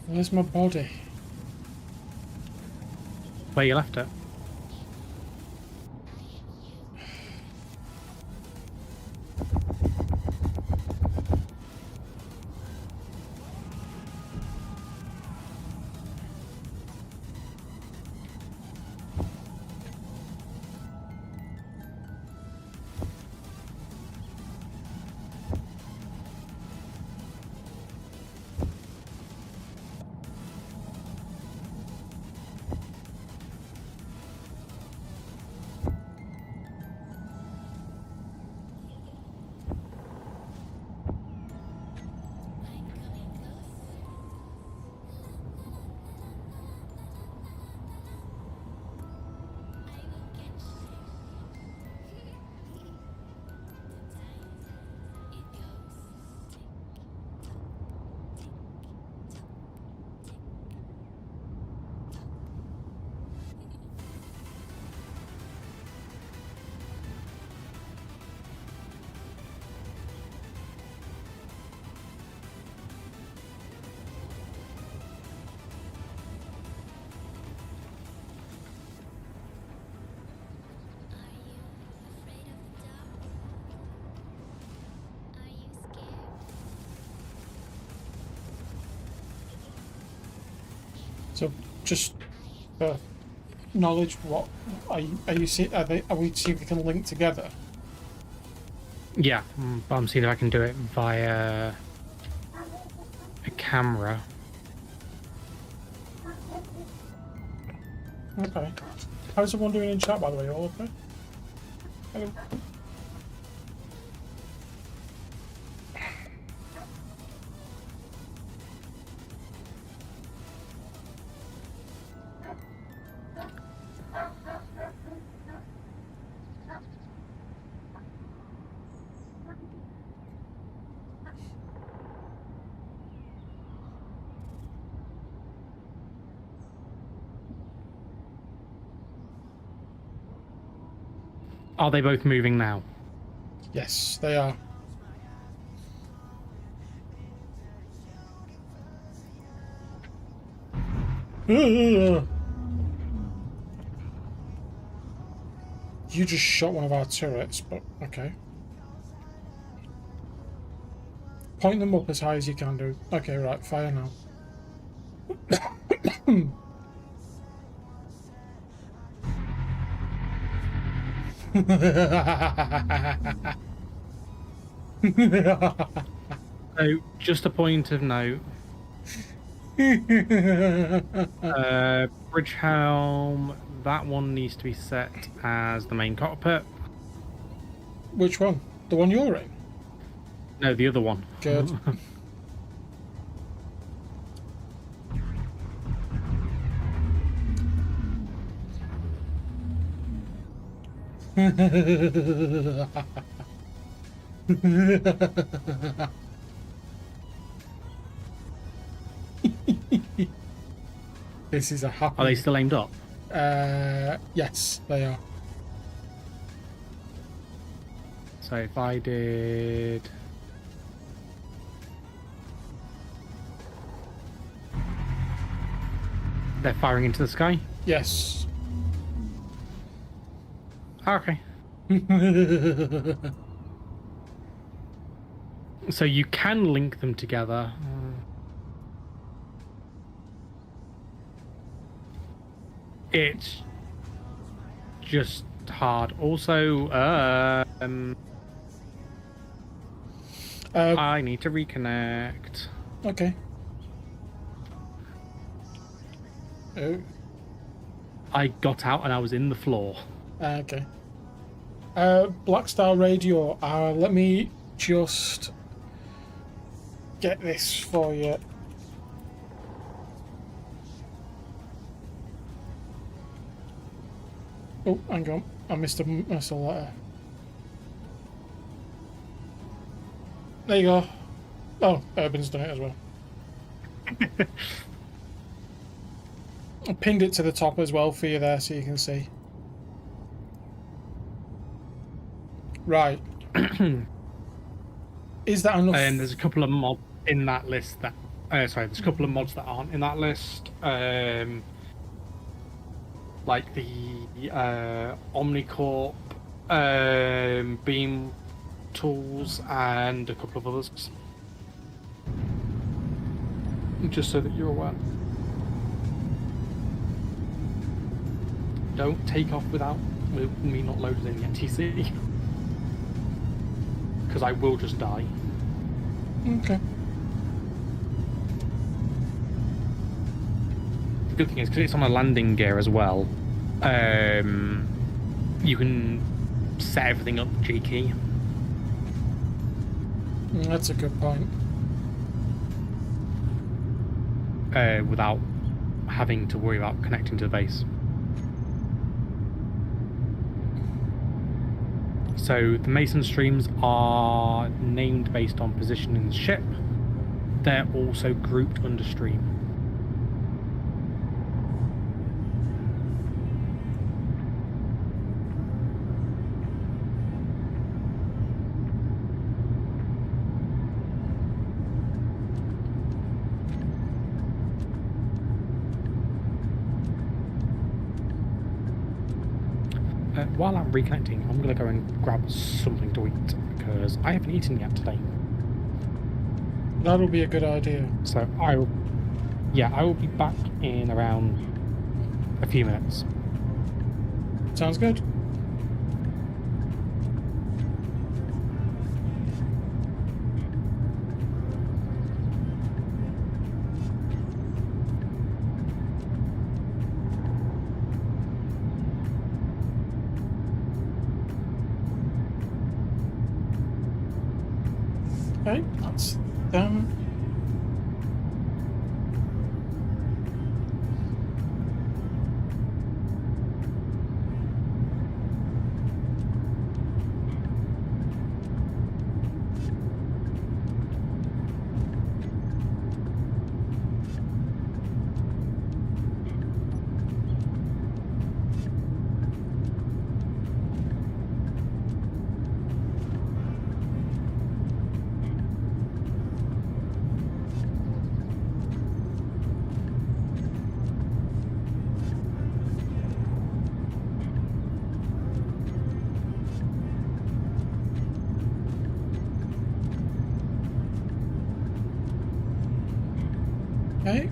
Where's my body? Where you left it. So just knowledge. What are you see? Are we see if we can link together? Yeah, but I'm seeing if I can do it via a camera. Okay. How's everyone doing in chat, by the way? All okay? Hello. Are they both moving now? Yes, they are. You just shot one of our turrets, but okay. Point them up as high as you can do. Okay, right, fire now. So, just a point of note. Bridge helm, that one needs to be set as the main cockpit. Which one? The one you're in? No, the other one. Good. This is a happy. Are they still aimed up? Yes, they are. So if I did... They're firing into the sky? Yes. Okay. So you can link them together. It's just hard. Also, I need to reconnect. Okay. Oh. I got out and I was in the floor. Okay. Black Star Radio. Let me just get this for you. Oh, hang on. I missed a letter. There you go. Oh, Urban's done it as well. I pinned it to the top as well for you there so you can see. Right. Is that enough? And there's a couple of mobs in that list that Sorry, there's a couple of mods that aren't in that list. Like the Omnicorp, Beam Tools, and a couple of others. Just so that you're aware. Don't take off with me not loaded in yet, TC. Because I will just die. Okay. The good thing is, because it's on a landing gear as well, you can set everything up G key. That's a good point. Without having to worry about connecting to the base. So the Mason streams are named based on position in the ship. They're also grouped under stream. While I'm reconnecting, I'm going to go and grab something to eat because I haven't eaten yet today. That'll be a good idea. So I will be back in around a few minutes. Sounds good. Okay, that's done. Okay.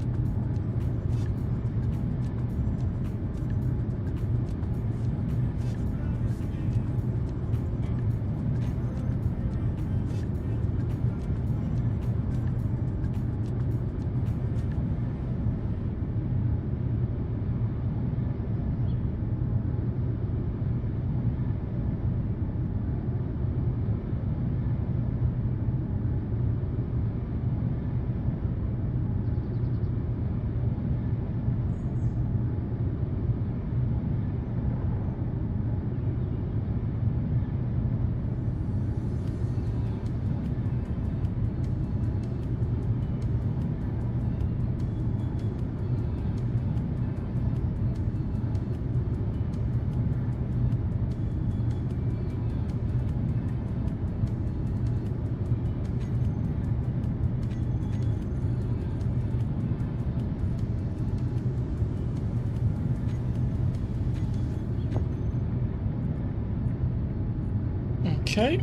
Okay.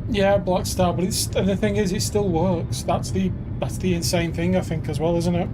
Yeah, Black Star, but and the thing is, it still works. That's the insane thing, I think, as well, isn't it?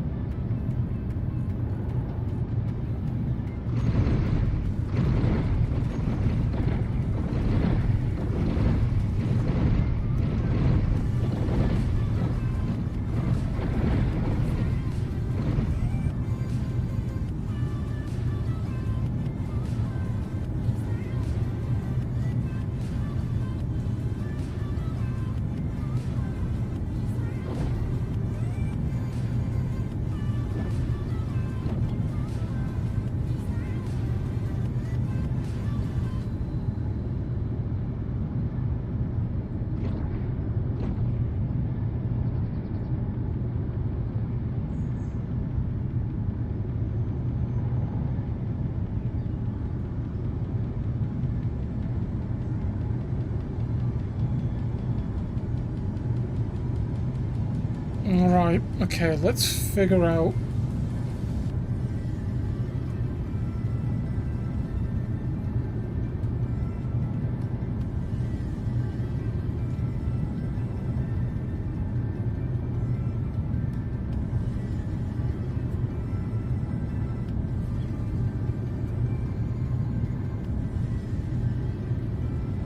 Right, okay, let's figure out...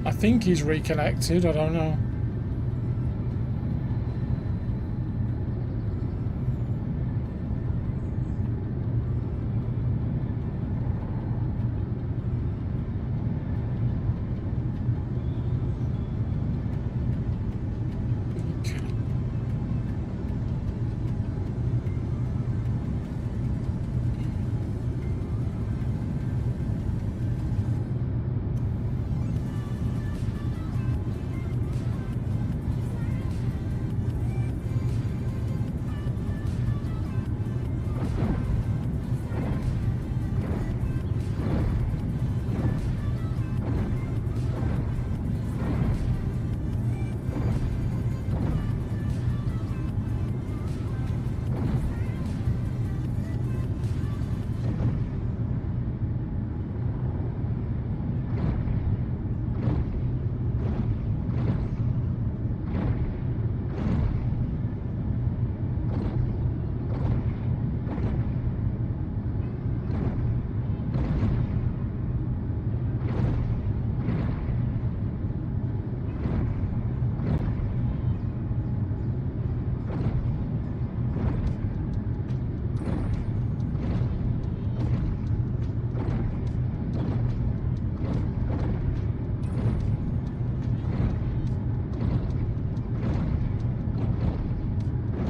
I think he's reconnected, I don't know. Okay.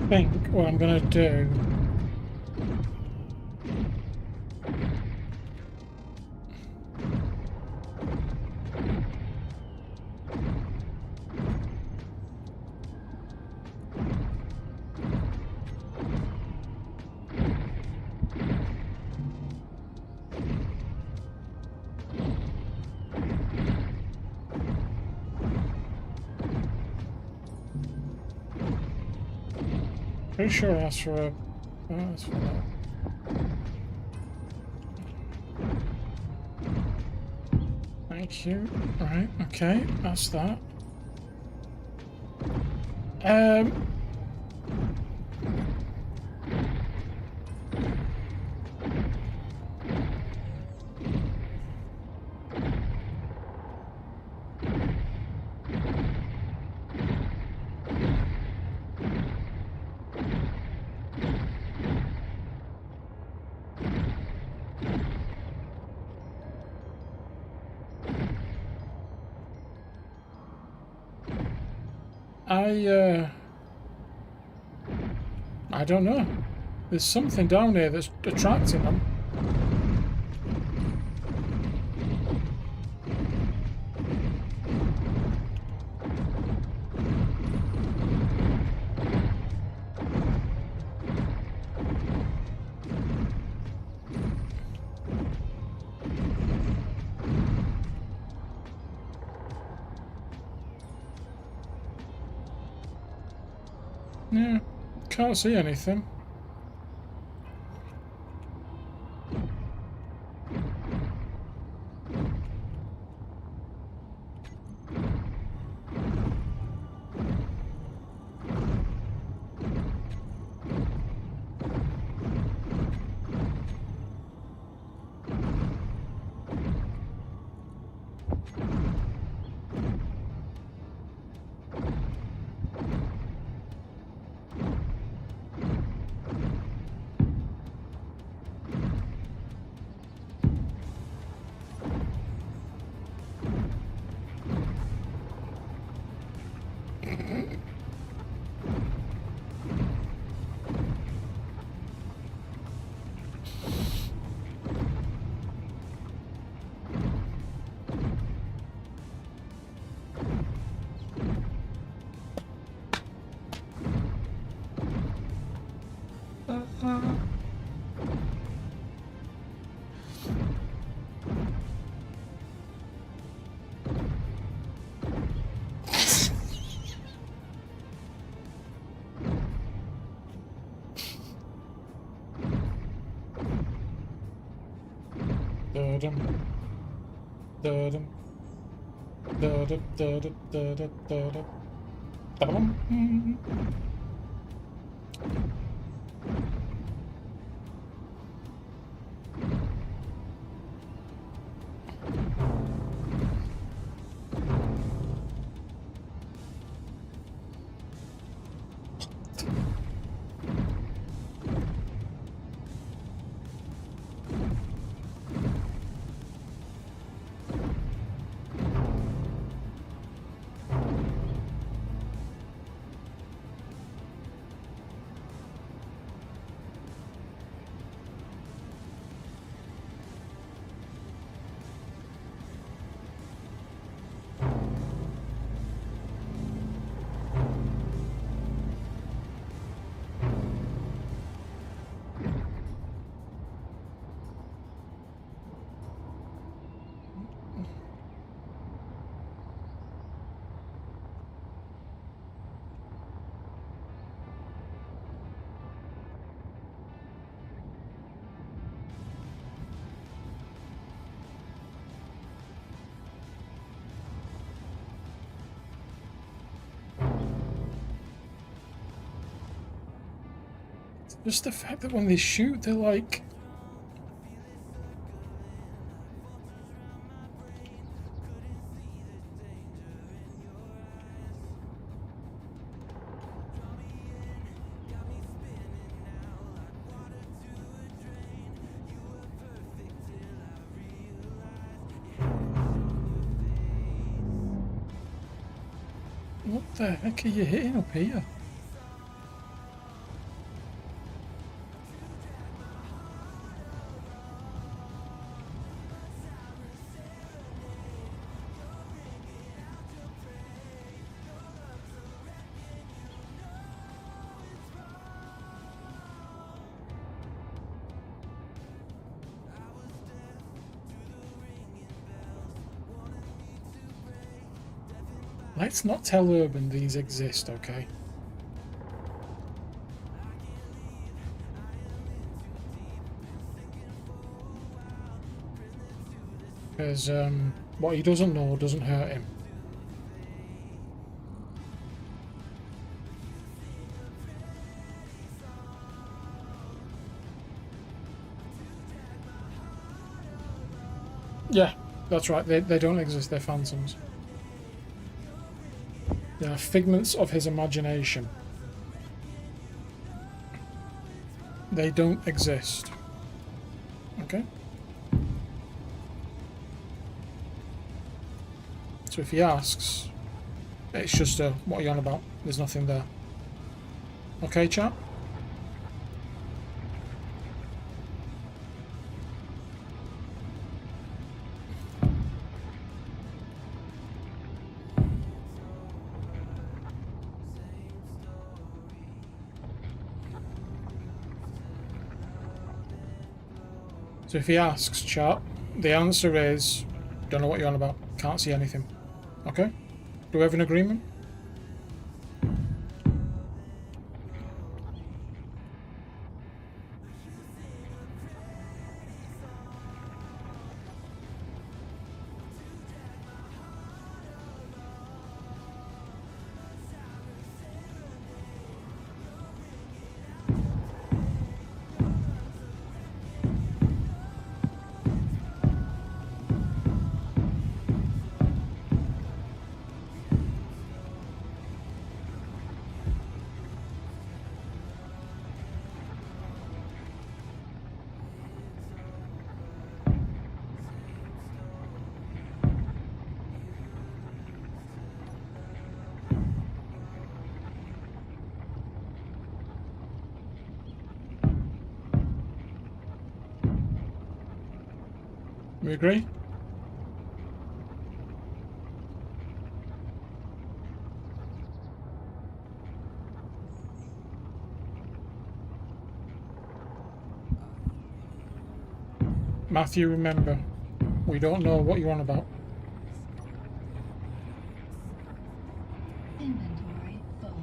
I think what I'm gonna do... Pretty sure that's for a... Oh, that's for that. Thank you. Right, okay, that's that. I don't know. There's something down here that's attracting them. Yeah, can't see anything. Da-dum. Da-dum. Da-dum, da-dum, da-dum, da-dum. Da-bum. Just the fact that when they shoot, they're like... What the heck are you hitting up here? Let's not tell Urban these exist, okay? Because what he doesn't know doesn't hurt him. Yeah, that's right. They don't exist. They're phantoms. They are figments of his imagination. They don't exist. Okay? So if he asks, it's just a, what are you on about? There's nothing there. Okay, chap? So if he asks, chap, the answer is, don't know what you're on about, can't see anything. Okay? Do we have an agreement? We agree? Matthew, remember, we don't know what you're on about. Inventory full.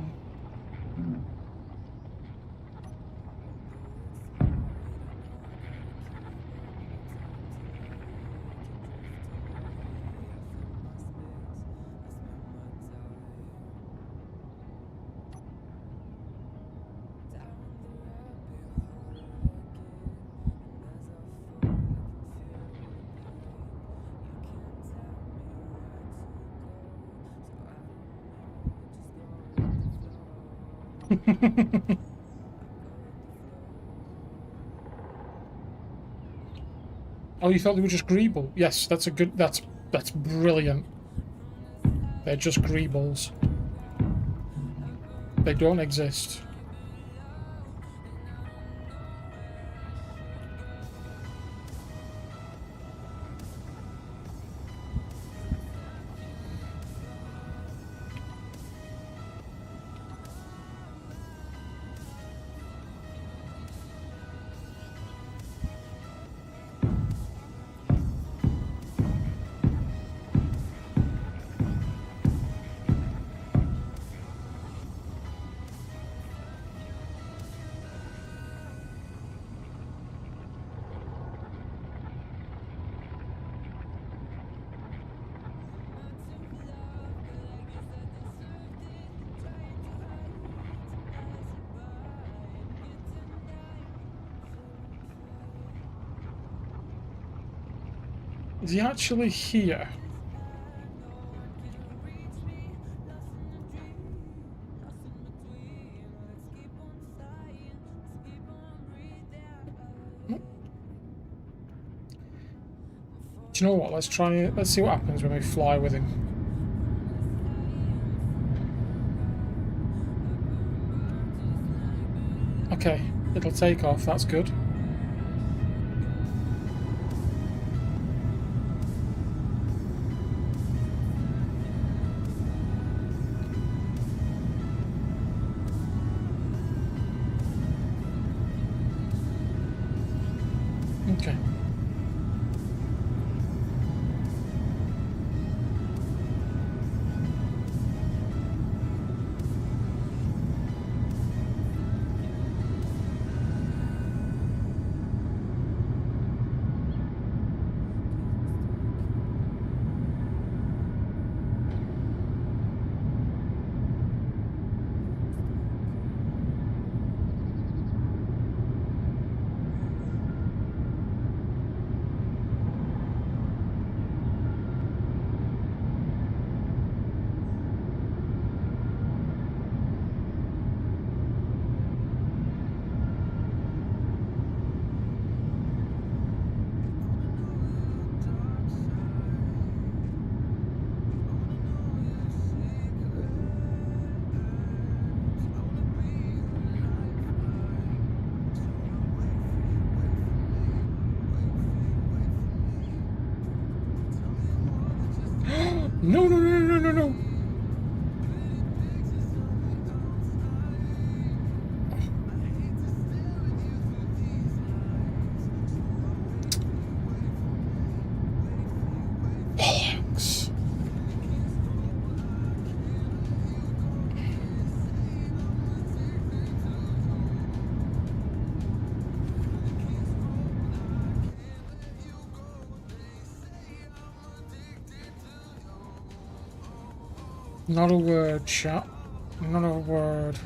Oh, you thought they were just greeble? Yes, that's a good. That's brilliant. They're just greebles. They don't exist. Is he actually here? Do you know what? Let's try. Let's see what happens when we fly with him. Okay, it'll take off. That's good. Okay. No, no, no, no, no, no. Bollocks. Not a word, chat. Not a word.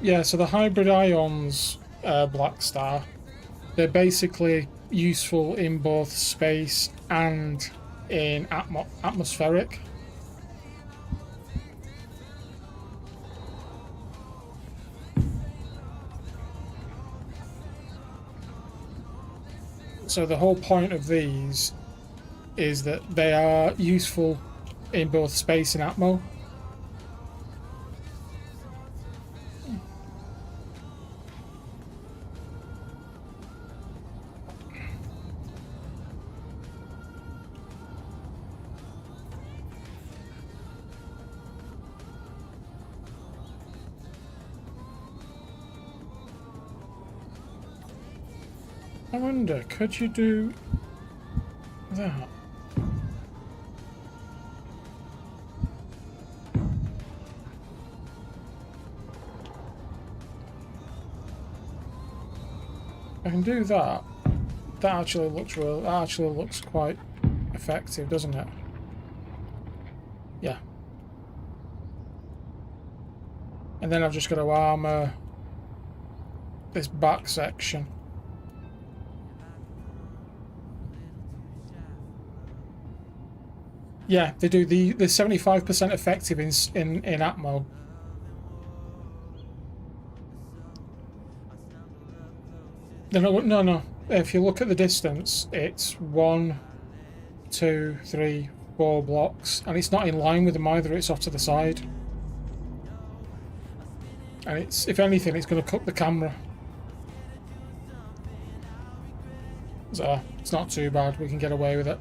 Yeah, so the hybrid ions, Black Star, they're basically useful in both space and in atmospheric. So the whole point of these is that they are useful in both space and atmo. I wonder, could you do that? I can do that. That actually looks real. That actually looks quite effective, doesn't it? Yeah. And then I've just got to armor this back section. Yeah, they do. They're 75% effective in atmo. No. If you look at the distance, it's 1, 2, 3, 4 blocks, and it's not in line with them either. It's off to the side, and it's, if anything, it's going to cut the camera. So it's not too bad. We can get away with it.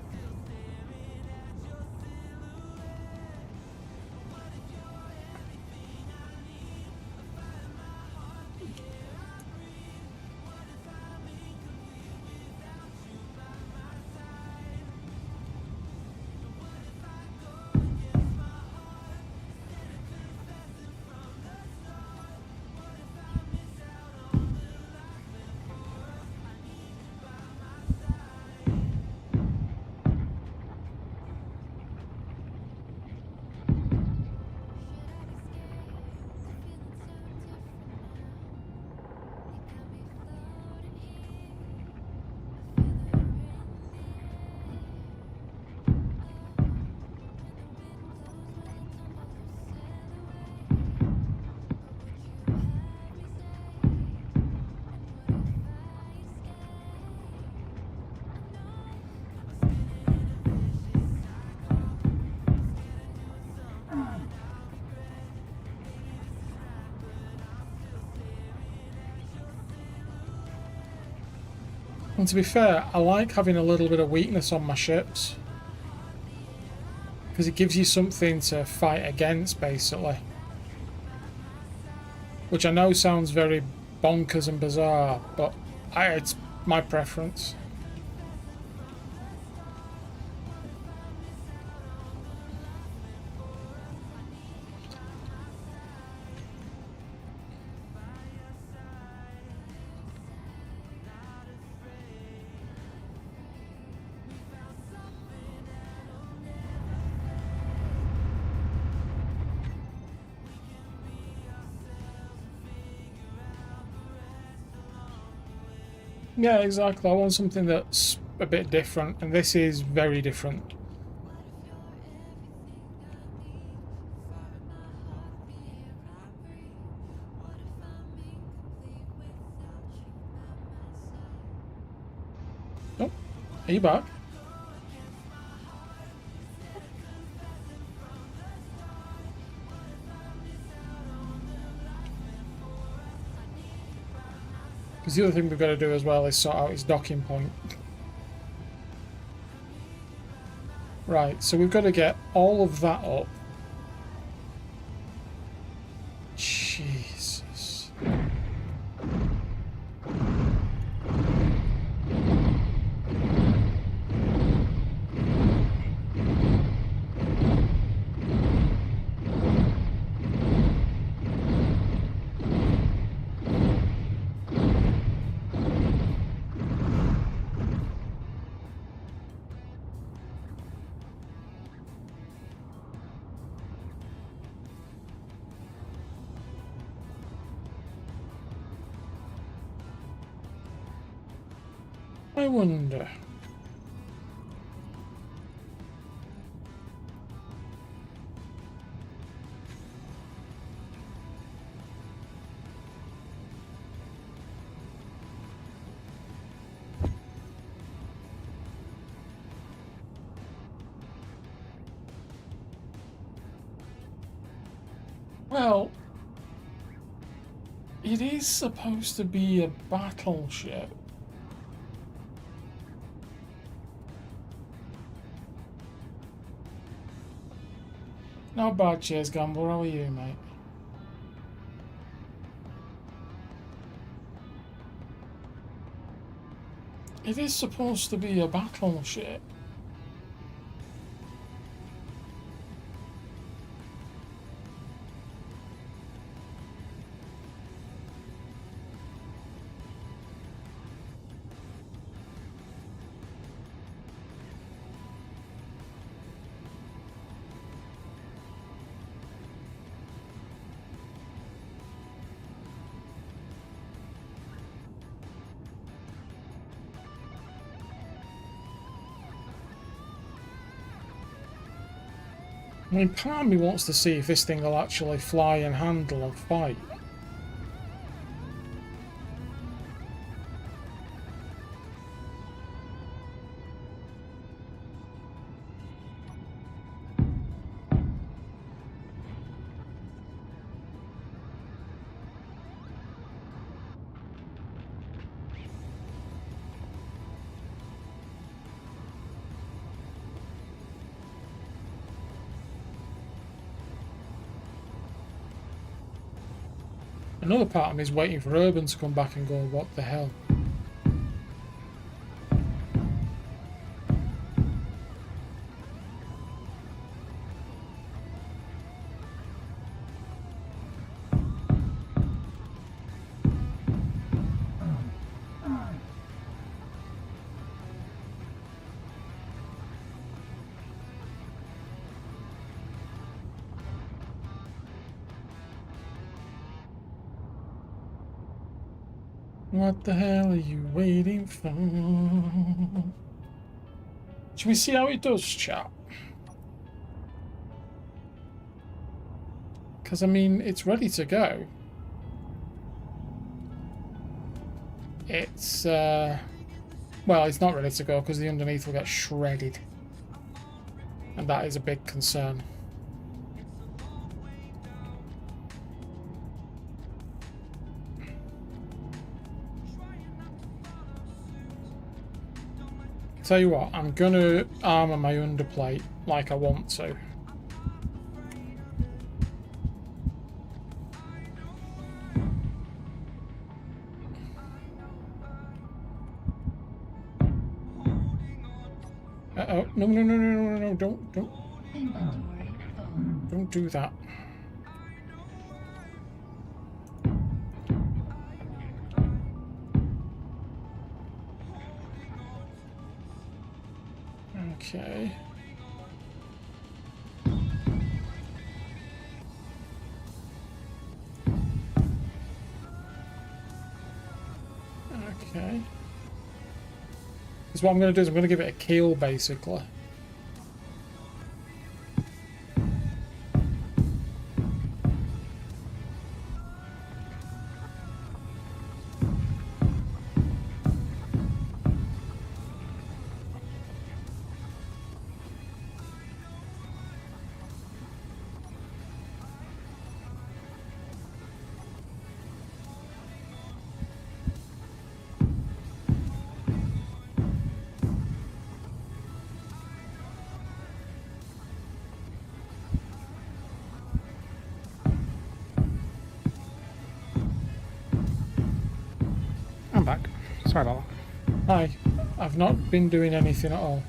And to be fair, I like having a little bit of weakness on my ships, because it gives you something to fight against, basically. Which I know sounds very bonkers and bizarre, but it's my preference. Yeah, exactly. I want something that's a bit different, and this is very different. Oh, are you back? Because the other thing we've got to do as well is sort out his docking point. Right, so we've got to get all of that up. Jesus. I wonder. Well, it is supposed to be a battleship. Not bad, Cheers Gamble. How are you, mate? It is supposed to be a battleship. I mean, part of me wants to see if this thing will actually fly and handle and fight. Another part of me is waiting for Urban to come back and go, what the hell? What the hell are you waiting for? Should we see how it does, chat? Because, I mean, it's ready to go. It's, well, it's not ready to go because the underneath will get shredded. And that is a big concern. Tell you what, I'm gonna armour my underplate like I want to. Uh-oh, no, don't. Inventory full. Don't do that. Okay. Okay. Because what I'm going to do is I'm going to give it a keel, basically. I'm back. Sorry about that. Hi. I've not been doing anything at all.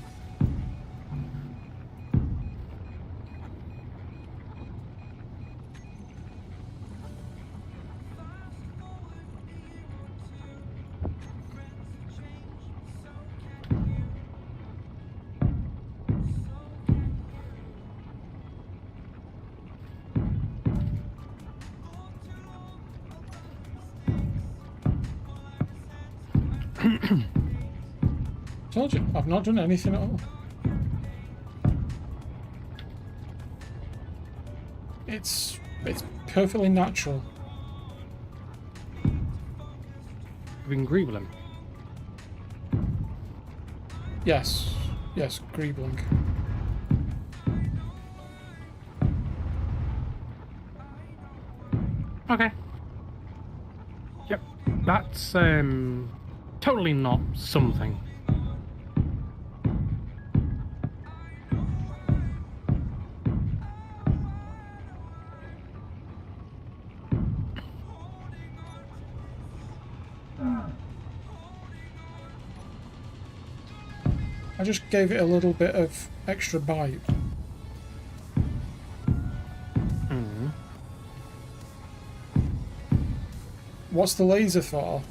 Told you, I've not done anything at all. It's perfectly natural. We can agree with him. Yes, greebling. Okay. Yep. That's totally not something. I just gave it a little bit of extra bite. What's the laser for?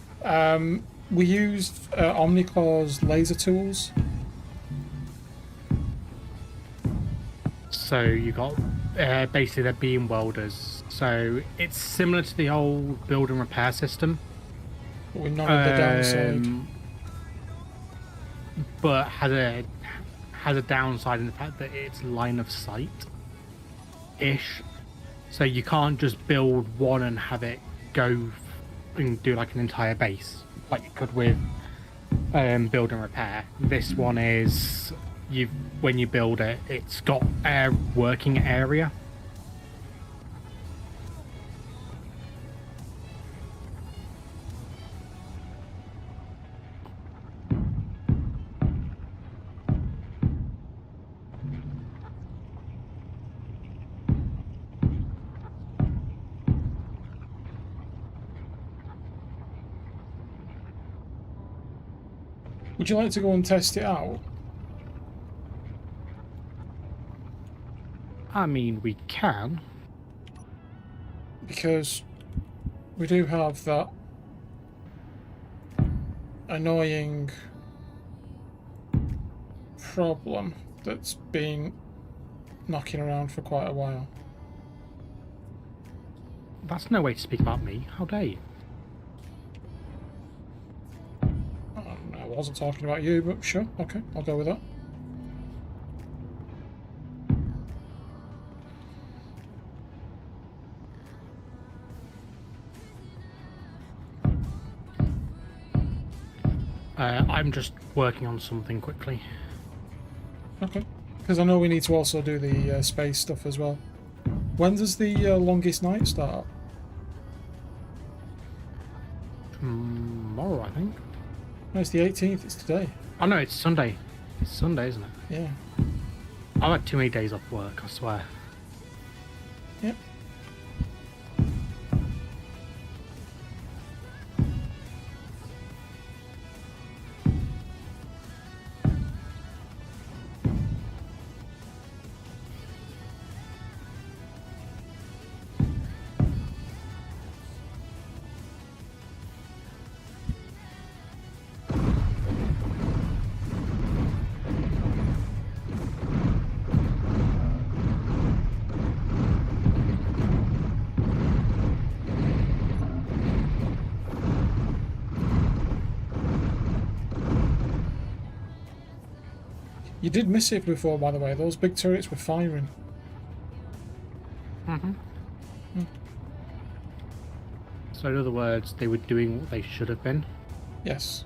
We used Omnicore's laser tools. So you got basically they're beam welders. So it's similar to the old build and repair system, But with none of the downside. but has a downside in the fact that it's line of sight ish. So you can't just build one and have it go and do like an entire base like you could with build and repair. This one is when you build it, it's got a working area. Would you like to go and test it out? I mean, we can. Because we do have that annoying problem that's been knocking around for quite a while. That's no way to speak about me. How dare you? I wasn't talking about you, but sure, okay, I'll go with that. I'm just working on something quickly. Okay, because I know we need to also do the space stuff as well. When does the longest night start? Tomorrow, I think. No, it's the 18th, it's today. Oh no, it's Sunday. It's Sunday, isn't it? Yeah. I've had too many days off work, I swear. Yep. You did miss it before, by the way. Those big turrets were firing. So in other words, they were doing what they should have been. Yes.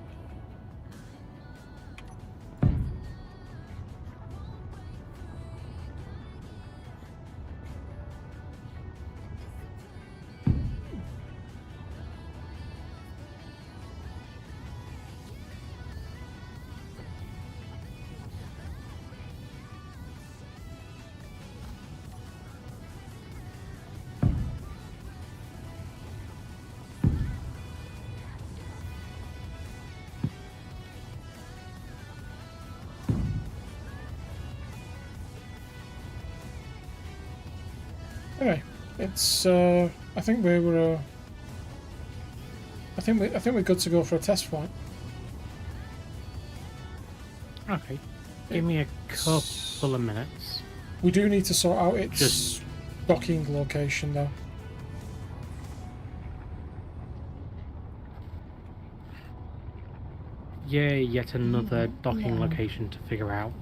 Anyway, it's. I think we were. I think we're good to go for a test flight. Okay. Give me a couple of minutes. We do need to sort out its Just- docking location, though. Yeah, yet another Mhm, docking yeah. location to figure out.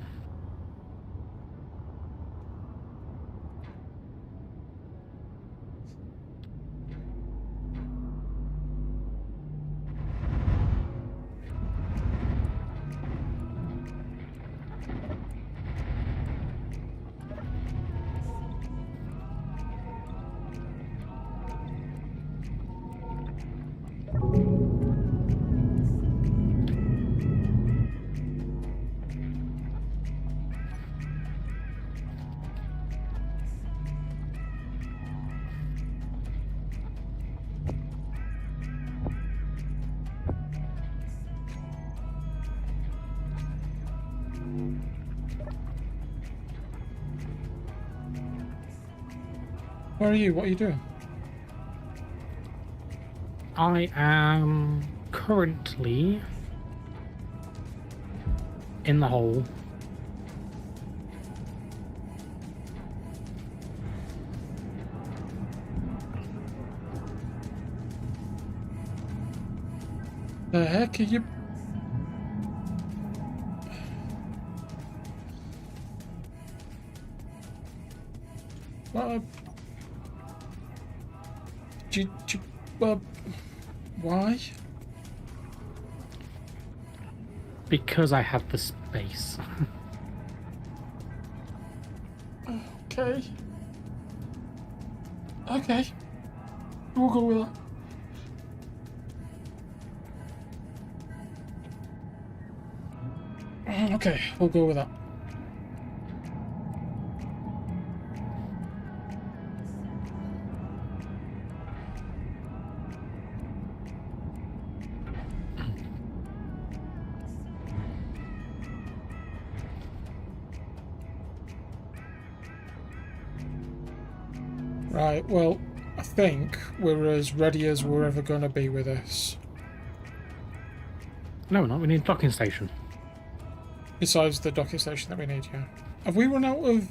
Where are you? What are you doing? I am currently in the hole. The heck are you? What? Why? Because I have the space. Okay. Okay. We'll go with that. Okay, we'll go with that. Right, well, I think we're as ready as we're ever going to be with this. No, we're not. We need a docking station. Besides the docking station that we need, yeah. Have we run out of,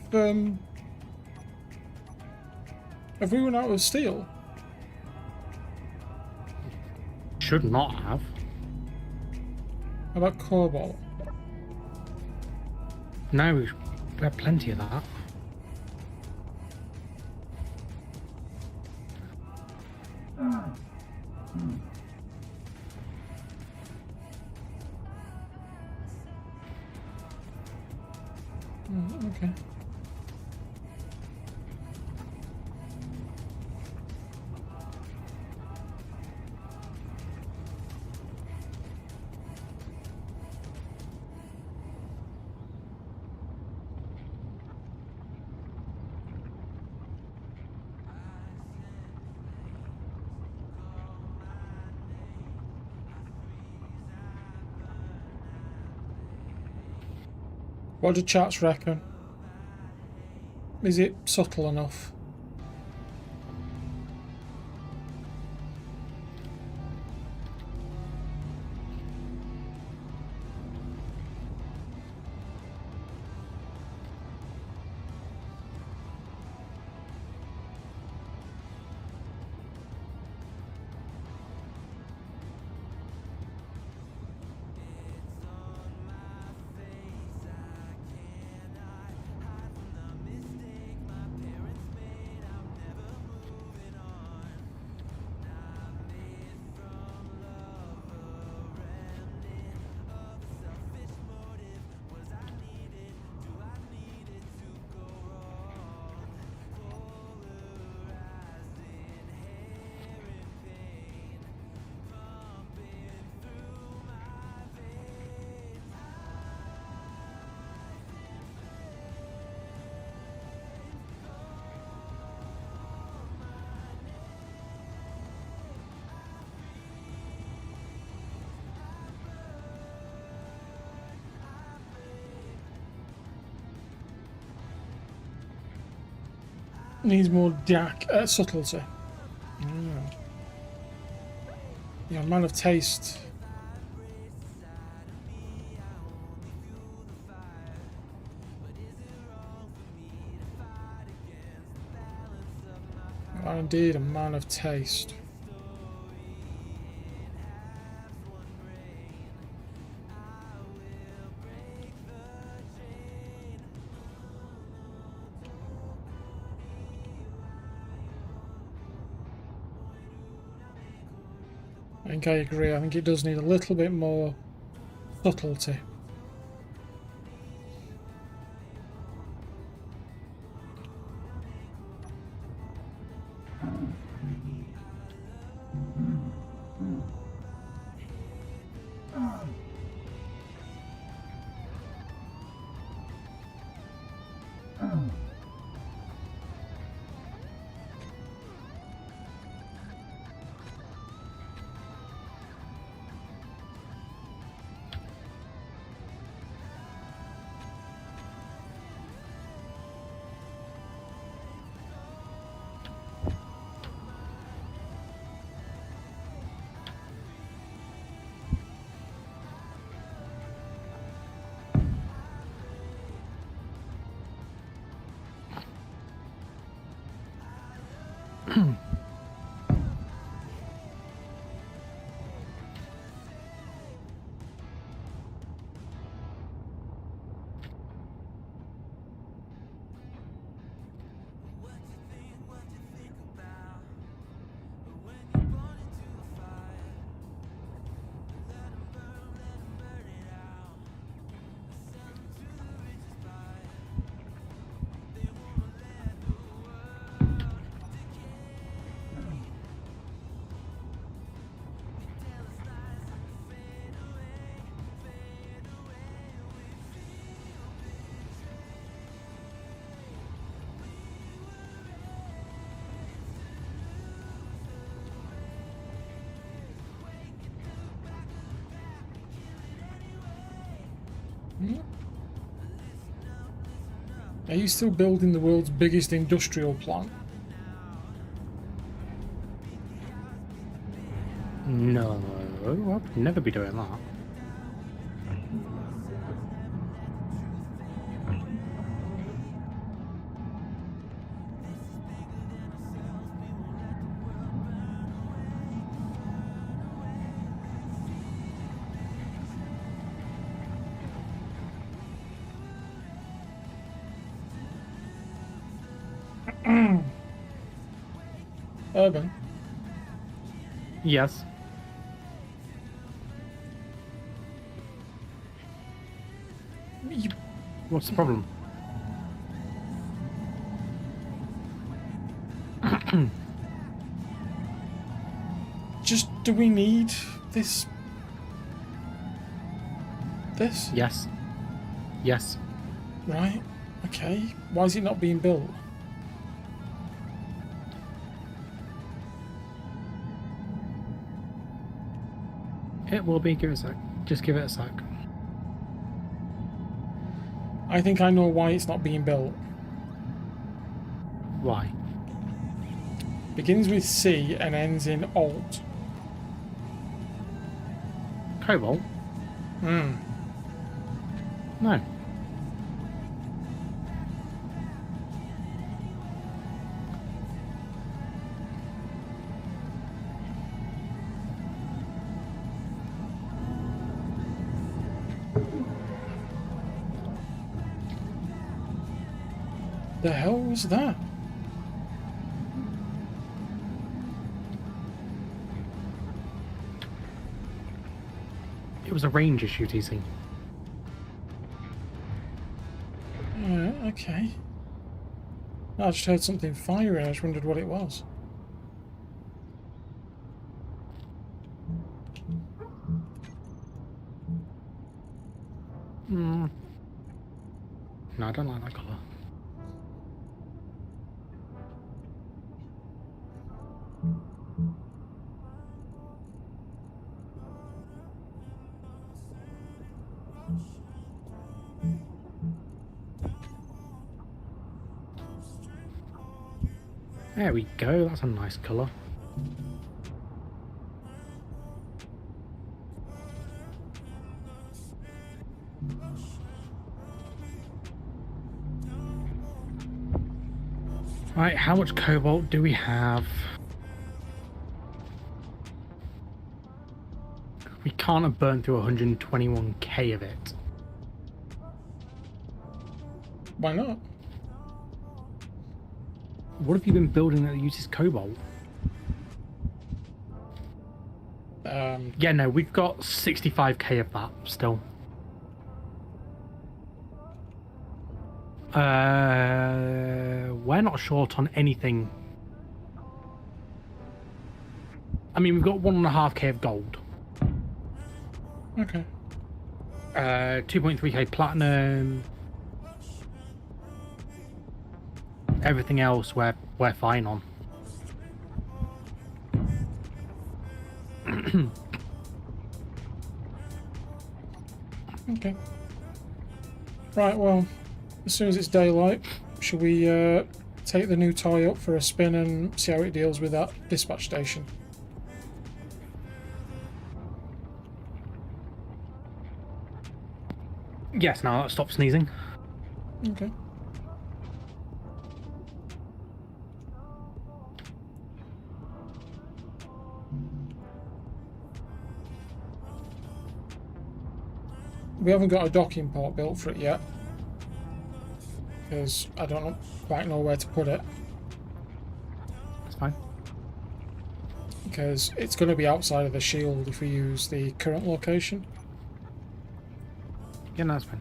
Have we run out of steel? Should not have. How about cobalt? No, we have plenty of that. Okay. What do chats reckon? Is it subtle enough? Needs more subtlety. Mm. Yeah, man of taste. You are indeed a man of taste. think I agree. I think it does need a little bit more subtlety. Are you still building the world's biggest industrial plant? No, I'd never be doing that. Urban. Yes. You, What's the problem? just do we need this? This? Yes. Yes. Right. Okay. Why is it not being built? It will be. Give it a sec. Just give it a sec. I think I know why it's not being built. Why? Begins with C and ends in alt. Cobalt? Hmm. No. The hell was that? It was a range issue, TC. Okay. I just heard something firing. I just wondered what it was. No, I don't like that colour. There we go, that's a nice colour. Right, how much cobalt do we have? We can't have burned through 121k of it. Why not? What have you been building that uses cobalt? Yeah, no, we've got 65k of that still. We're not short on anything. I mean, we've got 1.5k of gold. Okay. 2.3k platinum. Everything else we're fine on. Okay. Right, well, as soon as it's daylight, should we take the new toy up for a spin and see how it deals with that dispatch station? Yes, now stop sneezing. Okay. We haven't got a docking port built for it yet, because I don't quite know where to put it, That's fine. because it's going to be outside of the shield if we use the current location. Yeah, no, that's fine.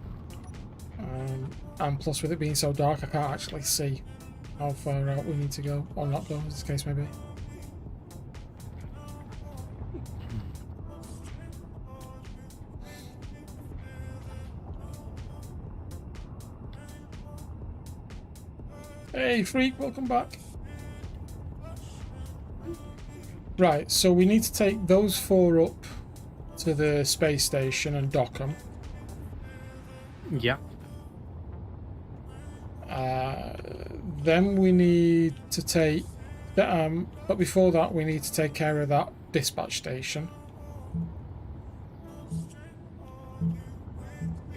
And plus, with it being so dark, I can't actually see how far out we need to go, or not go, as the case may be. Hey, freak, welcome back. Right, so we need to take those 4 up to the space station and dock them. Yeah. Then we need to take, but before that we need to take care of that dispatch station.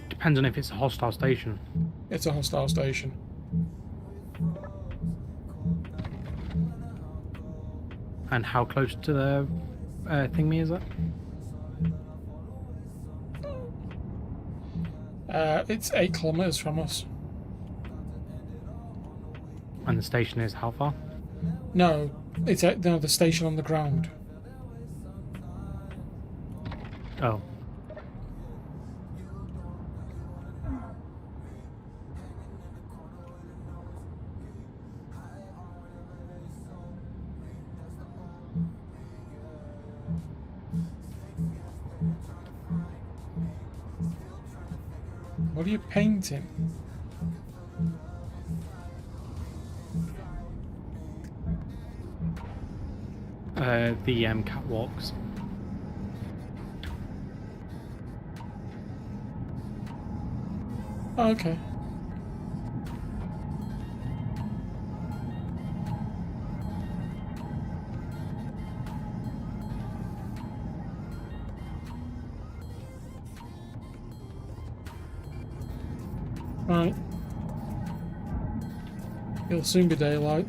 Depends on if it's a hostile station. It's a hostile station. And how close to the thingy is it? It's 8 kilometers from us. And the station is how far? No, it's at the station on the ground. Oh. What are you painting? The catwalks. Oh, okay. Right. It'll soon be daylight.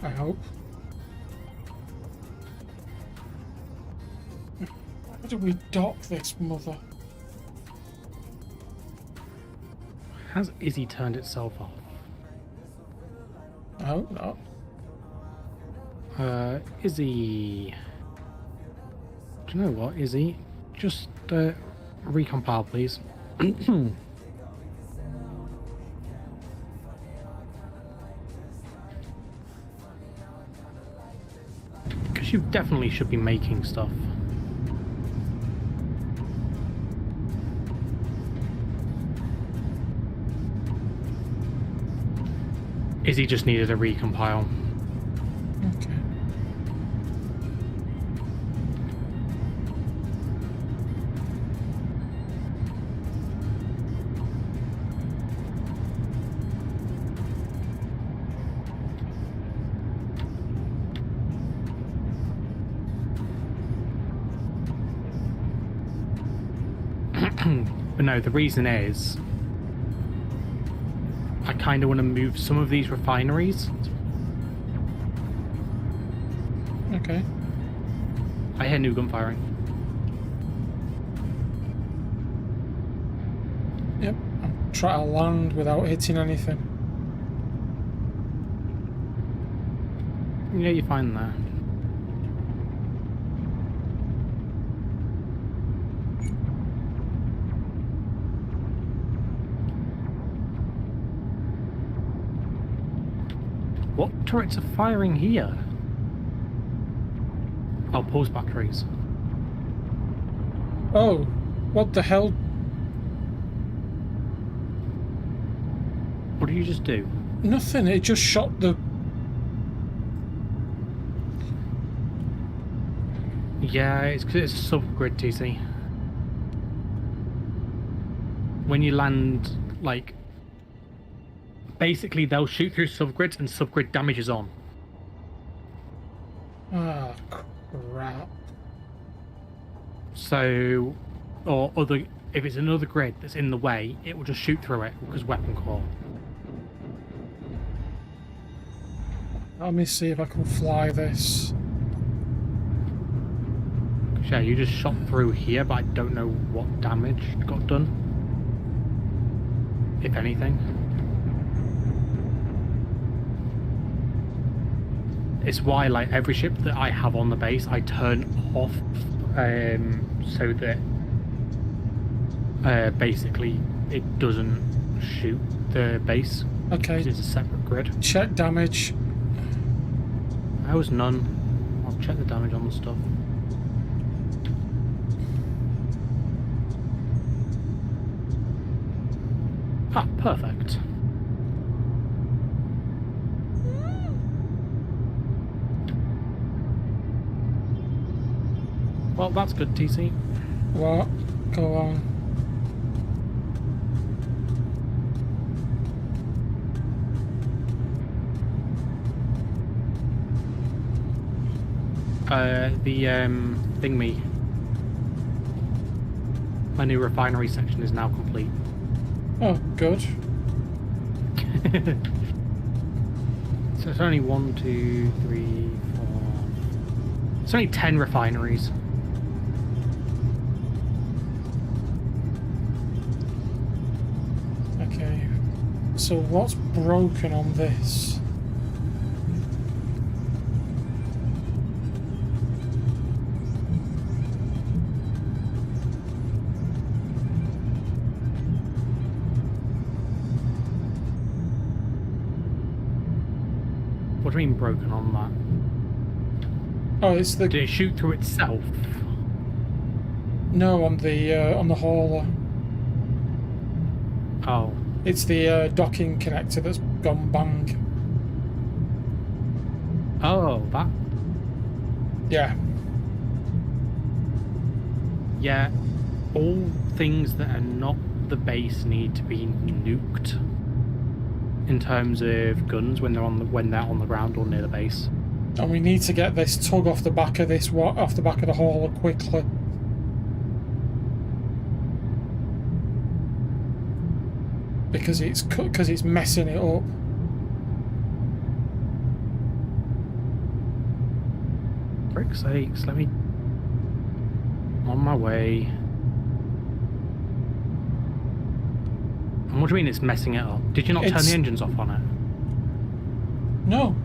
I hope. How do we dock this mother? Has Izzy turned itself off? I hope not. Izzy. Do you know what, Izzy? Just recompile, please. Because you definitely should be making stuff. Izzy just needed a recompile. Okay. But no, the reason is I kind of want to move some of these refineries. Okay. I hear new gun firing. Yep. I'm try to land without hitting anything. Yeah, you're fine there. What turrets are firing here? Oh, pulse batteries. Oh, what the hell? What did you just do? Nothing, it just shot the... Yeah, it's because it's a subgrid, TC. When you land, like... Basically, they'll shoot through subgrids and subgrid damage is on. Ah, crap. So... Or other... If it's another grid that's in the way, it will just shoot through it because weapon core. Let me see if I can fly this. Yeah, you just shot through here, but I don't know what damage got done. If anything. It's why, like, every ship that I have on the base, I turn off, so that basically it doesn't shoot the base. Okay, Because it's a separate grid. check damage. I was none. I'll check the damage on the stuff. Ah, perfect. Well, that's good, TC. What? Go on. The thingy. My new refinery section is now complete. Oh, good. So it's only 1, 2, 3, 4. It's only 10 refineries. Okay. So what's broken on this? What do you mean broken on that? Oh, it's the... Did it shoot through itself? No, on the hauler. Oh. It's the docking connector that's gone bang. Oh, that? Yeah. Yeah. All things that are not the base need to be nuked. In terms of guns when they're on the ground or near the base. And we need to get this tug off the back of this off the back of the hauler quickly. Because it's messing it up. Frick's sakes, let me... I'm on my way. And what do you mean it's messing it up? Did you not turn the engines off on it? No.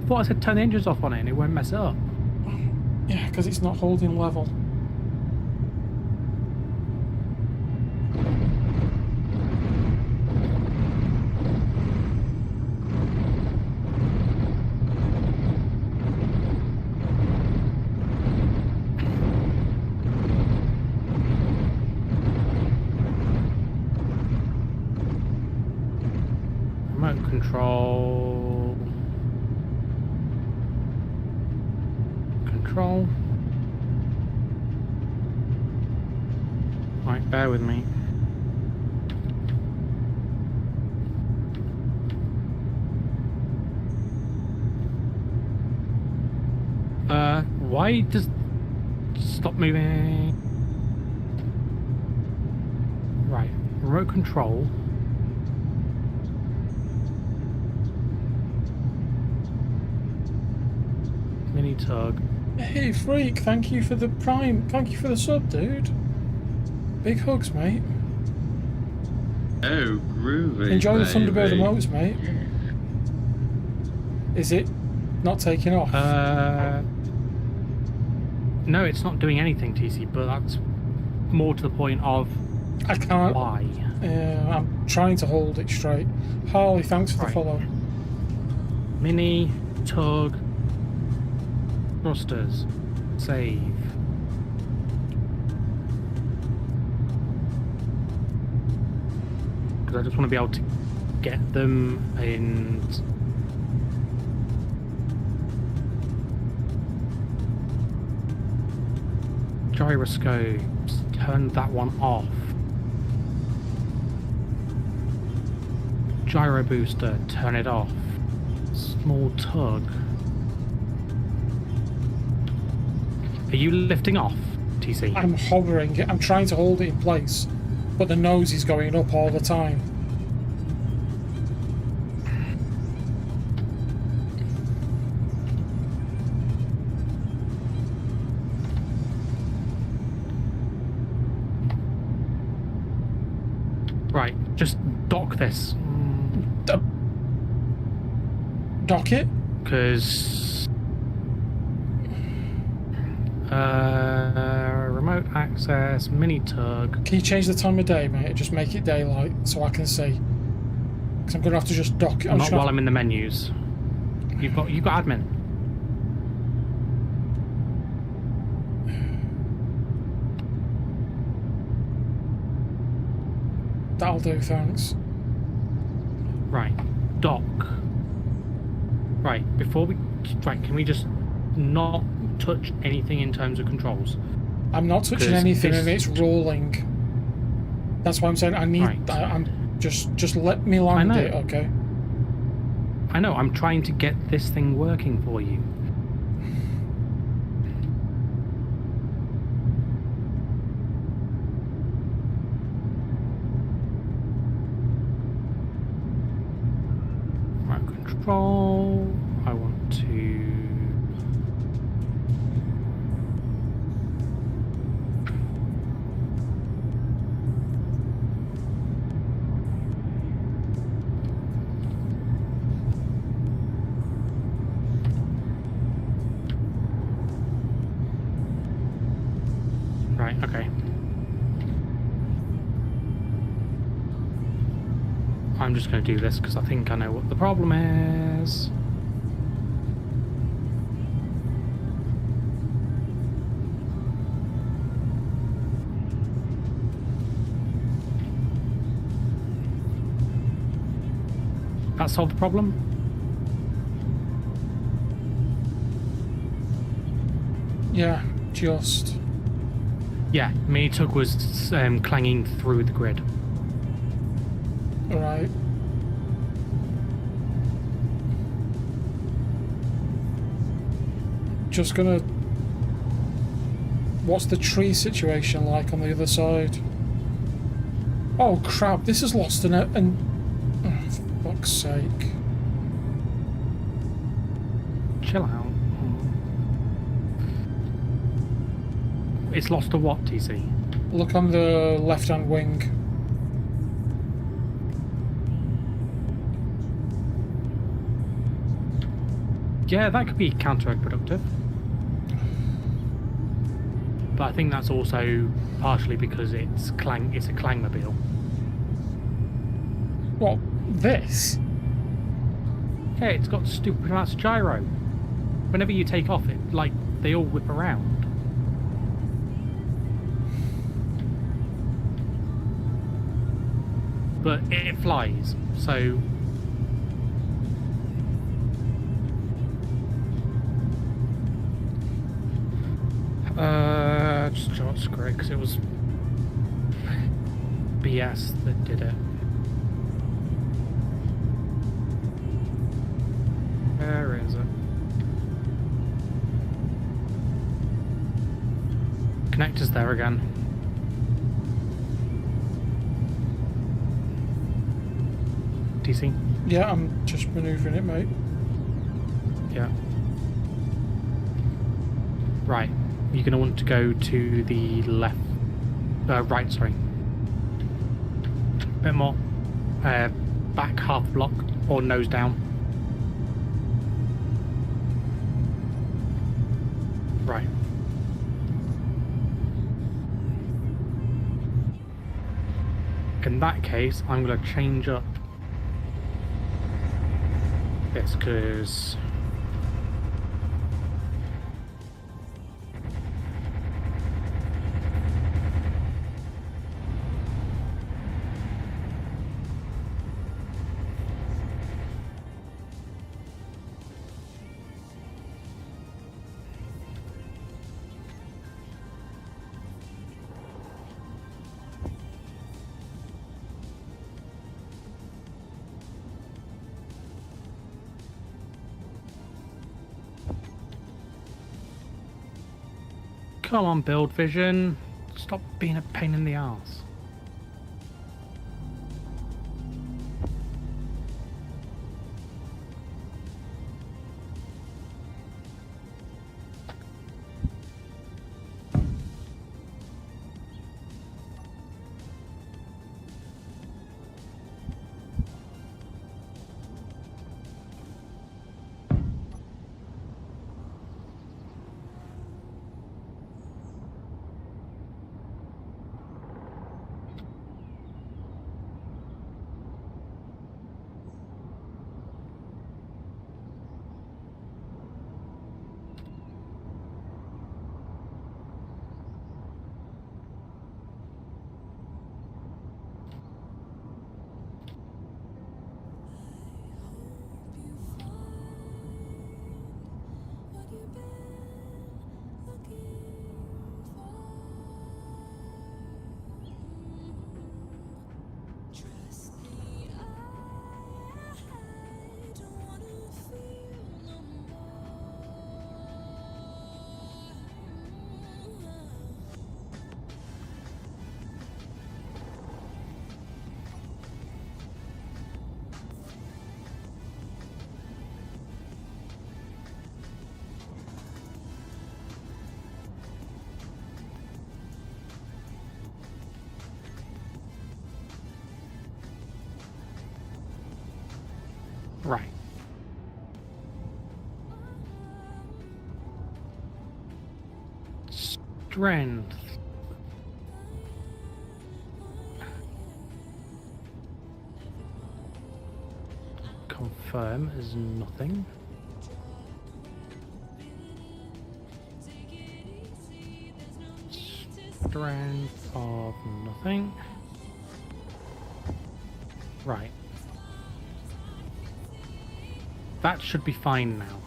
I thought I said turn the engines off on it and it won't mess it up. Yeah, because it's not holding level. Remote control. Control. Right, bear with me. Why does stop moving? Right, remote control. Mini tug. Hey, Freak, thank you for the prime. Thank you for the sub, dude. Big hugs, mate. Oh, groovy. Enjoy the Thunderbird baby. emotes, mate. Is it not taking off? No, it's not doing anything, TC, but that's more to the point of I can't. why. I'm trying to hold it straight. Harley, thanks for the Right. follow. Mini, tug, thrusters, save. Because I just want to be able to get them and gyroscopes. Turn that one off. Gyro booster, turn it off. Small tug. Are you lifting off, TC? I'm hovering it. I'm trying to hold it in place, but the nose is going up all the time. Right, just dock this. Dock it? Because remote access, mini tug. Can you change the time of day, mate? Just make it daylight so I can see. Because I'm going to have to just dock it. Not while I'm in the menus. You've got admin. That'll do, thanks. Right, dock. Right, can we just not touch anything in terms of controls? I'm not touching 'Cause anything this- and it's rolling. That's why I'm saying I need. Right. I'm just let me land know. it, okay? I know, I'm trying to get this thing working for you. Remote control. I want to. Right, okay. I'm just going to do this because I think I know what the problem is. That solved the problem? Yeah, just. Yeah, mini tug was clanging through the grid. Alright. Just gonna. What's the tree situation like on the other side? Oh crap! This has lost an. Oh, for fuck's sake! Chill out. It's lost a what, TC? Look on the left-hand wing. Yeah, that could be counterproductive. But I think that's also partially because it's a clangmobile. What? This? Yeah, it's got stupid amounts of gyro. Whenever you take off it, like, they all whip around. But it flies, so... Just short screw because it was BS that did it. Where is it? Connector's there again. DC? Yeah, I'm just manoeuvring it, mate. Yeah. Right. You're going to want to go to the left. Right, sorry. Bit more. Back half block or nose down. Right. In that case, I'm going to change up this because come on, build vision. Stop being a pain in the arse. Right. Strength. Confirm is nothing. Strength of nothing. Right. That should be fine now.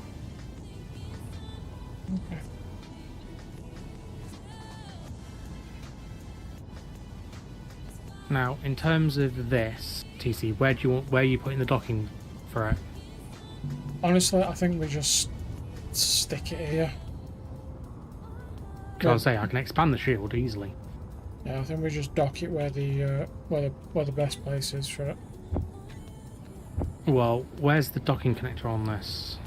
Okay. Now, in terms of this, TC, where are you putting the docking for it? Honestly, I think we just stick it here. Because I can expand the shield easily. Yeah, I think we just dock it where the best place is for it. Well, where's the docking connector on this?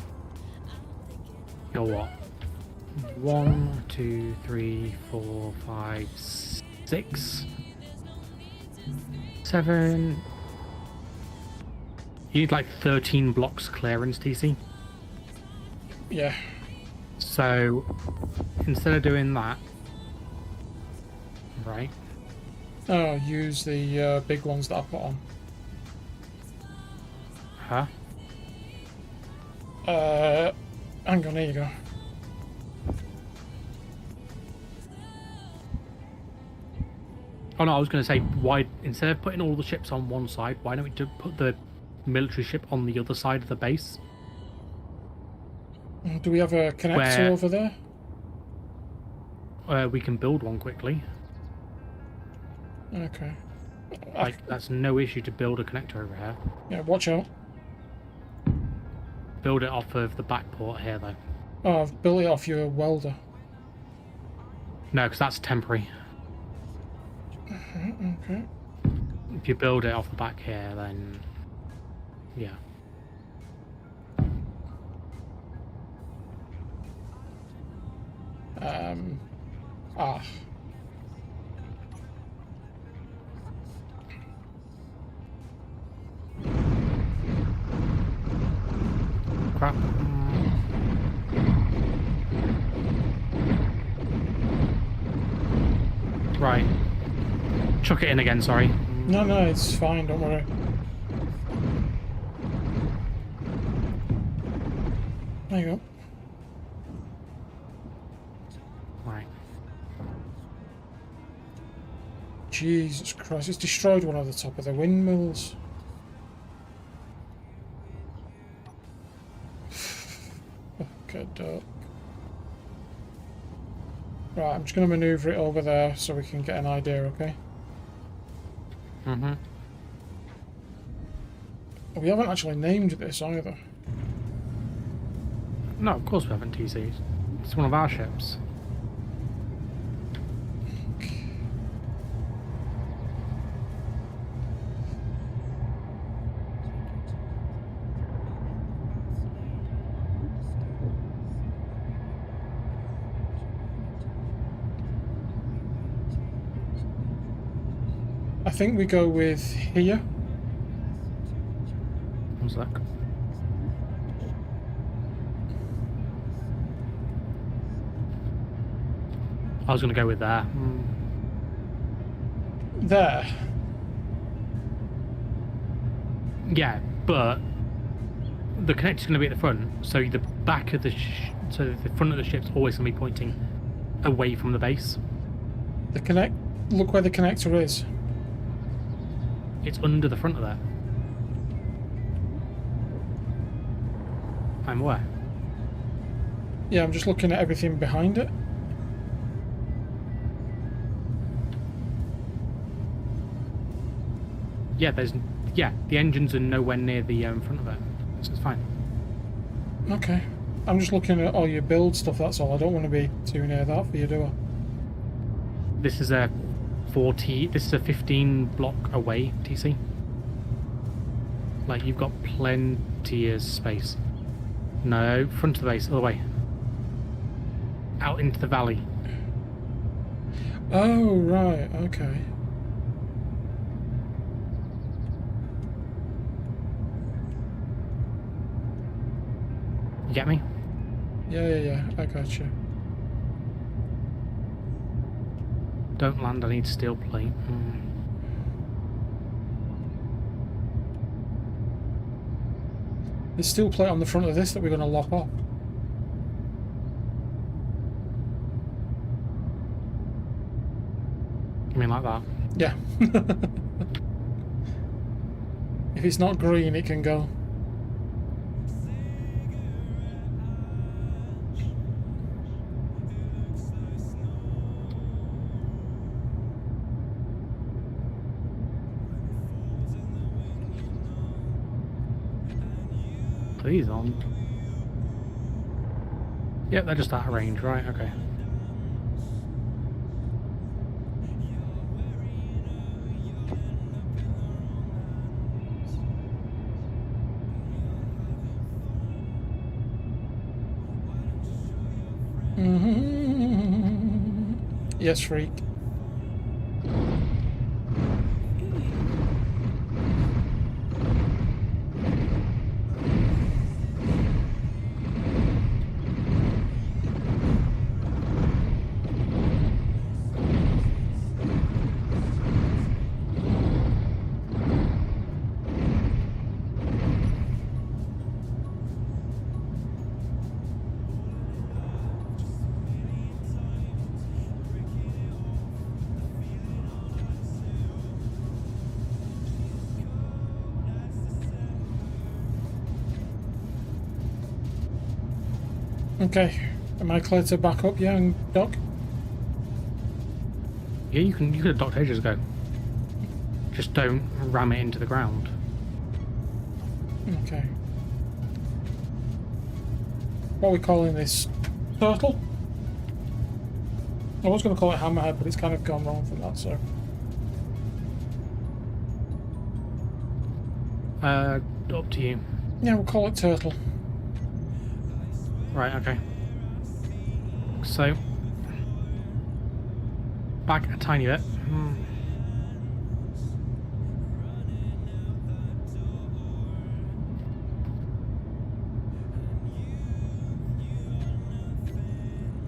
You're what? 1, 2, 3, 4, 5, 6, 7. You need like 13 blocks clearance, TC. Yeah. So instead of doing that, right? Oh, use the big ones that I put on. Huh? Hang on, here you go. Oh no, I was going to say, why instead of putting all the ships on one side, why don't we put the military ship on the other side of the base? Do we have a connector over there? We can build one quickly. Okay. Like, that's no issue to build a connector over here. Yeah, watch out. Build it off of the back port here, though. Oh, I've built it off your welder. No, because that's temporary. Okay. If you build it off the back here, then yeah. Ah. crap. Right. Chuck it in again, sorry. No, no, it's fine, don't worry. There you go. Right. Jesus Christ, it's destroyed one of the top of the windmills. Okay, dope. Right, I'm just going to manoeuvre it over there so we can get an idea, okay? Mm-hmm. We haven't actually named this either. No, of course we haven't, TC. It's one of our ships. I think we go with here. One sec. I was going to go with there. There. Yeah, but the connector's going to be at the front, so the back of the so the front of the ship's always going to be pointing away from the base. The connect. Look where the connector is. It's under the front of that. I'm aware. Yeah, I'm just looking at everything behind it. Yeah, the engines are nowhere near the front of it, so it's fine. Okay. I'm just looking at all your build stuff, that's all. I don't want to be too near that for you, do I? This is a 15 block away, TC. Like, you've got plenty of space. No, front of the base, other way. Out into the valley. Oh, right, okay. You get me? Yeah, I got you. Don't land, I need steel plate. There's steel plate on the front of this that we're going to lop off. You mean like that? Yeah. If it's not green, it can go. Are these on? Yep, they're just out of range, right? Okay. Yes, freak. Okay, am I clear to back up, yeah, and dock? Yeah, you could have docked ages ago. Just don't ram it into the ground. Okay. What are we calling this? Turtle? I was going to call it hammerhead, but it's kind of gone wrong from that, so... Up to you. Yeah, we'll call it turtle. Right, okay. So, back a tiny bit.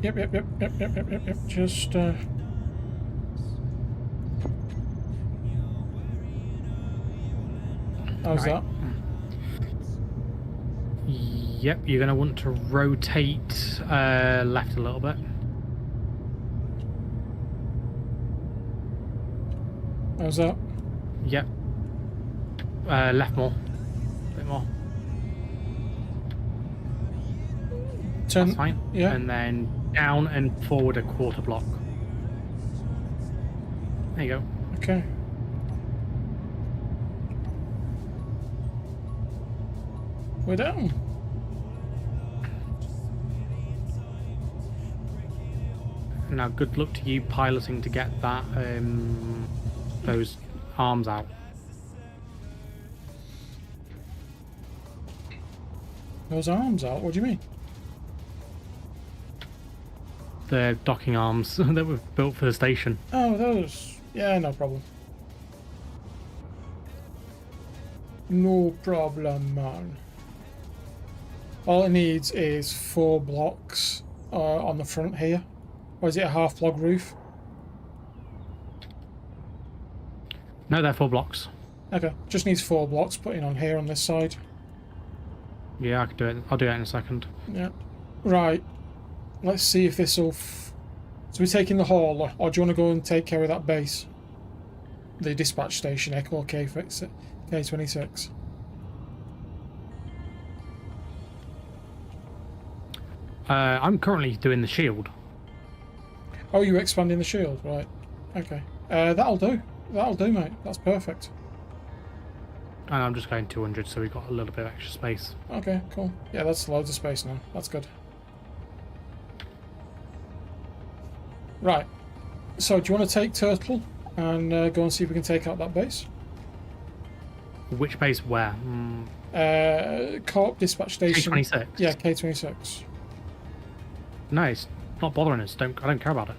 Yep. Just how's Right. that? Yep, you're going to want to rotate left a little bit. How's that? Yep. Left more. A bit more. Turn. That's fine. Yeah. And then down and forward a quarter block. There you go. Okay. We're down. Now, good luck to you piloting to get that those arms out. Those arms out. What do you mean? The docking arms that were built for the station. Oh, those. Yeah, no problem. No problem, man. All it needs is 4 blocks on the front here. Or is it a half log roof? No, they're 4 blocks. Okay, just needs 4 blocks putting on here on this side. Yeah, I could do it. I'll do it in a second. Yeah. Right. Let's see if this will... So we're taking the hauler, or do you want to go and take care of that base? The dispatch station, Echo K26. I'm currently doing the shield. Oh, you're expanding the shield, right. Okay. That'll do. That'll do, mate. That's perfect. And I'm just going 200, so we've got a little bit of extra space. Okay, cool. Yeah, that's loads of space now. That's good. Right. So, do you want to take Turtle and go and see if we can take out that base? Which base where? Co-op dispatch station. K26? Yeah, K26. No, it's not bothering us. I don't care about it.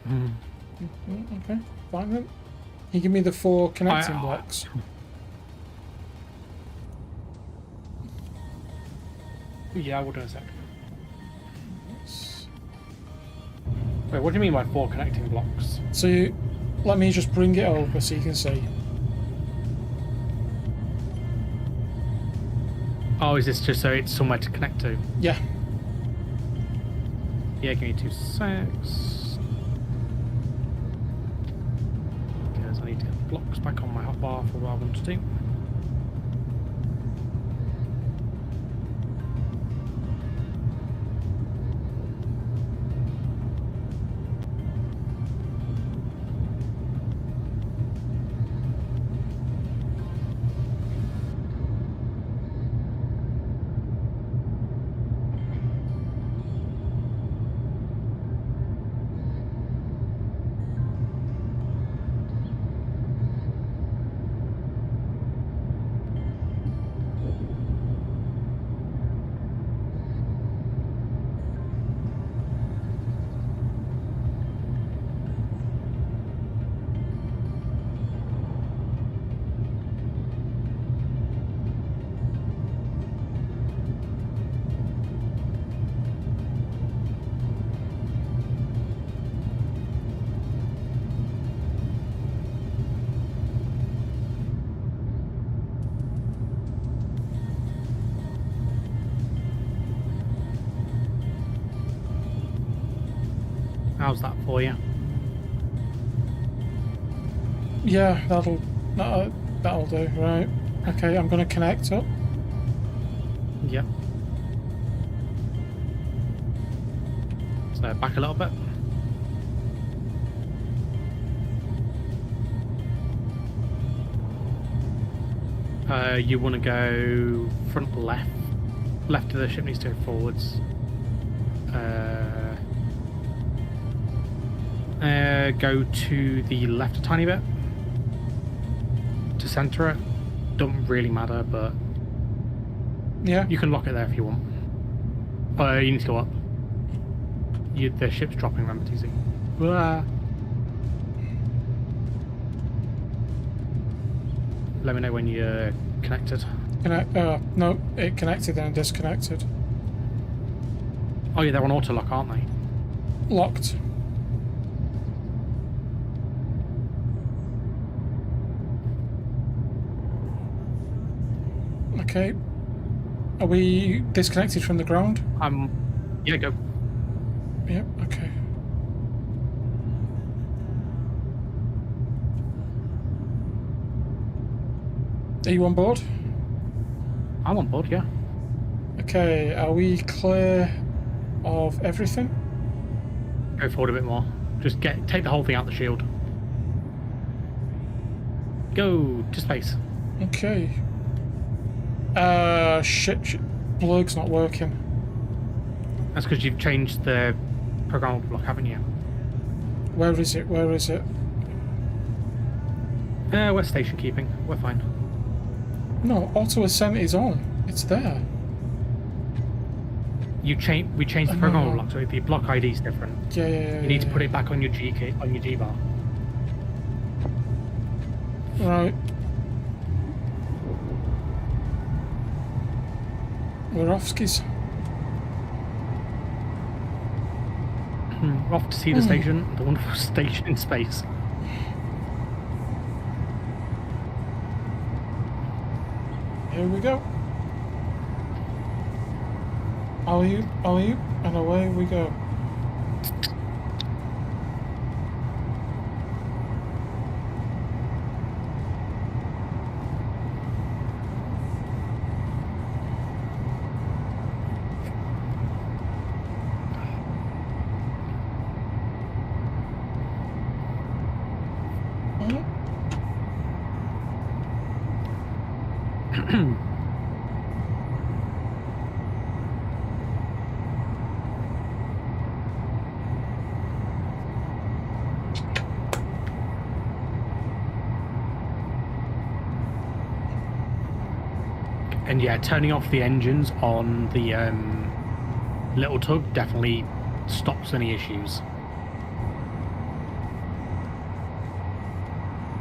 Okay, fine then. Can you give me the 4 connecting I- blocks? Yeah, we'll do a sec. Wait, what do you mean by 4 connecting blocks? So, let me just bring it over so you can see. Oh, is this just so it's somewhere to connect to? Yeah. Yeah, give me 2 secs. Because I need to get the blocks back on my hotbar for what I want to do. How's that for you? Yeah, that'll do, right. Okay, I'm going to connect up. Yep. So back a little bit. You want to go front left. Left of the ship needs to go forwards. Go to the left a tiny bit. To center it. Don't really matter, but Yeah. you can lock it there if you want. You need to go up. The ship's dropping, remember, TC. Blah. Let me know when you're connected. No, it connected and disconnected. Oh yeah, they're on auto lock, aren't they? Locked. Okay. Are we disconnected from the ground? Yeah, go. Yep, okay. Are you on board? I'm on board, yeah. Okay, are we clear of everything? Go forward a bit more. Just take the whole thing out the shield. Go to space. Okay. Shit. Blurg's not working. That's because you've changed the programmable block, haven't you? Where is it? Where is it? We're station keeping. We're fine. No, auto ascent is on. It's there. We changed the No, programmable no. block, so the block ID is different. Yeah. You need to put it back on your G key, on your G bar. Right. We're off, skis. We're off to see the station, the wonderful station in space. Here we go. Alley-oop, and away we go. And yeah, turning off the engines on the little tug definitely stops any issues.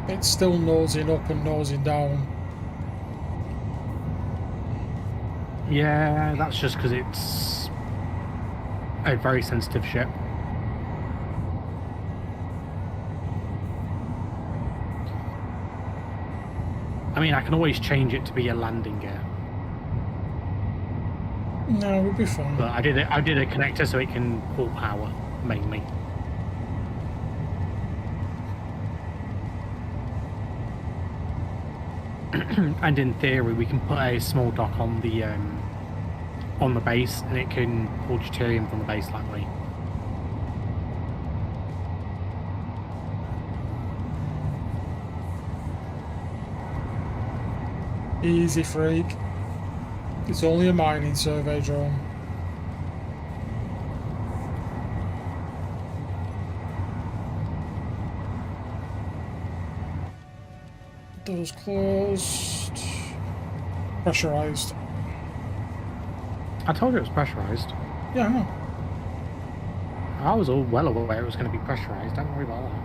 It's still nosing up and nosing down. Yeah, that's just because it's a very sensitive ship. I mean, I can always change it to be a landing gear, No, we'll be fine. but I did a connector so it can pull power mainly. And in theory, we can put a small dock on the base, and it can pull deuterium from the base that way. Easy, freak. It's only a mining survey drone. Doors closed. Pressurized. I told you it was pressurized. Yeah, I know. I was all well aware it was going to be pressurized. Don't worry about that.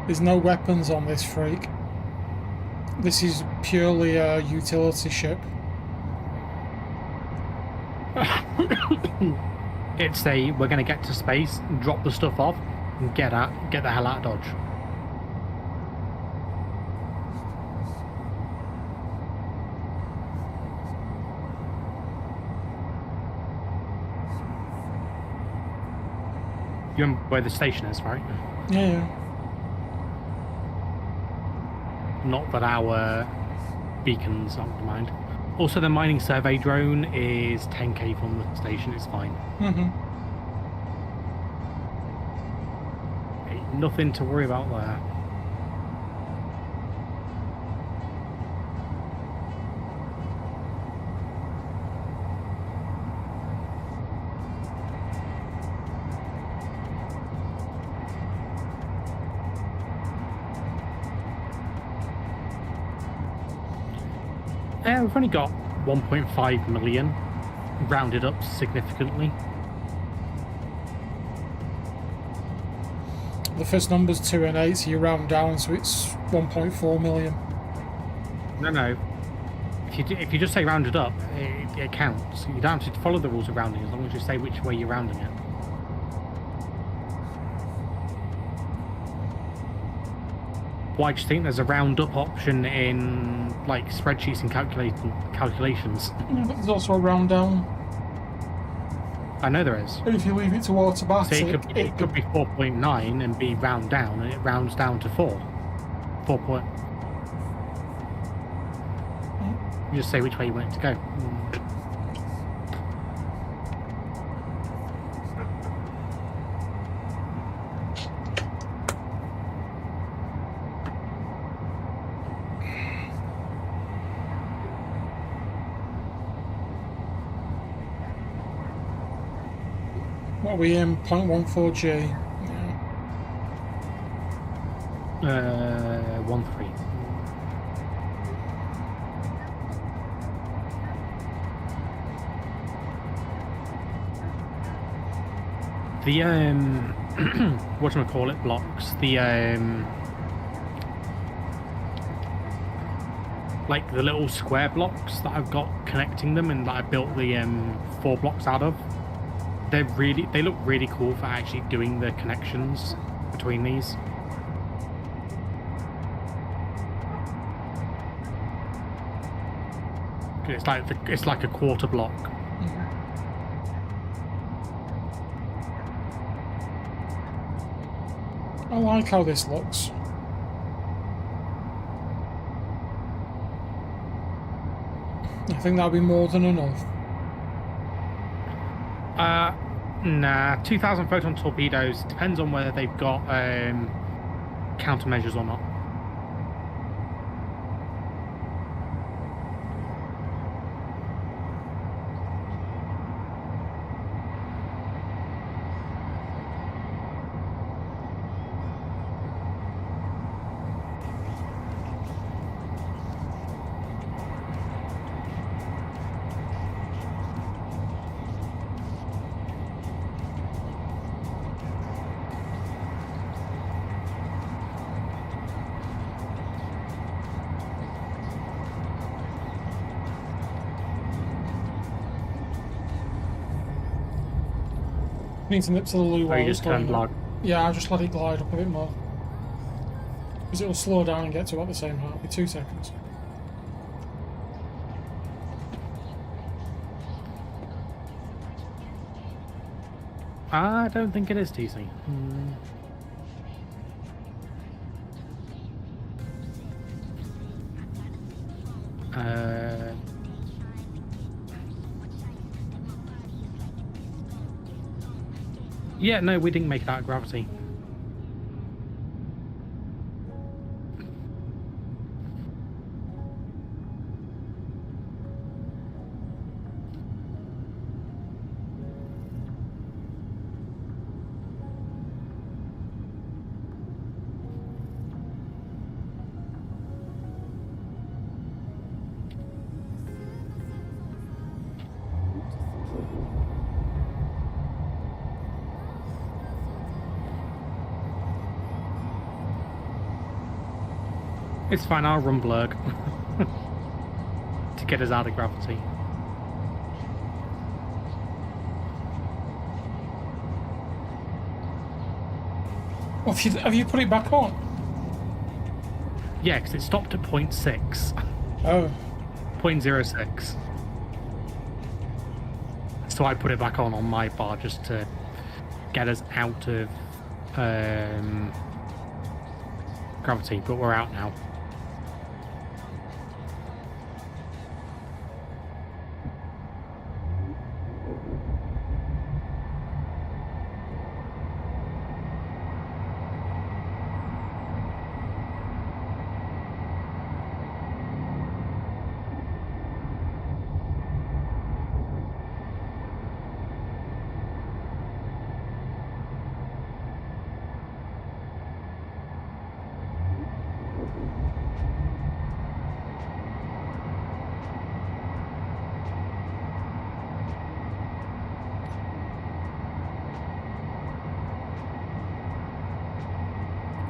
There's no weapons on this freak. This is purely a utility ship. It's a we're going to get to space, drop the stuff off, and get the hell out of Dodge. You remember where the station is, right? Yeah. Not that our beacons aren't mind. Also, the mining survey drone is 10k from the station. It's fine. Ain't nothing to worry about there. We've only got 1.5 million, rounded up significantly. The first number's 2 and 8, so you round down, so it's 1.4 million. No. If you just say rounded up, it counts. You don't have to follow the rules of rounding as long as you say which way you're rounding it. Why do you think there's a round up option in like spreadsheets and calculations? Yeah, but there's also a round down. I know there is. And if you leave it to So automatic, it could be 4.9 and be round down, and it rounds down to 4. 4 point. You just say which way you want it to go. what are we in? 0.14G. Yeah. 1.3. The whatchamacallit blocks, the like the little square blocks that I've got connecting them and that I built the 4 blocks out of, they look really cool for actually doing the connections between these. It's like a quarter block. I like how this looks. I think that'll be more than enough. Nah, 2,000 photon torpedoes depends on whether they've got countermeasures or not. Need to nip to the loo Or while you it's just turn going blog. up. Yeah, I'll just let it glide up a bit more. Because it'll slow down and get to at the same height. It'll be 2 seconds. I don't think it is TC. Yeah, no, we didn't make it out of gravity. It's fine, I'll run blurg to get us out of gravity. Oh, have you put it back on? Yeah, because it stopped at 0.6. Oh. 0.06. So I put it back on my bar just to get us out of gravity, but we're out now.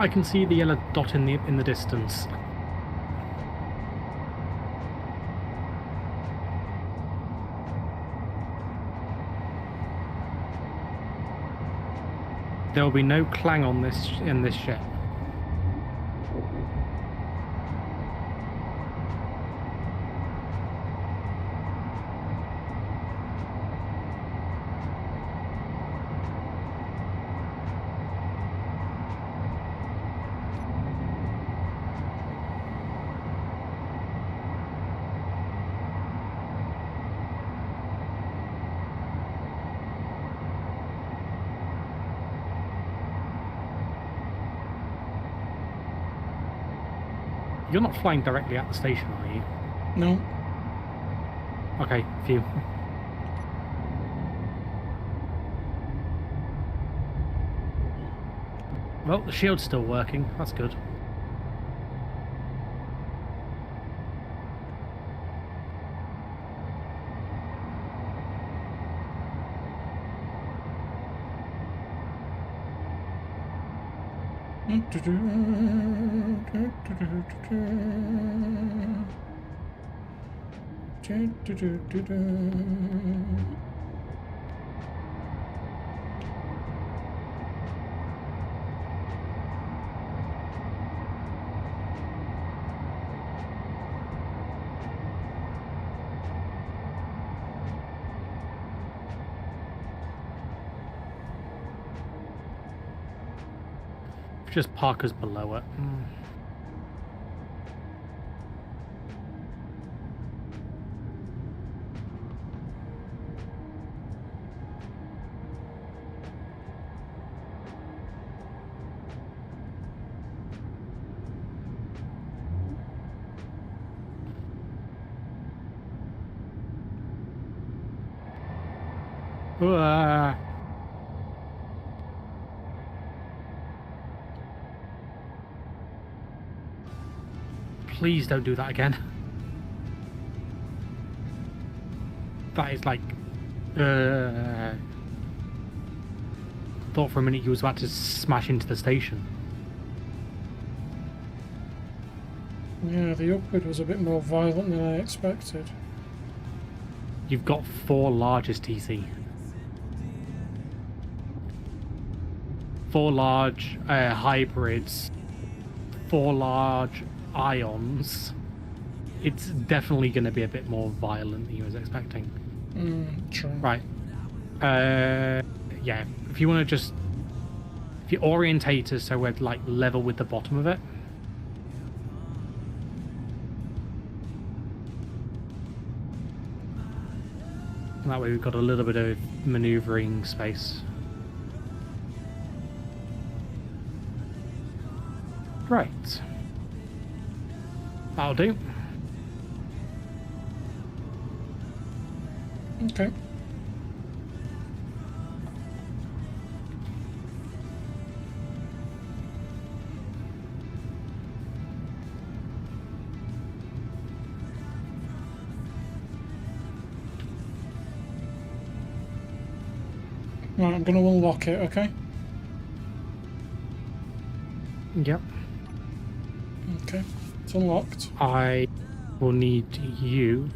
I can see the yellow dot in the distance. There will be no clang on this in this ship. You're not flying directly at the station, are you? No. Okay, phew. Well, the shield's still working. That's good. Just Parker's below it. Ah. Please don't do that again. That is like... Thought for a minute you was about to smash into the station. Yeah, the upward was a bit more violent than I expected. You've got 4 larges, TC. 4 large hybrids. 4 large ions. It's definitely going to be a bit more violent than you was expecting. True. Right. Yeah. If you want to just... If you orientate us so we're like level with the bottom of it. That way we've got a little bit of maneuvering space. Right. That'll do. Okay. Right, I'm going to unlock it, okay? Yep. Okay, it's unlocked. I will need you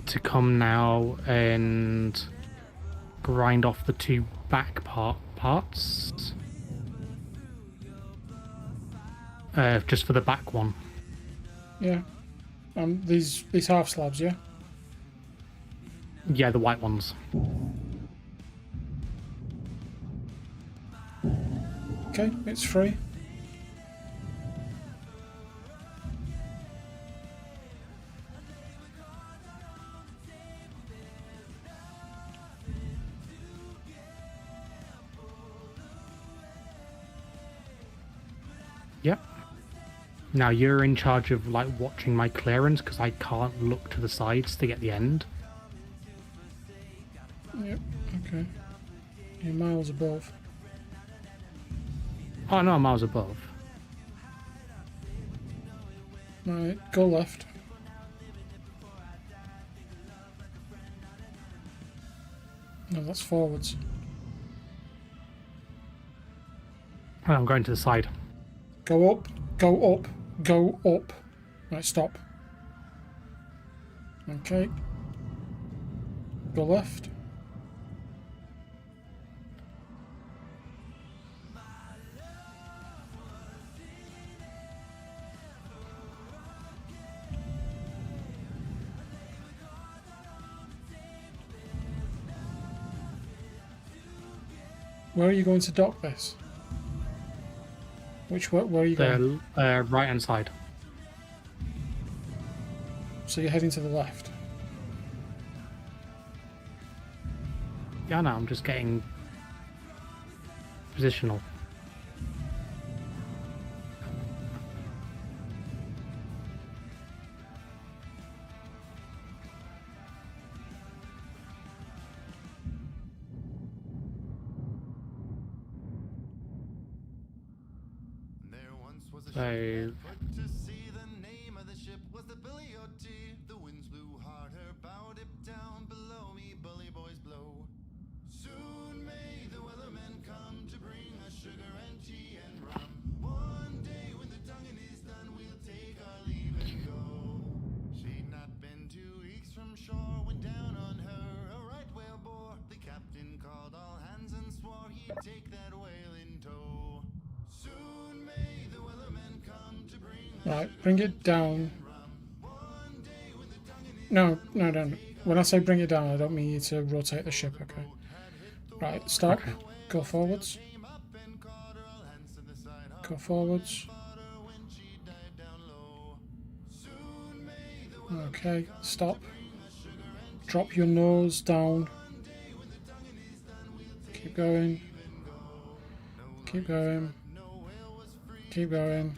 to come now and grind off the 2 back parts. Just for the back one. Yeah. These half slabs, yeah? Yeah, the white ones. Okay, it's free. Yep. Now you're in charge of like watching my clearance because I can't look to the sides to get the end. Yep, okay. You're miles above. Oh no, I'm miles above. Right, go left. No, that's forwards. Oh, I'm going to the side. Go up, go up, go up. Right, stop. Okay. Go left. Where are you going to dock this? Where are you going? The right hand side. So you're heading to the left. Yeah, no, I'm just getting positional. There once was a So ship put to sea. The name of the ship was the Billy O T. The winds blew hard, her bow dipped down below me. Bully boys blow. Soon may the wellermen come to bring us sugar and tea and rum. One day when the tonguing is done, we'll take our leave and go. She'd not been 2 weeks from shore when down on her a right whale bore. The captain called all hands and swore he'd take that whale in tow. Soon may the wellermen come to bring us Right, bring it down. No. When I say bring it down, I don't mean you to rotate the ship, okay? Right, stop. Okay. Go forwards. Go forwards. Okay, stop. Drop your nose down. Keep going. Keep going. Keep going.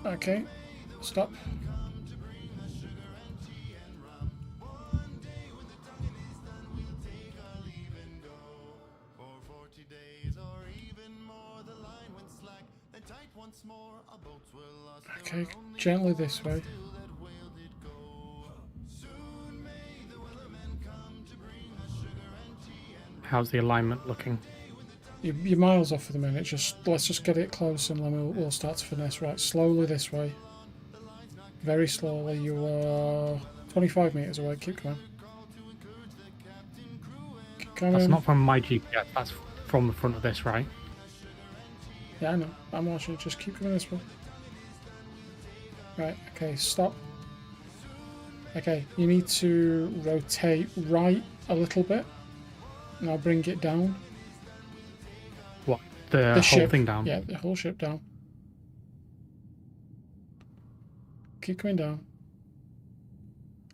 Okay, stop. Okay, gently this way. how's the alignment looking? You're miles off for the minute. Let's just get it close and then we'll start to finesse. Right, slowly this way. Very slowly. You are 25 meters away. Keep going. Keep coming. That's not from my GPS, that's from the front of this, right? Yeah, I know. I'm watching. Just keep going this way. Right. Okay. Stop. Okay. You need to rotate right a little bit. Now bring it down. What? The whole ship. thing down? Yeah, the whole ship down. Keep coming down.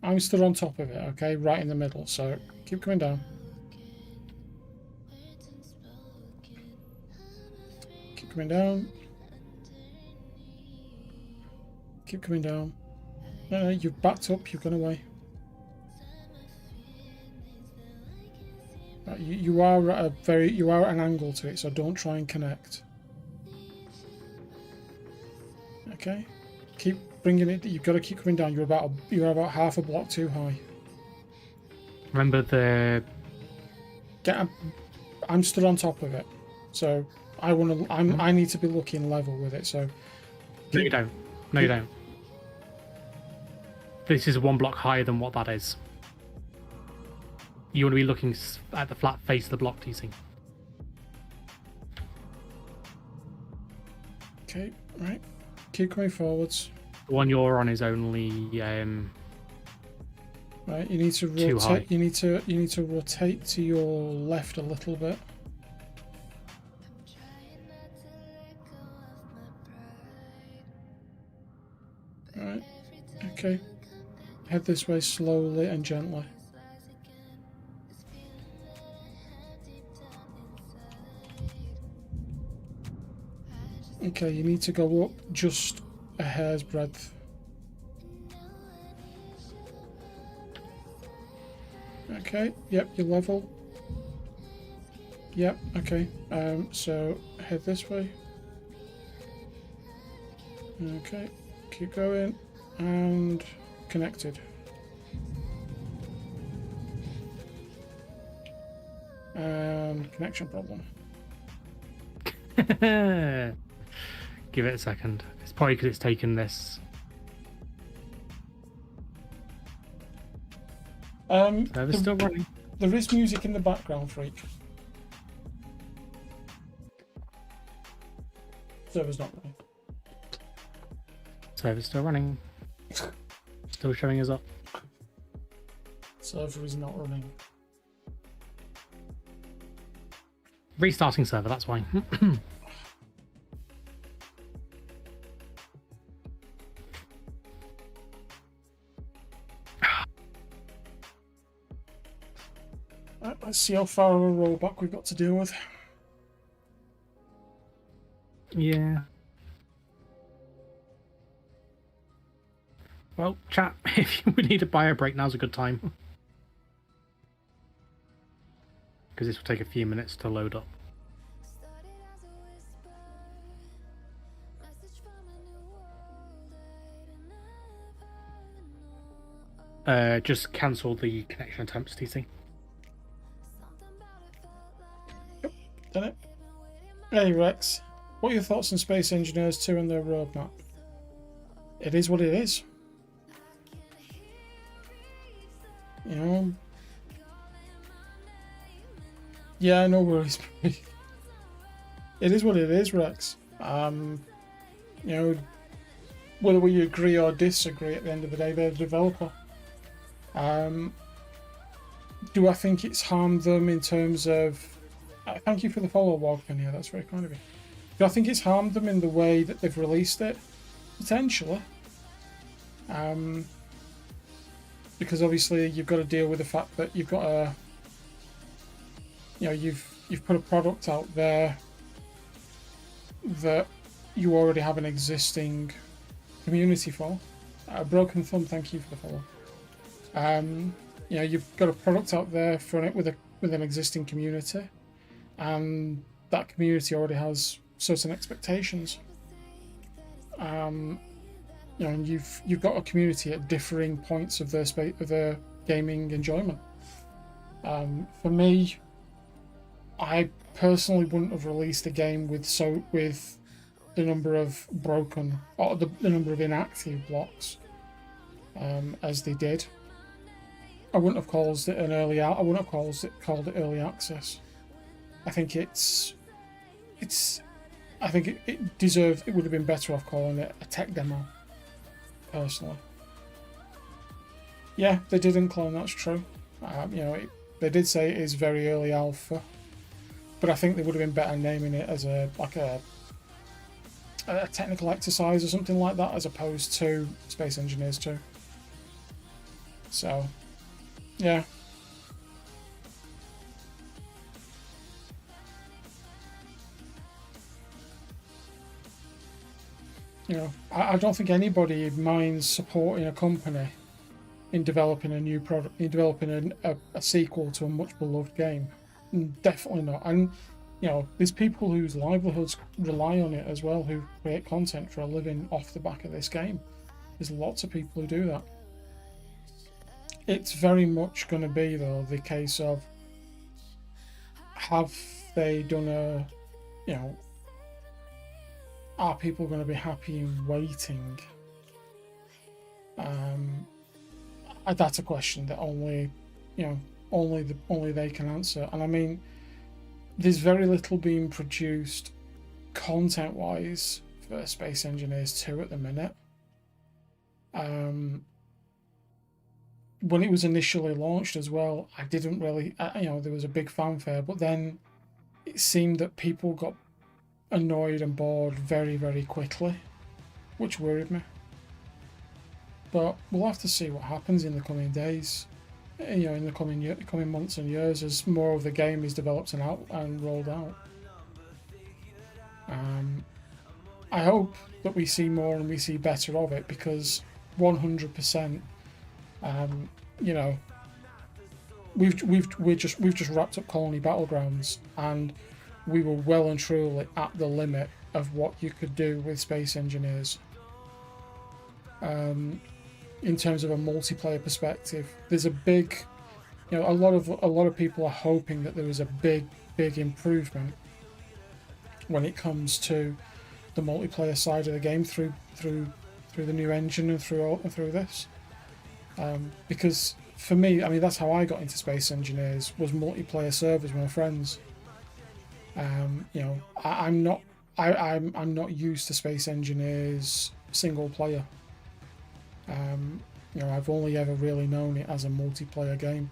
I'm still on top of it, okay? Right in the middle, so keep coming down. Keep coming down. Keep coming down. No, you've backed up, you've gone away. Right, you are at an angle to it, so don't try and connect. Okay? Keep bringing it. You've got to keep coming down. You're about half a block too high. Remember the... I'm still on top of it, so I need to be looking level with it. So No, you don't. No, you don't. This is 1 block higher than what that is. You want to be looking at the flat face of the block, TC. okay, right. Keep going forwards. The one you're on is only Right, you need to Too high. rotate. You need to rotate to your left a little bit. Right. Okay. Head this way slowly and gently. Okay, you need to go up just a hair's breadth. Okay, yep, you're level. Yep, okay. So head this way. Okay, keep going. And connected. And connection problem. Give it a second. It's probably because it's taken this. Server's still running. There is music in the background, Freak. Server's not running. Server's still running. Still showing us up. Server is not running. Restarting server, that's why. Right, let's see how far of a rollback we've got to deal with. Yeah. Well, chat, if you would need a bio break, now's a good time. Because this will take a few minutes to load up. Just cancel the connection attempts, TC. Done it. Hey Rex, what are your thoughts on Space Engineers 2 and their roadmap? It is what it is. You know. Yeah, no worries. It is what it is, Rex. You know, whether we agree or disagree, at the end of the day, they're the developer. Do I think it's harmed them in terms of... thank you for the follow, Walken here, that's very kind of you. Do I think it's harmed them in the way that they've released it? Potentially. Because obviously you've got to deal with the fact that you've got a... You know, you've put a product out there that you already have an existing community for. Broken Thumb, thank you for the follow. You know, you've got a product out there for it with an existing community, and that community already has certain expectations. You know, and you've got a community at differing points of their gaming enjoyment. For me, I personally wouldn't have released a game with the number of broken or the number of inactive blocks as they did. I wouldn't have called it I wouldn't have called it early access. I think I think it deserved. It would have been better off calling it a tech demo. Personally, yeah, they did include. That's true. You know, they did say it is very early alpha, but I think they would have been better naming it as a technical exercise or something like that, as opposed to Space Engineers 2. So, yeah. You know, I don't think anybody minds supporting a company in developing a new product, in developing a sequel to a much beloved game. Definitely not. And you know, there's people whose livelihoods rely on it as well, who create content for a living off the back of this game. There's lots of people who do that. It's very much going to be, though, the case of, have they done a, you know, are people going to be happy in waiting? That's a question that only, you know, only they can answer. And I mean, there's very little being produced content-wise for Space Engineers 2 at the minute. When it was initially launched as well, I didn't really, you know, there was a big fanfare, but then it seemed that people got annoyed and bored very, very quickly, which worried me. But we'll have to see what happens in the coming days, you know, in the coming months and years, as more of the game is developed and rolled out. I hope that we see more and we see better of it, because 100%, you know, we've just wrapped up Colony Battlegrounds, and we were well and truly at the limit of what you could do with Space Engineers. in terms of a multiplayer perspective. There's a big, you know, a lot of people are hoping that there is a big improvement when it comes to the multiplayer side of the game through the new engine and through this. Because for me, I mean, that's how I got into Space Engineers, was multiplayer servers with my friends. You know, I'm not used to Space Engineers single player. You know, I've only ever really known it as a multiplayer game.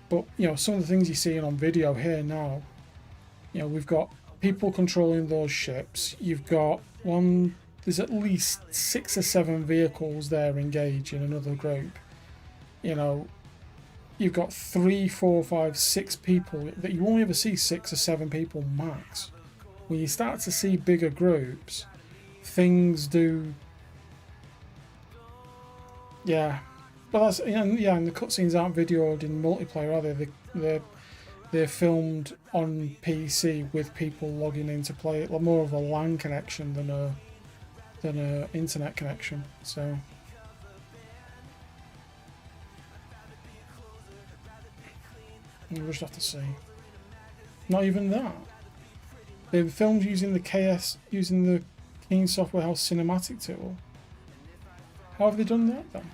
But you know, some of the things you're seeing on video here now, you know, we've got people controlling those ships. You've got there's at least 6 or 7 vehicles there engaged in another group. You know, you've got 3, 4, 5, 6 people that you only ever see 6 or 7 people max. When you start to see bigger groups, things do. Yeah, but that's and the cutscenes aren't videoed in multiplayer, are they? They're filmed on PC with people logging in to play it. More of a LAN connection than a internet connection. So. We'll just have to see. Not even that. They're filmed using the Keen Software House cinematic tool. How have they done that then?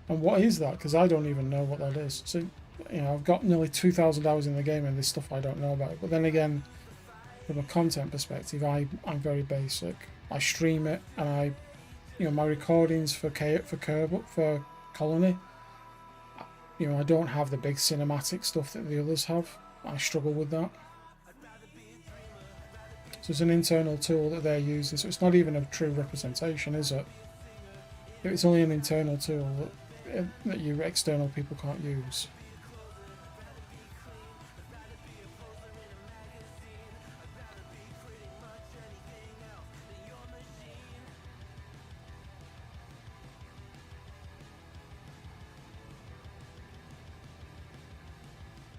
And what is that? Because I don't even know what that is. So, you know, I've got nearly 2,000 hours in the game and there's stuff I don't know about. But then again, from a content perspective, I'm very basic. I stream it, and you know, my recordings for Colony. You know, I don't have the big cinematic stuff that the others have. I struggle with that. So it's an internal tool that they're using. So it's not even a true representation, is it? It's only an internal tool that you external people can't use.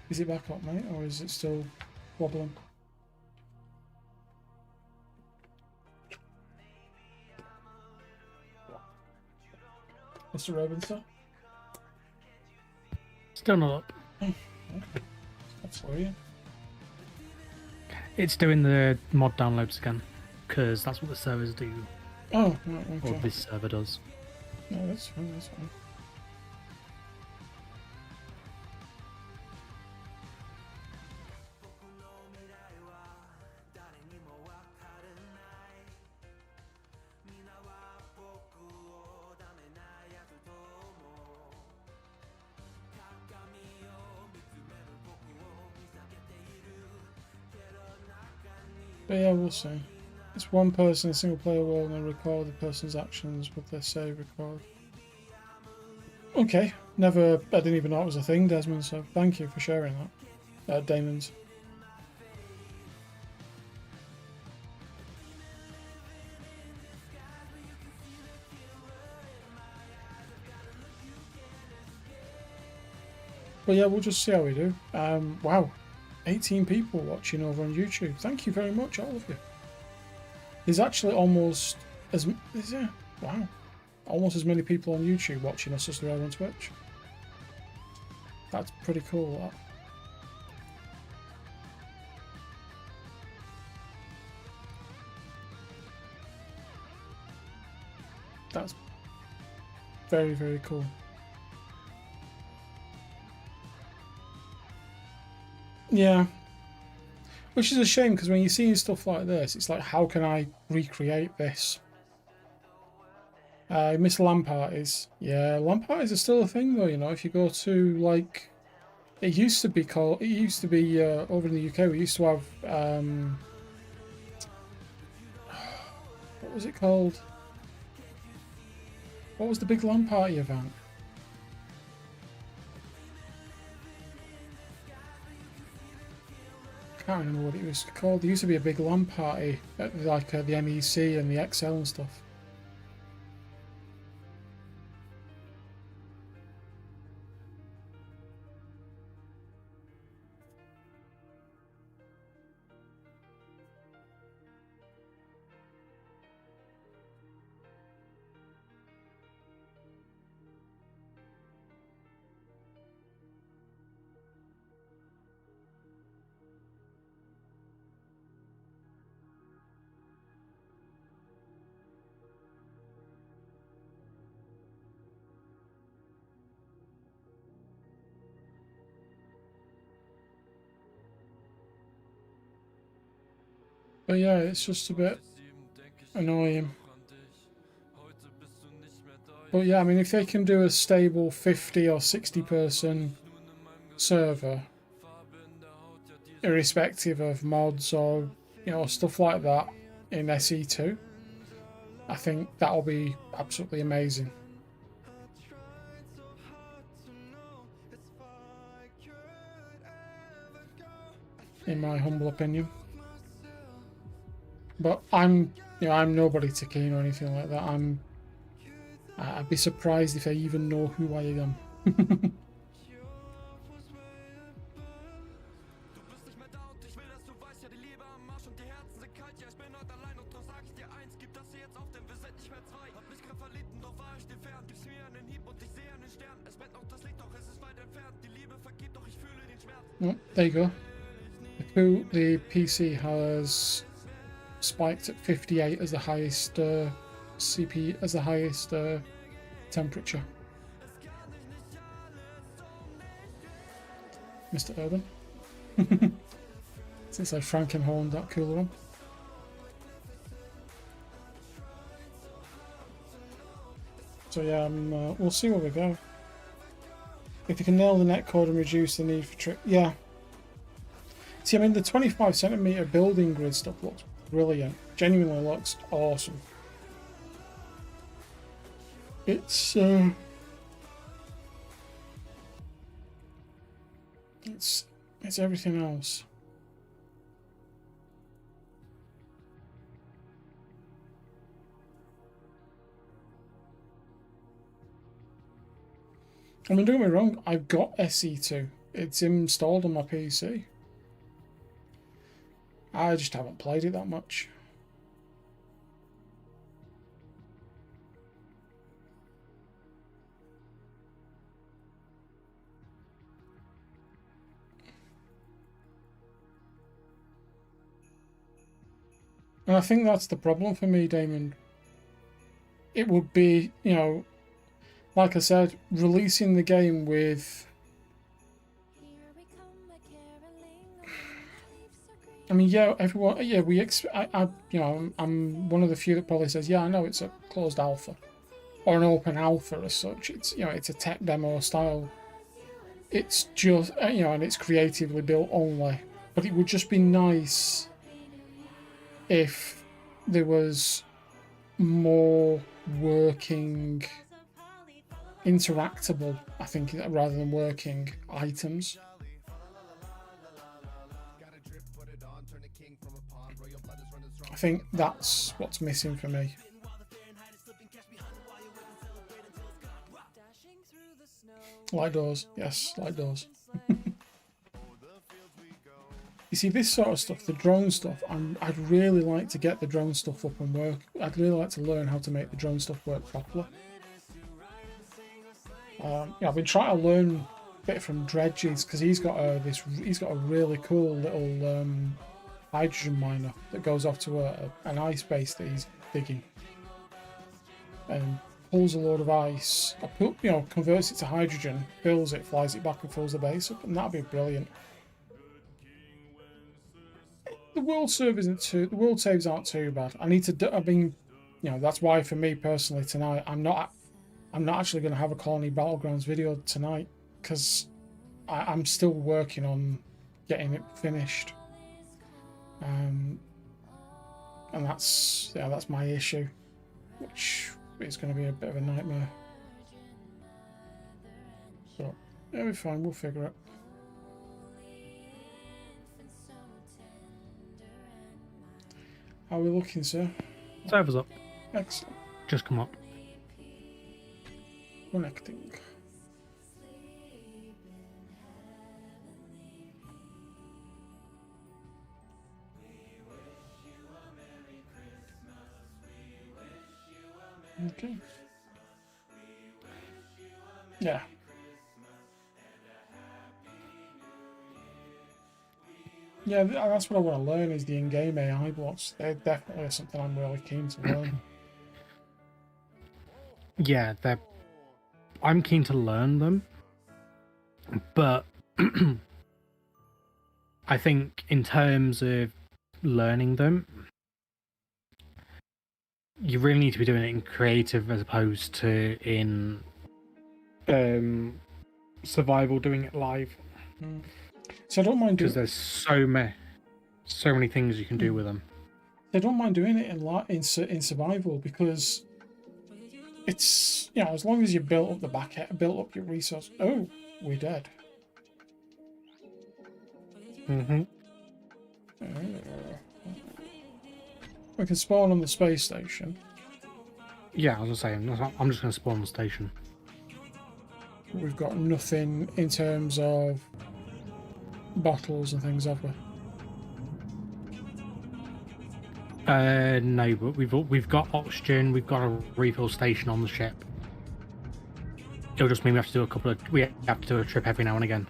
Is it back up, mate, or is it still wobbling? Mr. Robinson? Still not up. Oh, okay. That's worrying. It's doing the mod downloads again, because that's what the servers do, Oh, right, okay. or this server does. No, that's fine, that's fine. But yeah, we'll see. It's one person, a single player world, and record the person's actions with their save record. Okay, I didn't even know it was a thing, Desmond, so thank you for sharing that. Damon's. But yeah, we'll just see how we do. Wow, 18 people watching over on YouTube. Thank you very much, all of you. There's actually almost almost as many people on YouTube watching us as there are on Twitch. That's pretty cool, that. That's very, very cool. Yeah. Which is a shame, because when you see stuff like this, it's like, how can I recreate this? Miss LAN parties. Yeah, LAN parties are still a thing though, you know, if you go to, like, it used to be over in the UK, we used to have, what was it called? What was the big LAN party event? I can't remember what it was called. There used to be a big LAN party at like the MEC and the XL and stuff. But yeah, it's just a bit annoying. But yeah, I mean, if they can do a stable 50 or 60 person server, irrespective of mods or, you know, stuff like that in SE2, I think that'll be absolutely amazing. In my humble opinion. But I'm nobody to keen or anything like that. I'd be surprised if they even know who I am. Oh, there you go. The PC has spiked at 58 as the highest CP as the highest temperature. Mr. Urban. Since I Frankenhorned that cooler on. So yeah, we'll see where we go. If you can nail the netcode and reduce the need for trip, yeah. See, I mean, the 25cm building grid stuff looks brilliant. Genuinely looks awesome. It's everything else. I mean, don't get me wrong, I've got SE2. It's installed on my PC. I just haven't played it that much. And I think that's the problem for me, Damon. It would be, you know, like I said, releasing the game with... I mean, yeah, everyone, yeah, you know, I'm one of the few that probably says, yeah, I know it's a closed alpha or an open alpha as such. It's, you know, it's a tech demo style. It's just, you know, and it's creatively built only. But it would just be nice if there was more working, interactable, I think, rather than working items. I think that's what's missing for me. Light doors, yes, light doors. You see, this sort of stuff, the drone stuff, I'd really like to get the drone stuff up and work. I'd really like to learn how to make the drone stuff work properly. Yeah, I've been trying to learn a bit from Dredges because he's got a really cool little hydrogen miner that goes off to an ice base that he's digging and pulls a load of ice, you know, converts it to hydrogen, fills it, flies it back and fills the base up, and that'd be brilliant. The world saves aren't too bad. I mean, you know, that's why for me personally tonight, I'm not actually going to have a Colony Battlegrounds video tonight because I'm still working on getting it finished. And that's my issue, which is going to be a bit of a nightmare. So it'll be fine. We'll figure it. How are we looking, sir? Server's up. Excellent. Just come up. Connecting. Okay. Yeah. Yeah, that's what I want to learn is the in-game AI blocks. They're definitely something I'm really keen to learn. Yeah, I'm keen to learn them, but I think in terms of learning them. You really need to be doing it in creative as opposed to in survival, doing it live. So I don't mind doing. Because there's so many things you can do with them. I don't mind doing it in survival because it's, you know, as long as you build up the back end, build up your resource. Oh, we're dead. Mm-hmm. We can spawn on the space station. Yeah, I was saying, I'm just going to spawn on the station. We've got nothing in terms of bottles and things, have we? No, but we've got oxygen. We've got a refill station on the ship. It'll just mean we have to do a trip every now and again.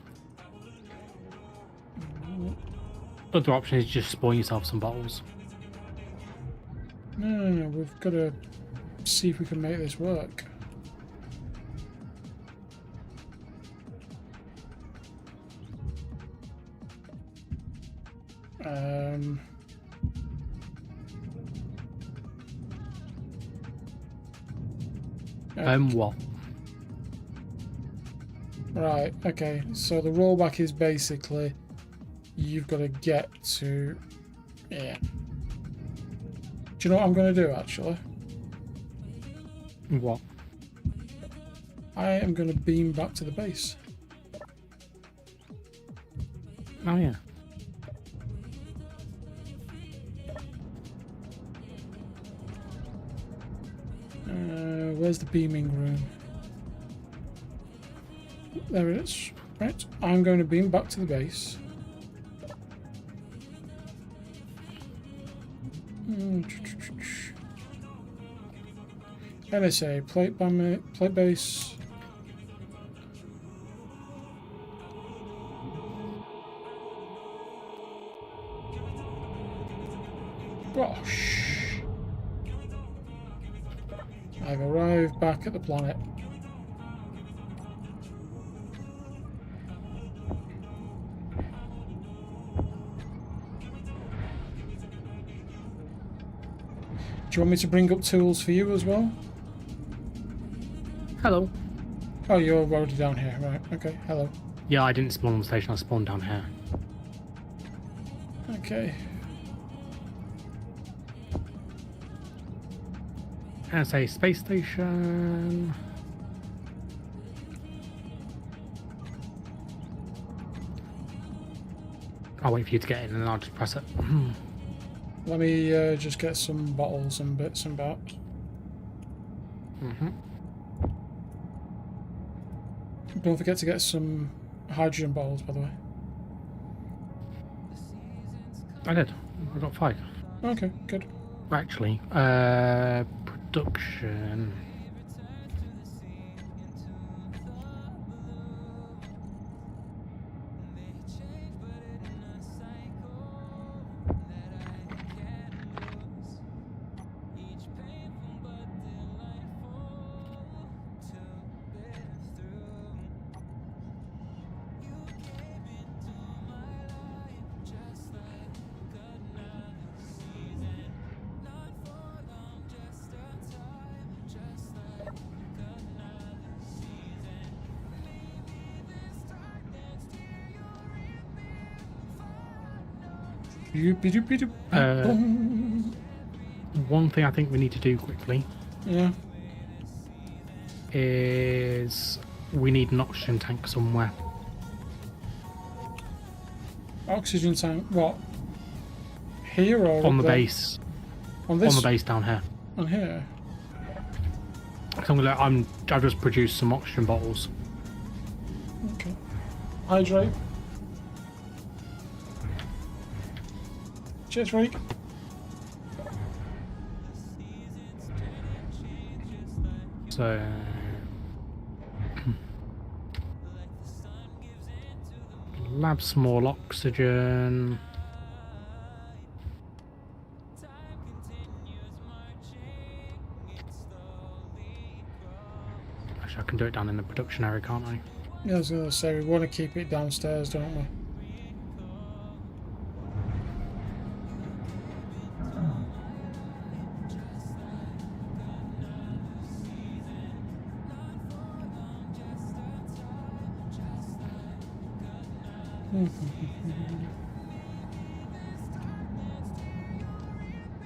Other option is just spawn yourself some bottles. No, we've got to see if we can make this work. What? Right, okay, so the rollback is basically you've got to get to... Yeah. Do you know what I'm going to do, actually? What? I am going to beam back to the base. Oh, yeah. Where's the beaming room? There it is. Right, I'm going to beam back to the base. NSA, plate base. Gosh. I've arrived back at the planet. Do you want me to bring up tools for you as well? Hello. Oh, you're already down here, right? Okay, hello. Yeah, I didn't spawn on the station. I spawned down here. Okay. As a space station. I'll wait for you to get in and then I'll just press it. Let me just get some bottles and bits and bats. Mm-hmm. Don't forget to get some hydrogen bottles, by the way. I did. I got 5. Okay, good. Actually, production. One thing I think we need to do quickly Yeah. is we need an oxygen tank somewhere. Oxygen tank. What? Here or On up the there? base. On this? On the base down here. On here. So I've just produced some oxygen bottles. Okay. Hydrate. Cheers, Reek. So lab small oxygen. Actually, I can do it down in the production area, can't I? Yeah, I was going to say, we want to keep it downstairs, don't we?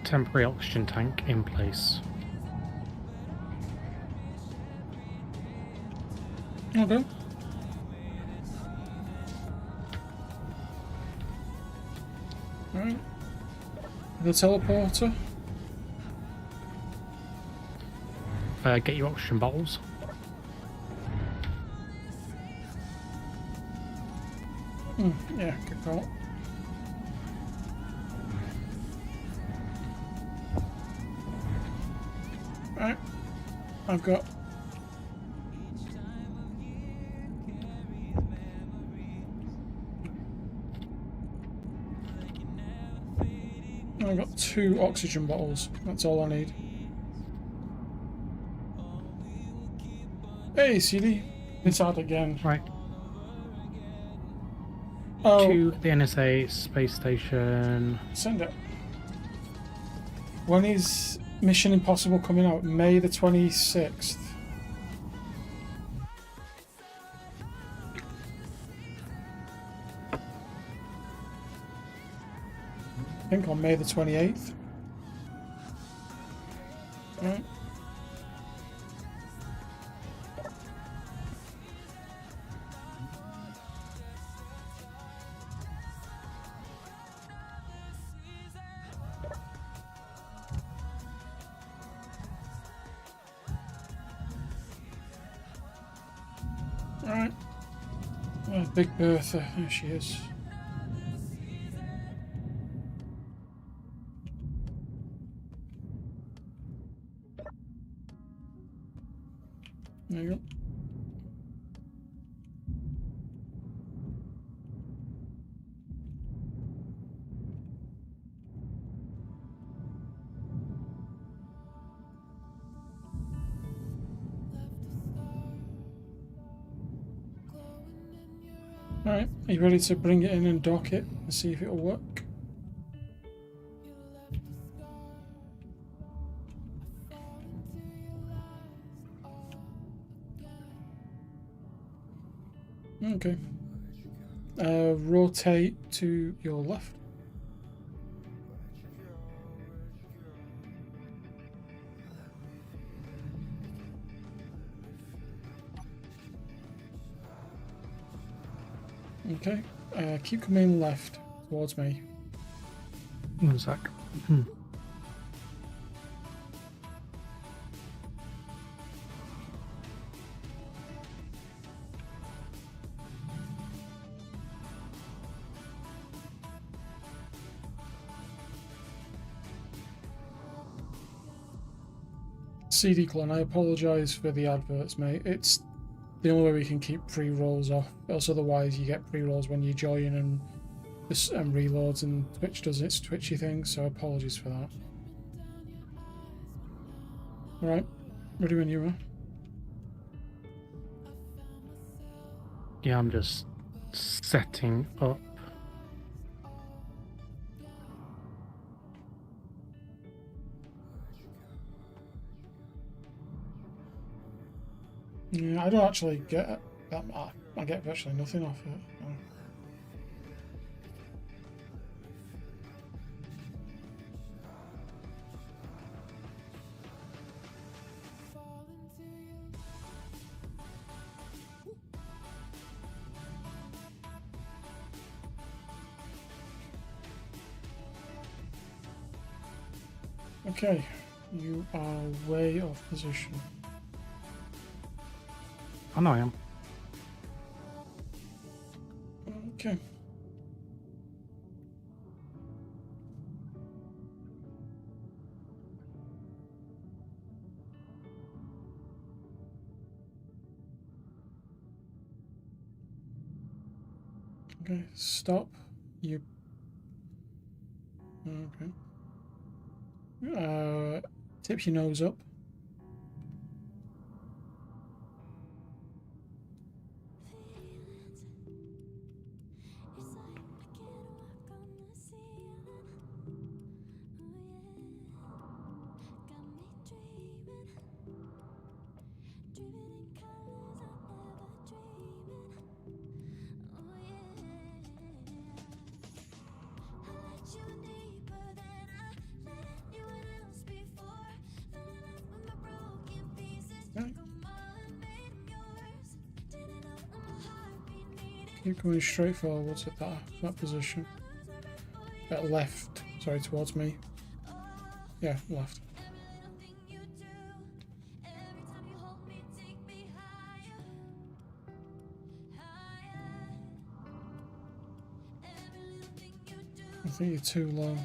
Temporary oxygen tank in place. Okay. Alright. The teleporter. Get your oxygen bottles. Yeah, good call. Alright. I've got I've got 2 oxygen bottles. That's all I need. Hey, CD. It's out again. Right. Oh, To the NSA space station. send it. When is Mission Impossible coming out? May the 26th. I think on May the 28th. Right. Right. Oh, Big Bertha. There she is. There you go. Alright, are you ready to bring it in and dock it and see if it'll work? Okay. Rotate to your left. Okay. Keep coming left towards me. 1 sec. CD Clone, I apologise for the adverts, mate. It's the only way we can keep pre-rolls off. Else otherwise you get pre-rolls when you join and reloads, and Twitch does its twitchy thing, so apologies for that. Alright, ready when you are. Yeah, I'm just setting up. Yeah, I don't actually get that. I get virtually nothing off it. Oh. Okay, you are way off position. I know I am. Okay. Okay, stop. You. Okay. Tip your nose up. Keep going straight forwards at that position. Left. Sorry, towards me. Yeah, left. I think you're too low.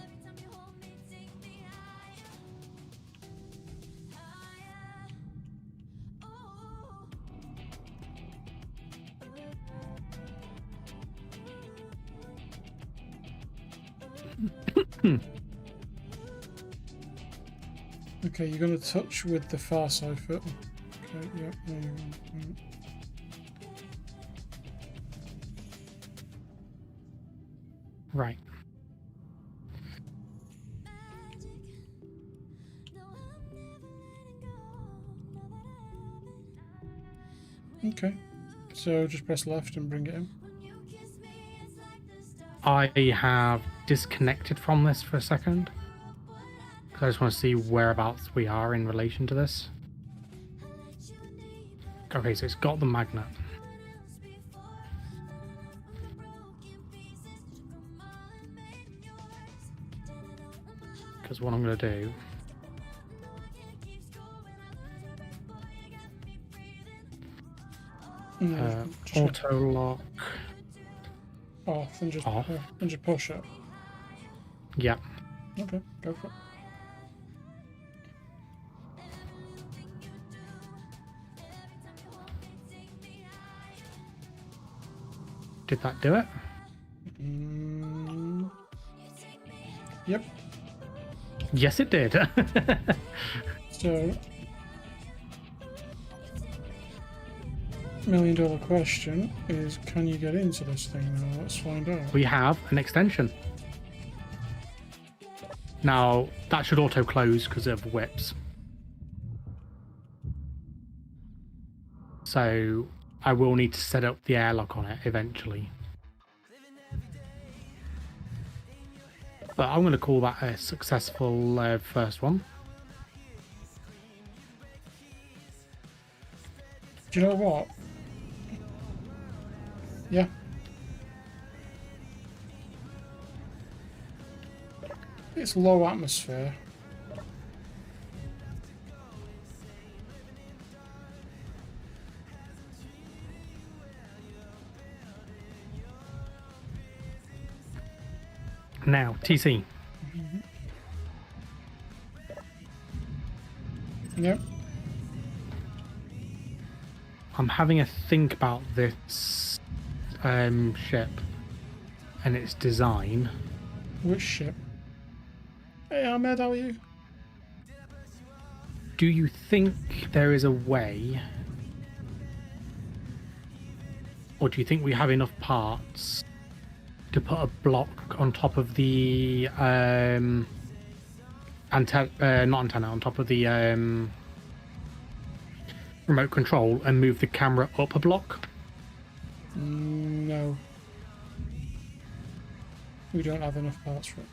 Okay, you're going to touch with the far side foot. Okay, yeah, there you go. Right. Okay, so just press left and bring it in. I have disconnected from this for a second. Because I just want to see whereabouts we are in relation to this. Okay, so it's got the magnet. Because what I'm going to do... Just auto lock off and just off. And just push it. Yeah. Okay, go for it. Did that do it? Yep. Yes, it did. So, $1 million question is, can you get into this thing now? Let's find out. We have an extension. Now, that should auto close because of whips. So, I will need to set up the airlock on it eventually. But I'm going to call that a successful first one. Do you know what? Yeah. It's low atmosphere. Now, TC. Yep. I'm having a think about this ship and its design. Which ship? Hey Ahmed, how are you? Do you think there is a way, or do you think we have enough parts to put a block on top of the not antenna, on top of the remote control and move the camera up a block? No. We don't have enough parts for it.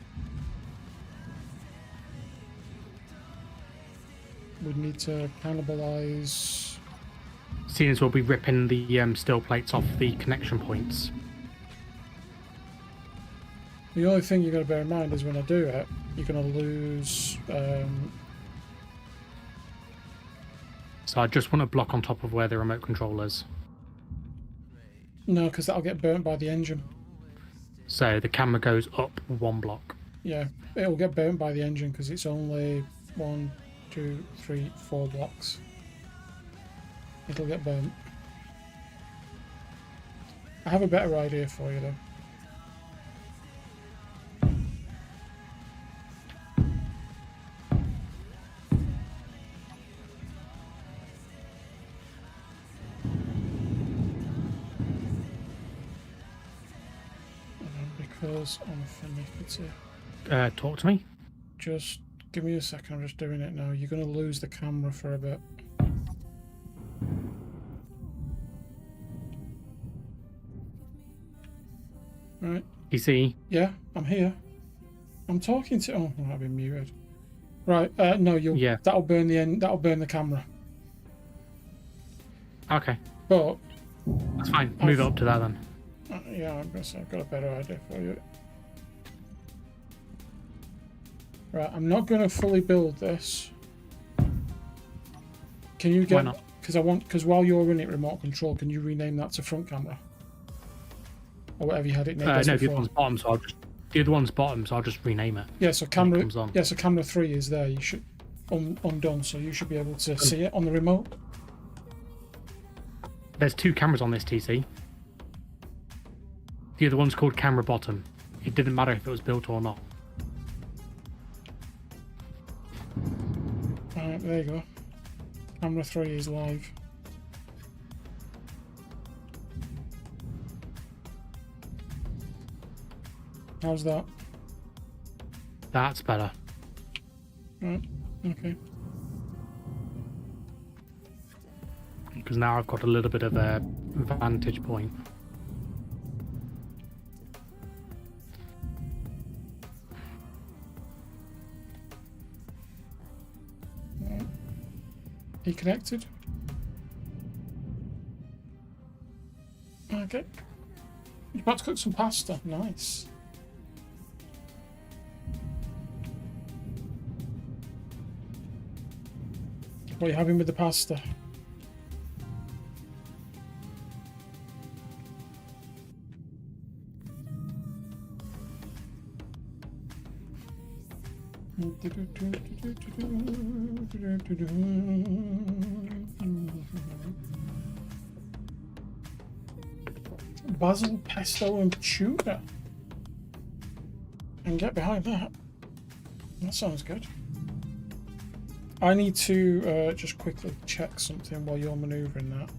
We'd need to cannibalize. Seeing as we'll be ripping the steel plates off the connection points. The only thing you've got to bear in mind is when I do it, you're going to lose. So I just want a block on top of where the remote control is. No, because that'll get burnt by the engine. So the camera goes up one block. Yeah, it'll get burnt by the engine because it's only 1, 2, 3, 4 blocks. It'll get burnt. I have a better idea for you though. Because I'm finicky. Talk to me. Just give me a second, I'm just doing it now. You're going to lose the camera for a bit. Right. PC. Yeah, I'm here. I'm talking to. Oh, I've been muted. Right. No, you'll. Yeah. That'll burn the end. That'll burn the camera. Okay, But that's fine. Move it up to that then. Yeah, I'm gonna say I've got a better idea for you. Right, I'm not gonna fully build this. Can you get? Why not? Because while you're in it, remote control, can you rename that to front camera or whatever you had it named as No, the other before? one's bottom, so the other one's bottom, so I'll just rename it. Yeah, so when it camera. comes on. Yeah, so camera 3 is there. You should undone, so you should be able to see it on the remote. There's 2 cameras on this TC. The other one's called camera bottom. It didn't matter if it was built or not. Alright, there you go. Camera 3 is live. How's that? That's better. Right, okay. Because now I've got a little bit of a vantage point. Are you connected? Okay. You're about to cook some pasta. Nice. What are you having with the pasta? Basil, pesto, and tuna. And get behind that. That sounds good. I need to just quickly check something while you're manoeuvring that.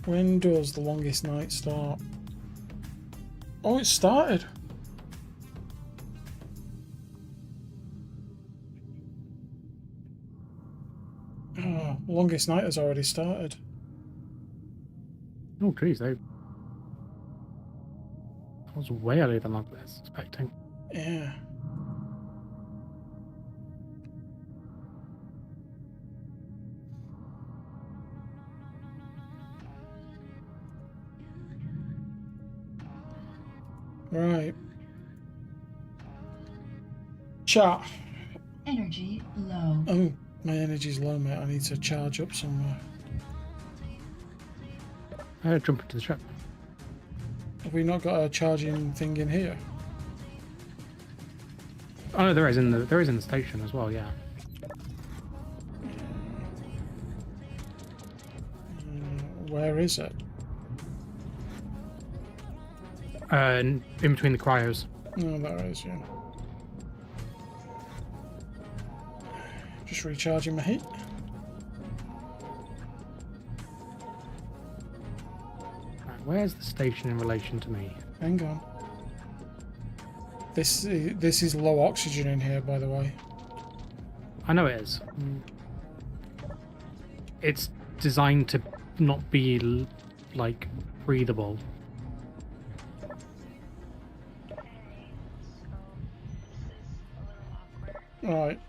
When does the longest night start? Oh, it started. Oh, longest night has already started. Oh, geez, that was way earlier than I was expecting. Yeah. Right. Chat. Energy low. Oh, my energy's low, mate. I need to charge up somewhere. Jump into the ship. Have we not got a charging thing in here? Oh no, there is in the station as well. Yeah. Where is it? In between the cryos. No, there is, yeah. Just recharging my heat. Right, where's the station in relation to me? Hang on. This is low oxygen in here, by the way. I know it is. It's designed to not be like breathable. Right.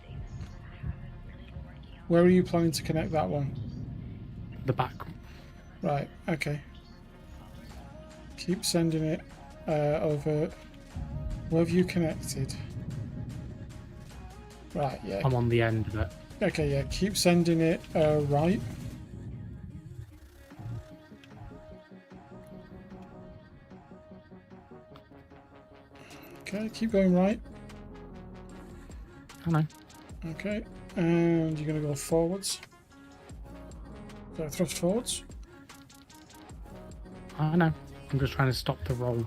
Where are you planning to connect that one? The back. Right, okay. Keep sending it over. Where have you connected? Right, yeah. I'm on the end of it. Okay, yeah, keep sending it right. Okay, keep going right. I know. Okay, and you're going to go forwards. So thrust forwards. I know. I'm just trying to stop the roll.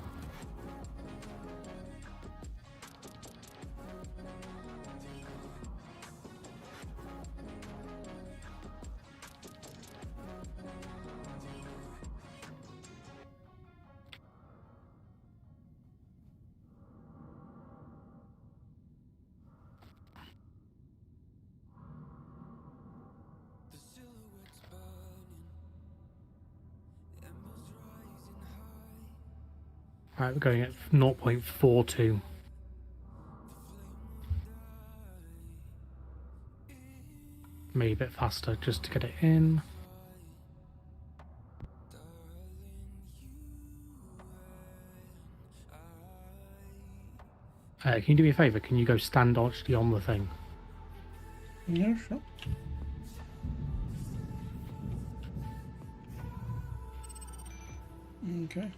The silhouettes burning, embers rising high. Right, we're going at 0.42. Maybe a bit faster just to get it in. Can you do me a favour? Can you go stand actually on the thing? Yeah, sure. Okay.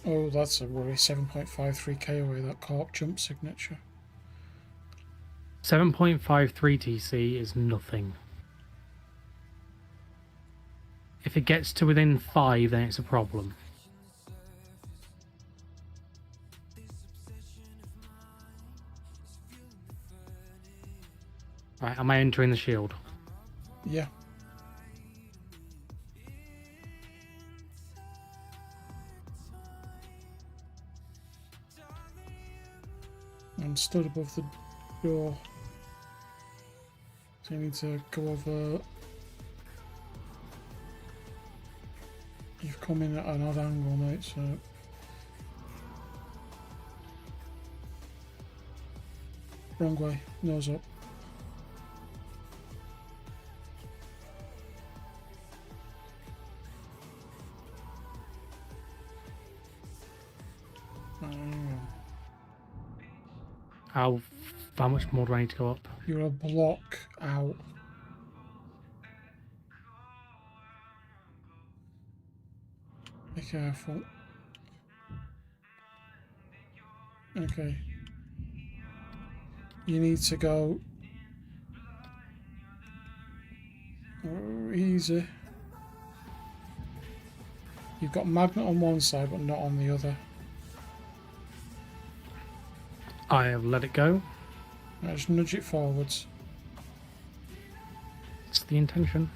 Oh, that's a worry. 7.53k away, that corp jump signature. 7.53 TC is nothing. If it gets to within 5, then it's a problem. Right, am I entering the shield? Yeah. I'm stood above the door. So you need to go over. You've come in at an odd angle, mate, so. Wrong way, nose up. How much more do I need to go up? You're a block out. Be careful. Okay. You need to go easy. You've got magnet on one side but not on the other. I have let it go. Now just nudge it forwards. It's the intention.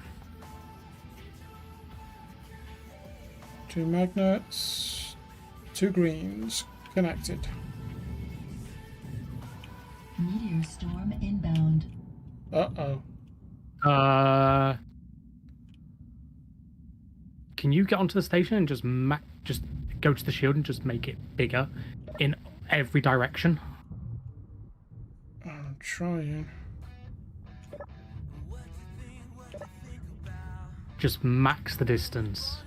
2 magnets, 2 greens, connected. Meteor storm inbound. Uh-oh. Can you get onto the station and just go to the shield and just make it bigger in every direction? I'm trying. Just max the distance.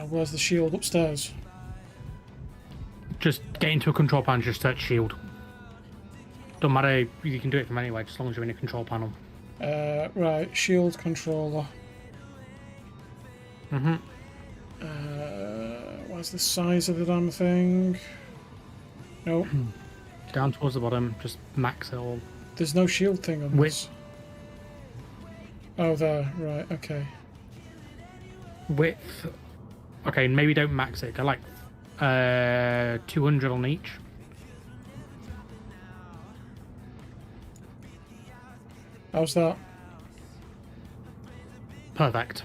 Where's the shield? Upstairs. Just get into a control panel, just search shield. Don't matter, you can do it from anywhere, as long as you're in a control panel. Right, shield controller. Mm-hmm. What's the size of the damn thing? Nope. Down towards the bottom, just max it all. There's no shield thing on this. Oh, there. Right, okay. Width. Okay, maybe don't max it. Go like 200 on each. How's that? Perfect.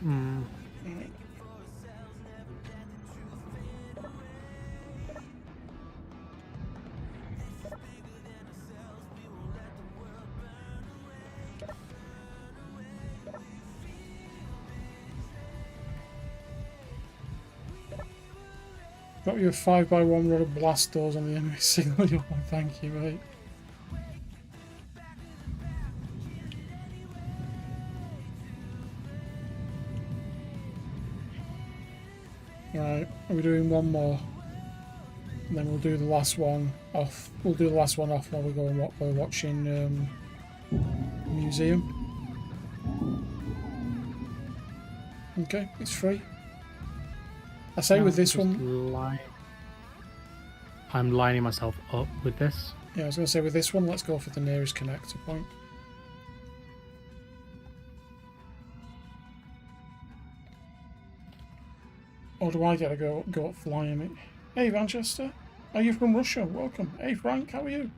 Got you a 5x1 rod of blast doors on the enemy signal. Thank you, mate. Right, are we doing one more? And then we'll do the last one off. We'll do the last one off while we go and we're watching museum. Okay, it's free. I say with this one. I'm lining myself up with this. Yeah, I was going to say with this one, let's go for the nearest connector point. Or do I get to go up flying it? Hey, Manchester. Are you from Russia? Welcome. Hey, Frank, how are you?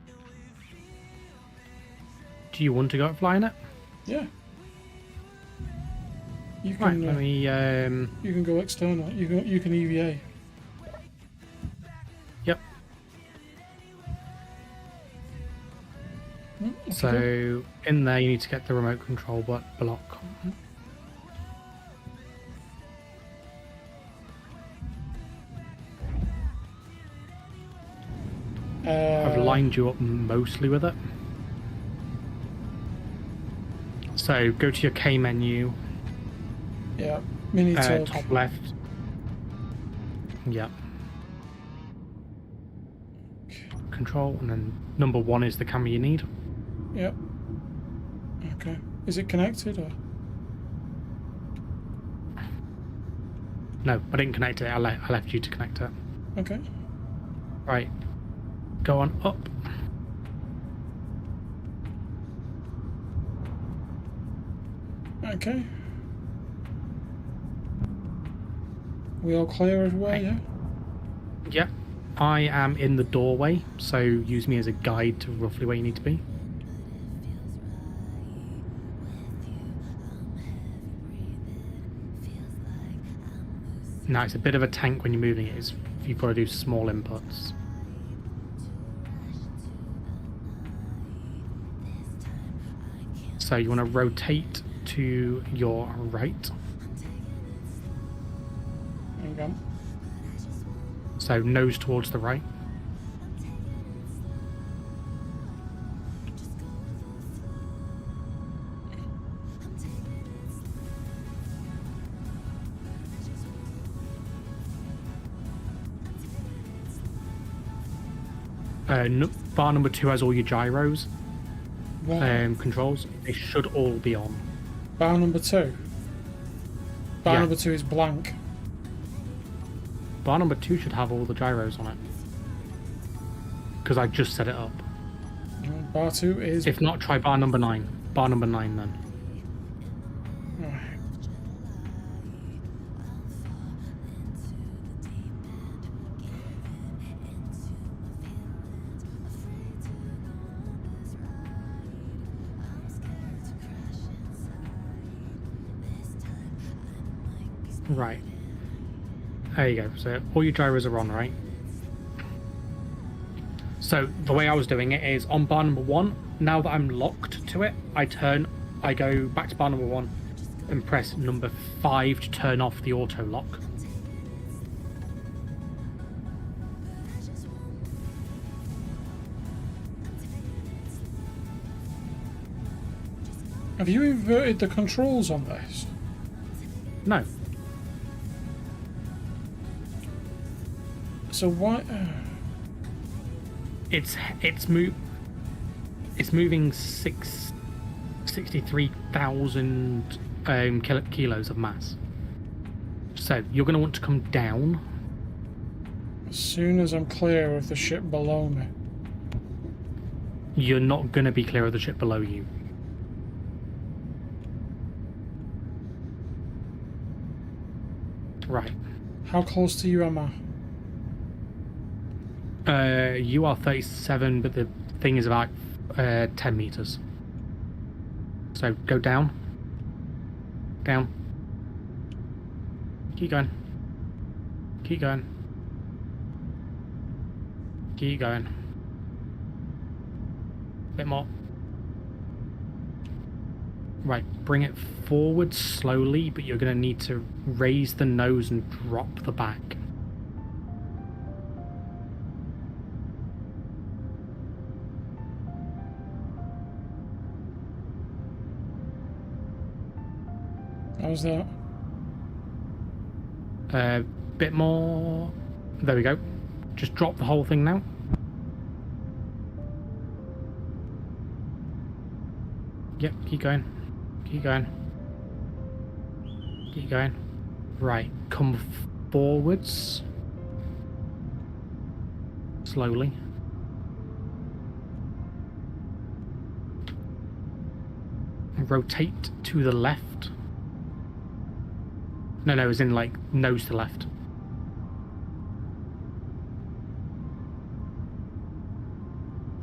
Do you want to go up flying it? Yeah. You Right, can. let me. You can go external. You can EVA. Yep. So in there, you need to get the remote control block. I've lined you up mostly with it. So go to your K menu, Yeah, mini talk. top left. Yeah. Control, and then number 1 is the camera you need. Yep. Okay. Is it connected or? No, I didn't connect it. I left you to connect it. Okay. Right. Go on up. Okay. We all clear everywhere, Right. yeah? Yep. I am in the doorway, so use me as a guide to roughly where you need to be. Now, it's a bit of a tank when you're moving it. You've got to do small inputs. So you want to rotate to your right. There you go. So nose towards the right. Bar number 2 has all your gyros Right. controls. They should all be on. Bar number 2. Bar Yeah. number 2 is blank. Bar number 2 should have all the gyros on it. Because I just set it up. Bar 2 is. If not, try bar number 9. Bar number 9 then. Right. Right. There you go. So all your gyros are on, right? So the way I was doing it is on bar number 1, now that I'm locked to it, I go back to bar number 1 and press number 5 to turn off the auto lock. Have you inverted the controls on this? No. So why? It's moving 63,000 kilos of mass. So you're going to want to come down. As soon as I'm clear of the ship below me. You're not going to be clear of the ship below you. Right. How close to you am I? You are 37, but the thing is about 10 meters. So go down. Down. Keep going. Keep going. Keep going. Bit more. Right, bring it forward slowly, but you're going to need to raise the nose and drop the back. How's that? Bit more. There we go. Just drop the whole thing now. Yep, keep going. Keep going. Keep going. Right, come forwards. Slowly. Rotate to the left. No, as in like nose to left.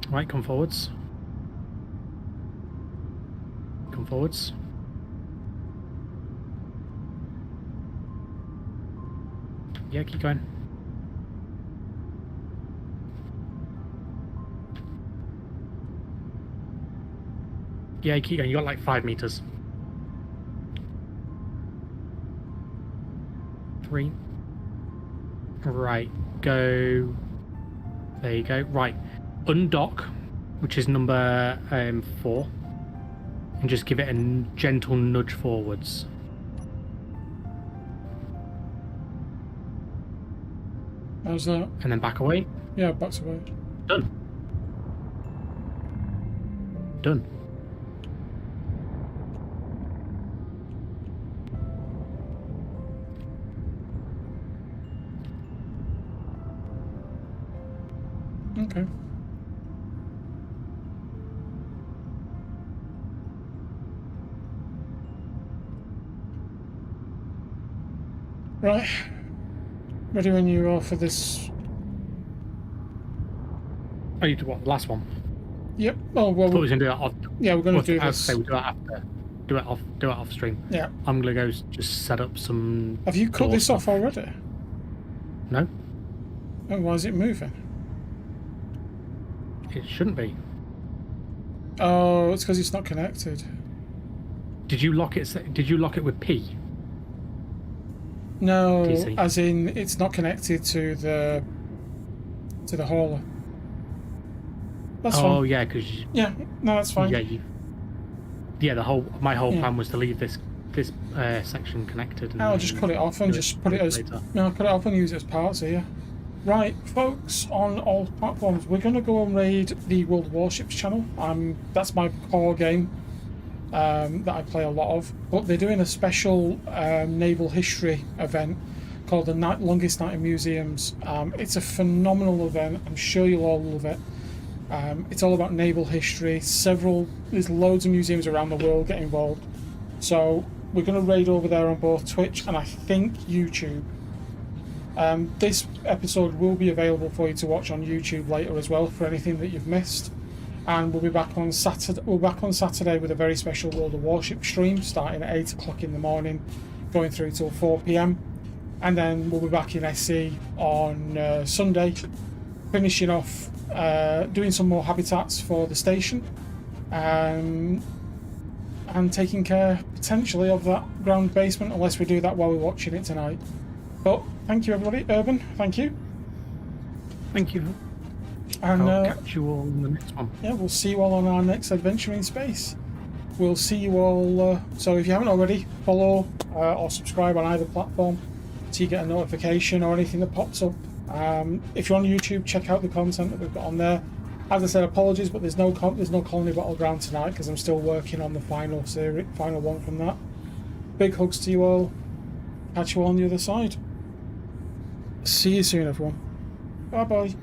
Right, come forwards. Come forwards. Yeah, keep going. Yeah, keep going. You got like 5 meters. 3. Right, go There you go. Right. Undock, which is number 4. And just give it a gentle nudge forwards. How's that? And then back away. Yeah, back away. Done. Done. Okay. Right. Ready when you are for this. Oh, you do what? The last one. Yep. Oh well. I thought we was gonna do that off. Yeah, we're going to do I'd this. say we do it after. Do it off stream. Yeah. I'm gonna go just set up some. Have you cut door this stuff. off already? No, Oh, why is it moving? it shouldn't be. Oh, it's because it's not connected. Did you lock it? Did you lock it with P? No, PC. as in it's not connected to the hauler. That's Oh fine. yeah, because Yeah, no, that's fine. yeah. My whole Yeah. plan was to leave this section connected. And I'll just cut it off and do just put it as later. no, put it off and use it as parts here. Right, folks, on all platforms, we're going to go and raid the World of Warships channel. That's my core game that I play a lot of. But they're doing a special naval history event called the Longest Night in Museums. It's a phenomenal event. I'm sure you'll all love it. It's all about naval history. There's loads of museums around the world get involved. So we're going to raid over there on both Twitch and I think YouTube. This episode will be available for you to watch on YouTube later as well for anything that you've missed. And we'll be back on Saturday. We're back on Saturday with a very special World of Warship stream starting at 8 o'clock in the morning, going through till 4 p.m. And then we'll be back in SC on Sunday, finishing off doing some more habitats for the station, and taking care potentially of that ground basement, unless we do that while we're watching it tonight. But thank you everybody. Urban, thank you. Thank you. And I'll catch you all in the next one. yeah, we'll see you all on our next adventure in space. We'll see you all. So if you haven't already, follow or subscribe on either platform so you get a notification or anything that pops up. If you're on YouTube, check out the content that we've got on there. As I said, apologies, but there's no Colony Battleground tonight because I'm still working on the final one from that. Big hugs to you all. Catch you all on the other side. See you soon, everyone. Bye bye.